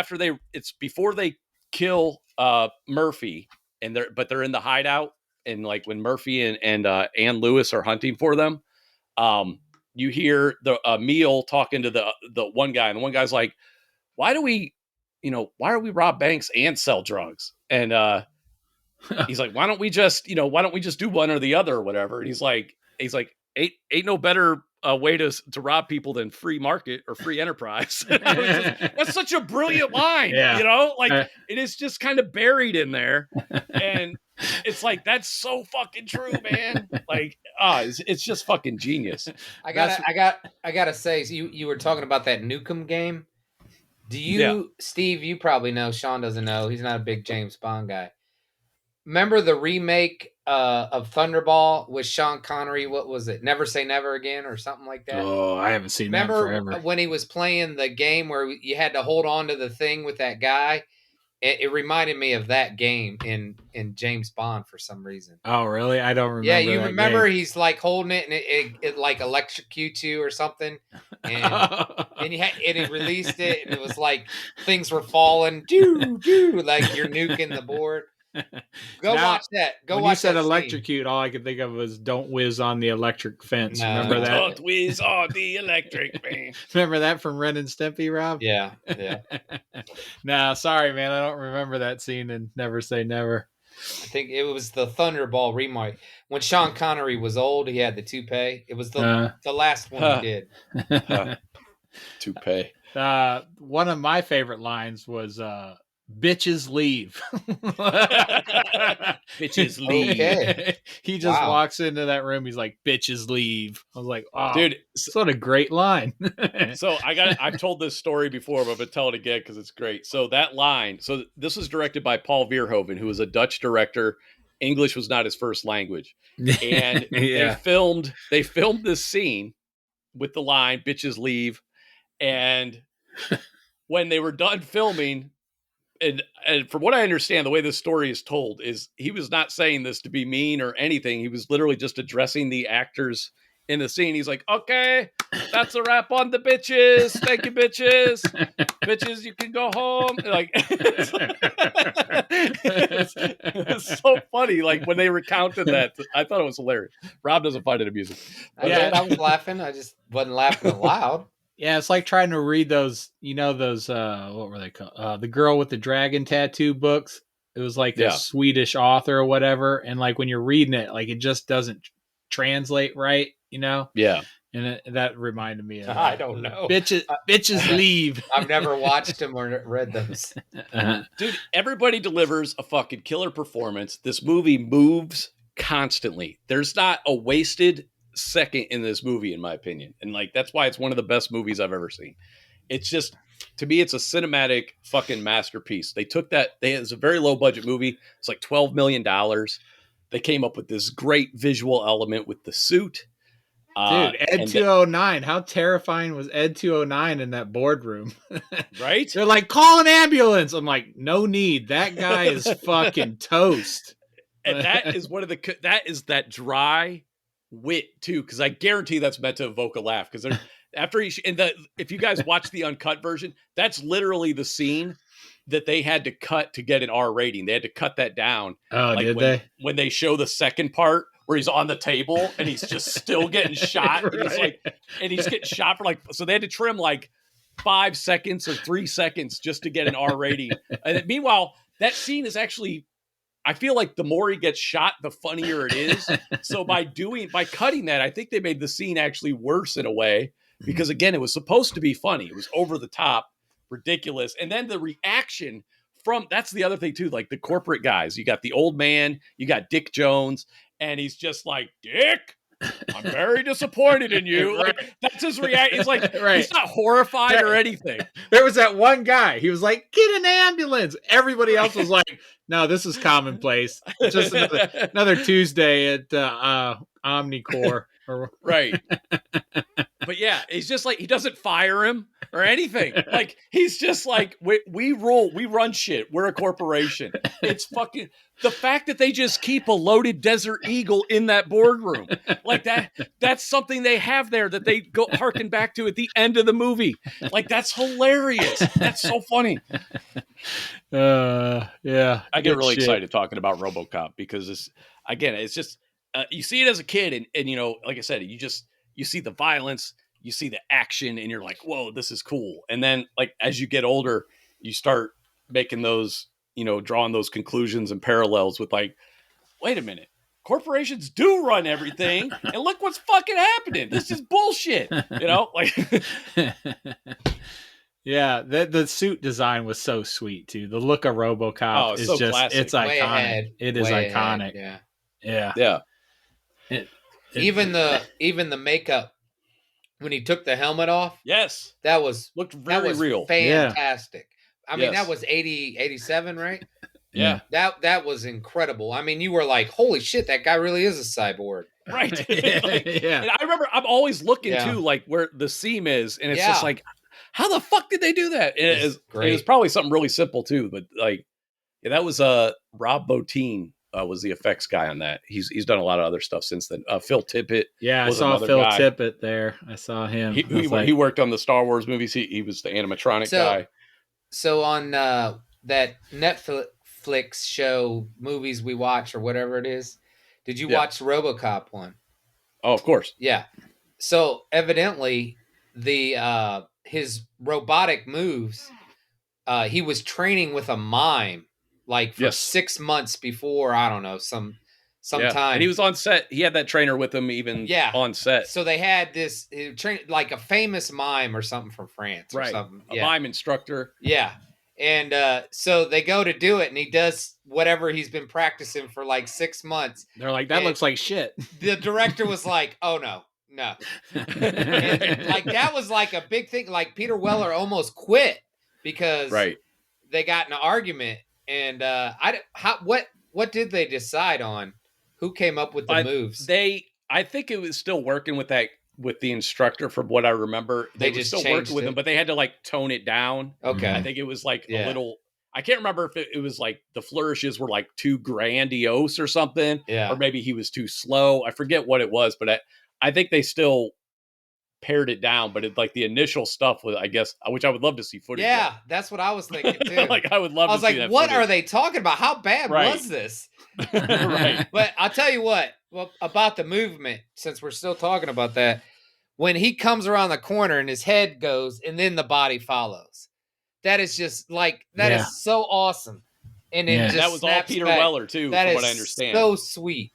before they kill Murphy, they're in the hideout. And like when Murphy and Ann Lewis are hunting for them, you hear the Emil talking to the one guy, and the one guy's like, why do we rob banks and sell drugs? And he's like, why don't we just do one or the other or whatever? And he's like, ain't no better way to rob people than free market or free enterprise. That's such a brilliant line, it is just kind of buried in there. And it's like, that's so fucking true, man. Like, it's just fucking genius. I gotta say, so you were talking about that Nukem game. Do you, Steve, you probably know, Shawn doesn't know. He's not a big James Bond guy. Remember the remake of Thunderball with Sean Connery? What was it? Never Say Never Again or something like that? Oh, I haven't seen that forever. Remember when he was playing the game where you had to hold on to the thing with that guy? It reminded me of that game in James Bond for some reason. Oh, really? I don't remember. Yeah, you remember game. He's like holding it and it like electrocutes you or something. And he released it and it was like things were falling. Like you're nuking the board. Watch that. When you said electrocute, all I could think of was "Don't whiz on the electric fence." No. Remember that? Don't whiz on the electric fence. Remember that from Ren and Stimpy, Rob? Yeah. No, sorry, man. I don't remember that scene in Never Say Never. I think it was the Thunderball remake. When Sean Connery was old, he had the toupee. It was the last one he did. Toupee. One of my favorite lines was bitches leave. Bitches leave. Okay. He just Wow. walks into that room. He's like, bitches leave. I was like, oh, Dude, what a great line. so I've told this story before, but I'm gonna tell it again because it's great. So that line, so this was directed by Paul Verhoeven, who was a Dutch director. English was not his first language. And Yeah. they filmed this scene with the line, bitches leave. And when they were done filming, and from what I understand, the way this story is told is he was not saying this to be mean or anything. He was literally just addressing the actors in the scene. He's like, okay, that's a wrap on the bitches. Thank you, bitches. Bitches, you can go home. Like, it's so funny. Like when they recounted that, I thought it was hilarious. Rob doesn't find it amusing. I was laughing. I just wasn't laughing aloud. Yeah, it's like trying to read those, those, what were they called? The Girl with the Dragon Tattoo books. It was like a Swedish author or whatever. And like when you're reading it, like it just doesn't translate right, Yeah. And that reminded me of I don't know. Bitches leave. I've never watched them or read those. Dude, everybody delivers a fucking killer performance. This movie moves constantly. There's not a wasted second in this movie, in my opinion. And like, that's why it's one of the best movies I've ever seen. It's just, to me, it's a cinematic fucking masterpiece. They took that, it's a very low budget movie. It's like $12 million. They came up with this great visual element with the suit. Dude, Ed 209. How terrifying was Ed 209 in that boardroom? Right? They're like, call an ambulance. I'm like, no need. That guy is fucking toast. And that is that dry wit too, because I guarantee that's meant to evoke a laugh. Because if you guys watch the uncut version, that's literally the scene that they had to cut to get an R rating. They had to cut that down. Oh, like when they show the second part where he's on the table and he's just still getting shot, right. and he's getting shot for so they had to trim like 5 seconds or 3 seconds just to get an R rating. And meanwhile, that scene is actually, I feel like the more he gets shot, the funnier it is. So by cutting that, I think they made the scene actually worse in a way, because again, it was supposed to be funny. It was over the top, ridiculous. And then the reaction that's the other thing too, like the corporate guys. You got the old man, you got Dick Jones, and he's just like, Dick, I'm very disappointed in you. Right. Like, that's his reaction. He's like, right. He's not horrified or anything. There was that one guy. He was like, get an ambulance. Everybody else was like, no, this is commonplace. Just another Tuesday at Omnicore. Right. But yeah, he's just like, he doesn't fire him or anything. Like, he's just like, we run shit. We're a corporation. It's fucking, the fact that they just keep a loaded Desert Eagle in that boardroom, like that's something they have there that they go harken back to at the end of the movie. Like, that's hilarious. That's so funny. Yeah. I get really excited talking about RoboCop because it's just, you see it as a kid and like I said, you see the violence, you see the action, and you're like, whoa, this is cool. And then like, as you get older, you start making those, drawing those conclusions and parallels with like, wait a minute, corporations do run everything. And look what's fucking happening. This is bullshit. Like, yeah, the suit design was so sweet too. The look of RoboCop is so just classic. It's iconic. It is iconic. Yeah. Even the makeup when he took the helmet off. Yes. That looked very real. Fantastic. I mean, that was 87, right? Yeah. That was incredible. I mean, you were like, holy shit, that guy really is a cyborg. Right. And I remember I'm always looking too, like where the seam is, and it's just like, how the fuck did they do that? And it was probably something really simple too, but like, that was Rob Bottin was the effects guy on that. He's done a lot of other stuff since then. Phil Tippett. Yeah, I saw Phil Tippett there. I saw him. He worked on the Star Wars movies. He was the animatronic guy. So on that Netflix show, Movies We Watch or whatever it is, did you watch RoboCop one? Oh, of course. Yeah. So evidently his robotic moves, he was training with a mime like for 6 months before, I don't know, sometime. And he was on set. He had that trainer with him even on set. So they had this like a famous mime or something from France or something. A mime instructor. Yeah. And so they go to do it, and he does whatever he's been practicing for like 6 months. They're like, that looks like shit. The director was like, "Oh no." And like that was like a big thing. Like Peter Weller almost quit because they got in an argument. And what did they decide on? Who came up with the moves? I think it was still working with the instructor from what I remember. They just still working with him, but they had to like tone it down. Okay. I think it was like a little, I can't remember if it was like the flourishes were like too grandiose or something, or maybe he was too slow. I forget what it was, but I think they still pared it down, but like the initial stuff was, I guess, which I would love to see footage. Yeah, that's what I was thinking too. Like I would love. I was like, what footage. Are they talking about? How bad was this? Right. But I'll tell you what. Well, about the movement, since we're still talking about that, when he comes around the corner and his head goes, and then the body follows, that is just like that is so awesome. And it just that was all Peter Weller too, that from is what I understand. So sweet.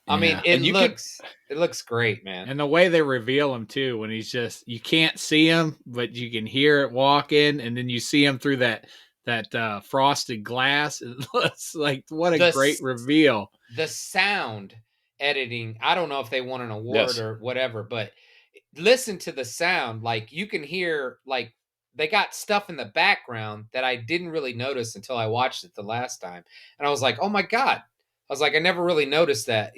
I mean, it looks great, man. And the way they reveal him too, when he's just, you can't see him, but you can hear it walking, and then you see him through that frosted glass. It looks like what a great reveal. The sound editing, I don't know if they won an award or whatever, but listen to the sound. Like you can hear, like they got stuff in the background that I didn't really notice until I watched it the last time. And I was like, oh my God. I was like, I never really noticed that,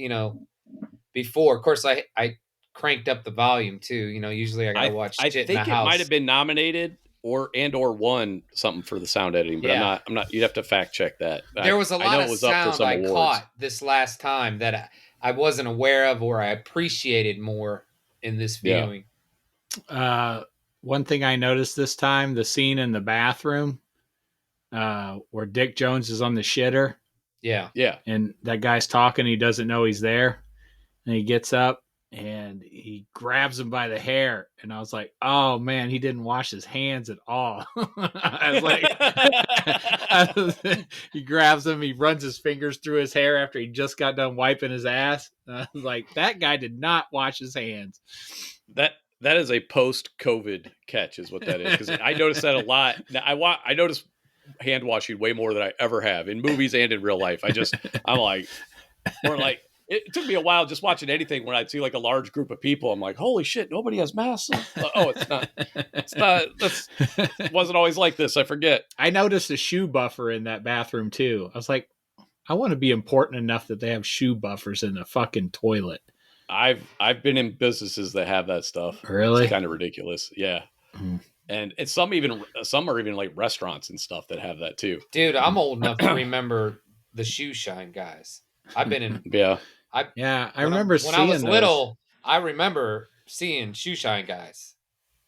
before. Of course, I cranked up the volume too. Usually I gotta watch shit in the house. I think it might have been nominated or won something for the sound editing, but I'm not. You'd have to fact check that. There was a lot of sound I caught this last time that I wasn't aware of or I appreciated more in this viewing. One thing I noticed this time, the scene in the bathroom where Dick Jones is on the shitter. Yeah. And that guy's talking. He doesn't know he's there. And he gets up and he grabs him by the hair. And I was like, oh, man, he didn't wash his hands at all. I was like, he grabs him. He runs his fingers through his hair after he just got done wiping his ass. I was like, that guy did not wash his hands. That is a post-COVID catch is what that is. Because I noticed that a lot. Now, I noticed hand washing way more than I ever have in movies and in real life. I'm like, it took me a while just watching anything when I'd see like a large group of people. I'm like, holy shit, nobody has masks. Oh, it's not, it wasn't always like this. I forget. I noticed a shoe buffer in that bathroom too. I was like, I want to be important enough that they have shoe buffers in the fucking toilet. I've been in businesses that have that stuff. Really? It's kind of ridiculous. Yeah. Mm. And some are even like restaurants and stuff that have that too. Dude, I'm old enough to remember the shoe shine guys. I've been in. I remember seeing when I was those. little. I remember seeing shoe shine guys.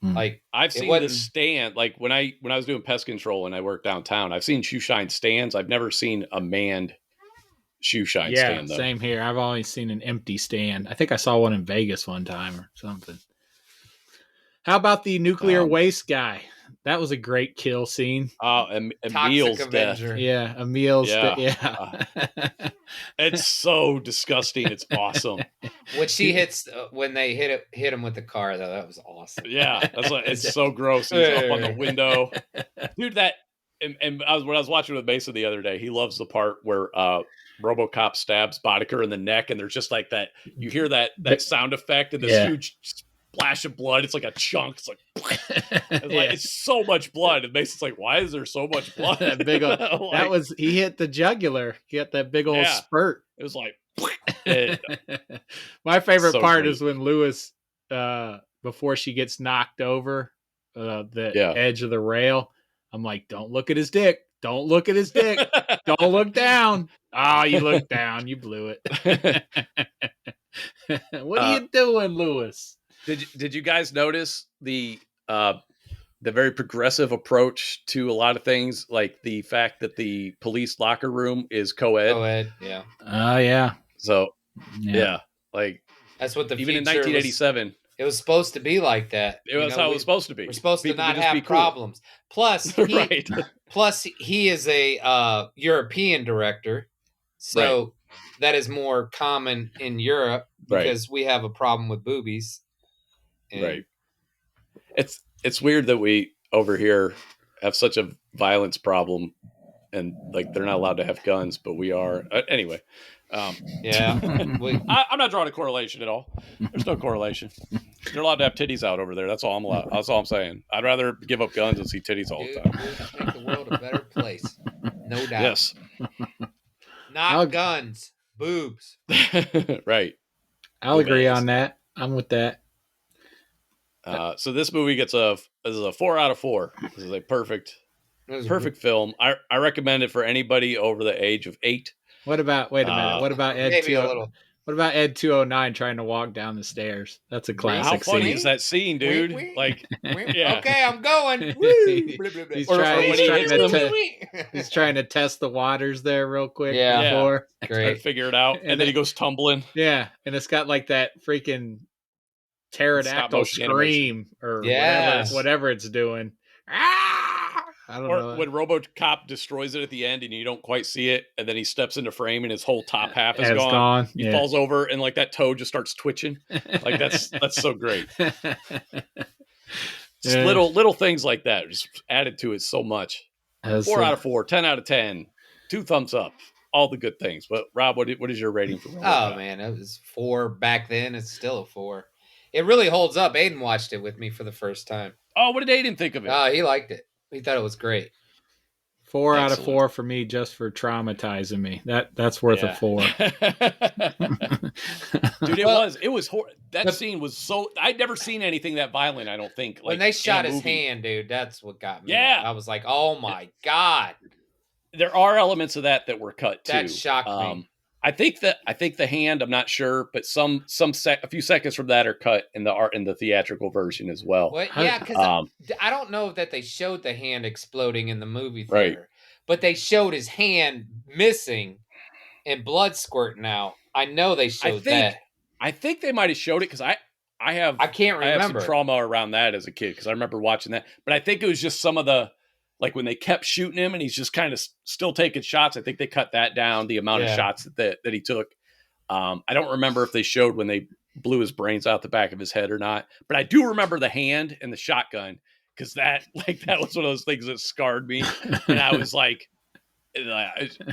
Like I've seen the stand. Like when I was doing pest control and I worked downtown, I've seen shoe shine stands. I've never seen a manned shoe shine stand. Yeah, same here. I've always seen an empty stand. I think I saw one in Vegas one time or something. How about the nuclear waste guy? That was a great kill scene. Emil's death. Yeah, Emil's death. It's so disgusting. It's awesome. When she hits, when they hit him with the car, though, that was awesome. Yeah, it's so gross. He's up on the window, dude. When I was watching with Mason the other day, he loves the part where RoboCop stabs Boddicker in the neck, and there's just like that. You hear that sound effect and this huge splash of blood. It's like a chunk. It's like, it's so much blood. It makes it like, why is there so much blood? He hit the jugular. He got that big old spurt. It was like, my favorite part is when Lewis, before she gets knocked over the edge of the rail, I'm like, don't look at his dick. Don't look at his dick. Don't look down. Oh, you looked down. You blew it. What are you doing, Lewis? Did you guys notice the very progressive approach to a lot of things, like the fact that the police locker room is co-ed? Co-ed, yeah. Oh, yeah. So, like that's what even in 1987. It was supposed to be like that. It was how it was supposed to be. We're supposed to not have problems. Plus, he is a European director, so that is more common in Europe because we have a problem with boobies. Right. It's weird that we over here have such a violence problem, and like they're not allowed to have guns, but we are anyway. Yeah, I'm not drawing a correlation at all. There's no correlation. They're allowed to have titties out over there. That's all I'm allowed. That's all I'm saying. I'd rather give up guns and see titties all the time. Boobs make the world a better place, no doubt. Yes, not guns, boobs. Right. I'll agree on that. I'm with that. So this movie gets a 4 out of 4. This is a perfect film. I recommend it for anybody over the age of 8. Wait a minute. What about Ed maybe a little? What about Ed 209 trying to walk down the stairs? That's a classic. How funny scene. is that scene, dude? Like, yeah. Okay, I'm going. He's trying to test the waters there real quick. Yeah. Before. Great. To figure it out, and then he goes tumbling. Yeah, and it's got like that freaking pterodactyl scream or whatever it's doing. I don't know. When RoboCop destroys it at the end and you don't quite see it, and then he steps into frame and his whole top half is gone. He falls over and like that toe just starts twitching. Like that's so great. Just little things like that just added to it so much. 4 out of 4, 10 out of 10, 2 thumbs up, all the good things. But Rob, what is your rating for RoboCop? Oh man, it was 4 back then. It's still a 4. It really holds up. Aiden watched it with me for the first time. Oh, what did Aiden think of it? Oh, he liked it. He thought it was great. 4 out of 4 for me, just for traumatizing me. That's worth a 4. Dude, it was that scene was so. I'd never seen anything that violent. I don't think. Like, when they shot his hand, dude, that's what got me. Yeah, I was like, oh my god. There are elements of that were cut too. That shocked me. I think the hand, I'm not sure, but a few seconds from that are cut in the theatrical version as well. Yeah, because I don't know that they showed the hand exploding in the movie theater, but they showed his hand missing and blood squirting out. I know they showed that. I think they might have showed it because I can't remember. I have some trauma around that as a kid because I remember watching that, but I think it was just some of the. Like when they kept shooting him and he's just kind of still taking shots. I think they cut that down, the amount of shots that he took. I don't remember if they showed when they blew his brains out the back of his head or not, but I do remember the hand and the shotgun because that was one of those things that scarred me. And I was like,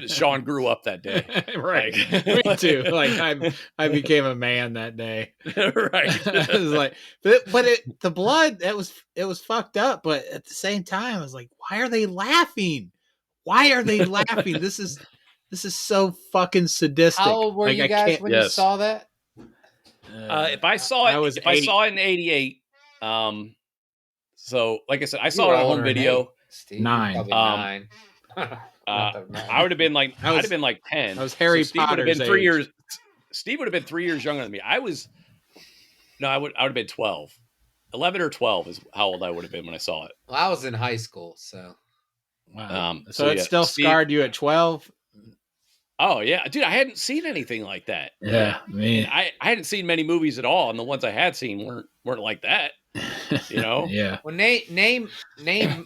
Shawn grew up that day. Right. Me too. Like I became a man that day. Right. It was like, but the blood, it was fucked up. But at the same time, I was like, why are they laughing? Why are they laughing? This is so fucking sadistic. How old were you guys when you saw that? If I saw it, I saw it in '88. So like I said, I saw it on home video. 9. 9. I would have been like, I'd have been like 10. I was Harry Potter. Would have been 3 years. Steve would have been 3 years younger than me. I would have been 12. 11 or 12 is how old I would have been when I saw it. Well, I was in high school, so. Wow. So it still scarred you at 12? Oh yeah, dude, I hadn't seen anything like that. Yeah, man. I hadn't seen many movies at all, and the ones I had seen weren't like that. You know? Yeah. Well, name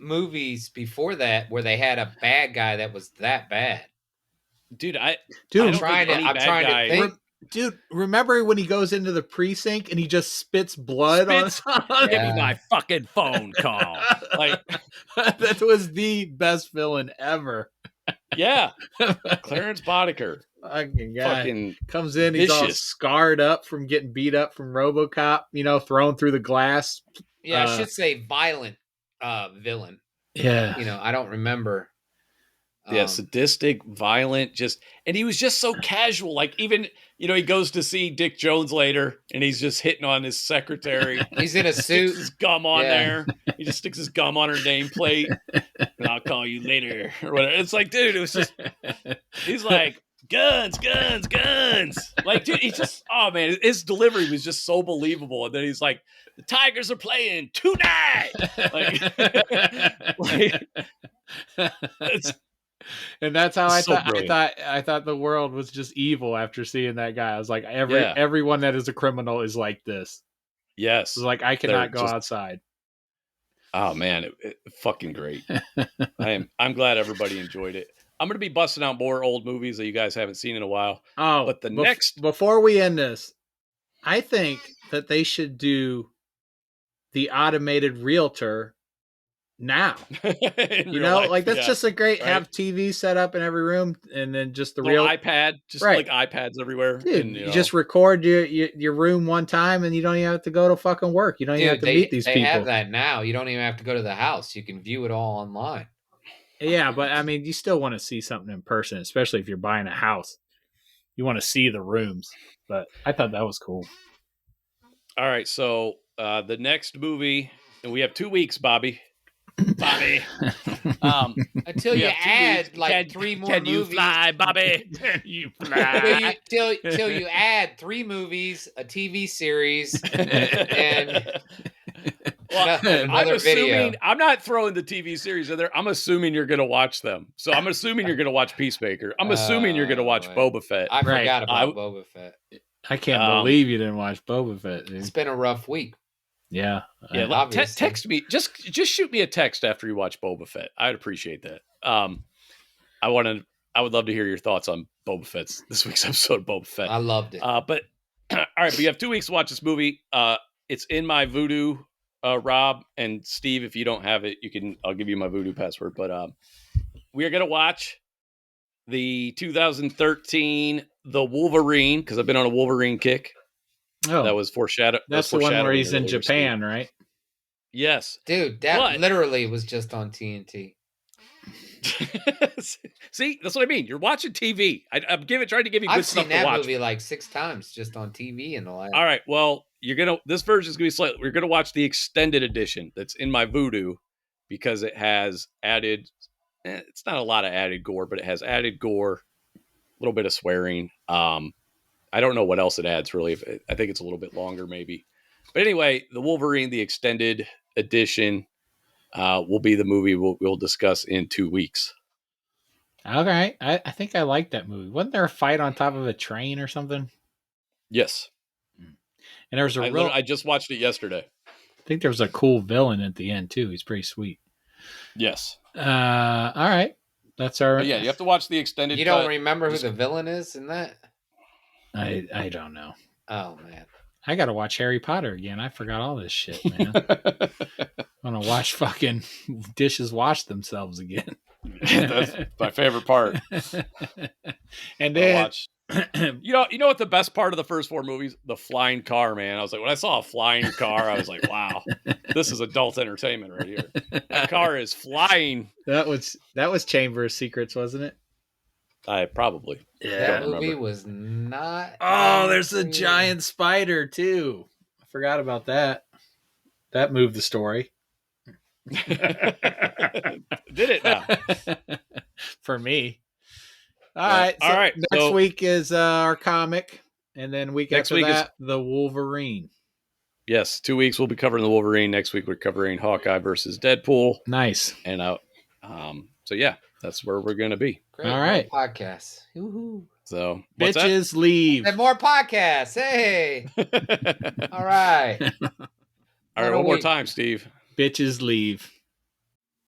movies before that where they had a bad guy that was that bad. Dude, I'm trying to think. Dude, remember when he goes into the precinct and he just spits blood on Give me my fucking phone call. Like that was the best villain ever. Yeah. Clarence Boddicker. Fucking guy comes in, he's all scarred up from getting beat up from RoboCop, thrown through the glass. Yeah, I should say violent villain. Yeah. I don't remember. Yeah, sadistic, violent, and he was just so casual. Like even, he goes to see Dick Jones later and he's just hitting on his secretary. He's in a suit. Sticks his gum on there. He just sticks his gum on her nameplate. And I'll call you later or whatever. It's like, dude, it was just, he's like, guns. Like, dude, he just, oh man, his delivery was just so believable. And then he's like, the Tigers are playing tonight. And that's how I thought the world was just evil after seeing that guy. I was like, everyone that is a criminal is like this. Yes. It's like I cannot go outside. Oh man, it fucking great. I'm glad everybody enjoyed it. I'm going to be busting out more old movies that you guys haven't seen in a while. Oh, but before we end this, I think that they should do the automated realtor now. In You real know, life, like that's yeah. just a great Right. have TV set up in every room, and then just the Little real iPad, just Right. like iPads everywhere. dude. and, You just record your room one time, and you don't even have to go to fucking work. You don't even have to meet these they people. have that now. You don't even have to go to the house. You can view it all online. Yeah, but I mean, you still want to see something in person, especially if you're buying a house. You want to see the rooms. But I thought that was cool. All right, so the next movie, and we have 2 weeks, Bobby. Until we you have 2 add weeks. like 3 more Can movies. you fly, Bobby? Can you fly? till you add 3 movies, a TV series, and another video. I'm not throwing the TV series in there. I'm assuming you're going to watch them. So I'm assuming you're going to watch Peacemaker. I'm assuming you're going to watch Boba Fett. I forgot about Boba Fett. I can't believe you didn't watch Boba Fett, dude. It's been a rough week. Yeah. Text me. Just shoot me a text after you watch Boba Fett. I'd appreciate that. I would love to hear your thoughts on Boba Fett's this week's episode of Boba Fett. I loved it. But all right, but you have 2 weeks to watch this movie. It's in my Voodoo, Rob and Steve. If you don't have it, I'll give you my Voodoo password. But we are gonna watch the 2013 The Wolverine, because I've been on a Wolverine kick. Oh, that was foreshadowed. That's the one where he's in Japan, Steve. right? Yes. Dude, that literally was just on TNT. See, that's what I mean. You're watching TV. I'm trying to give you good stuff to watch. I've seen that movie like 6 times just on TV in the last. All right. Well, this version is gonna be slightly. We're gonna watch the extended edition that's in my Voodoo because it has added. It's not a lot of added gore, but it has added gore, a little bit of swearing. I don't know what else it adds really. I think it's a little bit longer maybe. But anyway, the Wolverine, the extended edition, will be the movie we'll discuss in 2 weeks. All right. I think I like that movie. Wasn't there a fight on top of a train or something? Yes. And there was I just watched it yesterday. I think there was a cool villain at the end too. He's pretty sweet. Yes. All right. That's our. But yeah, you have to watch the extended. You don't remember who the villain is in that? I don't know. Oh man, I got to watch Harry Potter again. I forgot all this shit, man. I want to watch fucking dishes wash themselves again. That's my favorite part. And then you know what the best part of the first 4 movies? The flying car, man. I was like, when I saw a flying car, I was like, wow, this is adult entertainment right here. That car is flying. That was Chamber of Secrets, wasn't it? Probably. Yeah, that movie was not. Oh, there's a giant spider too. I forgot about that. That moved the story. Did it now? For me. All right. Next week is our comic, and then next after week that, the Wolverine. Yes, 2 weeks we'll be covering the Wolverine. Next week we're covering Hawkeye versus Deadpool. Nice. And so yeah, that's where we're gonna be. Great. All right. Podcasts. Woo-hoo. So bitches leave. And more podcasts. Hey. All right. All right. One more time, Steve. Bitches leave.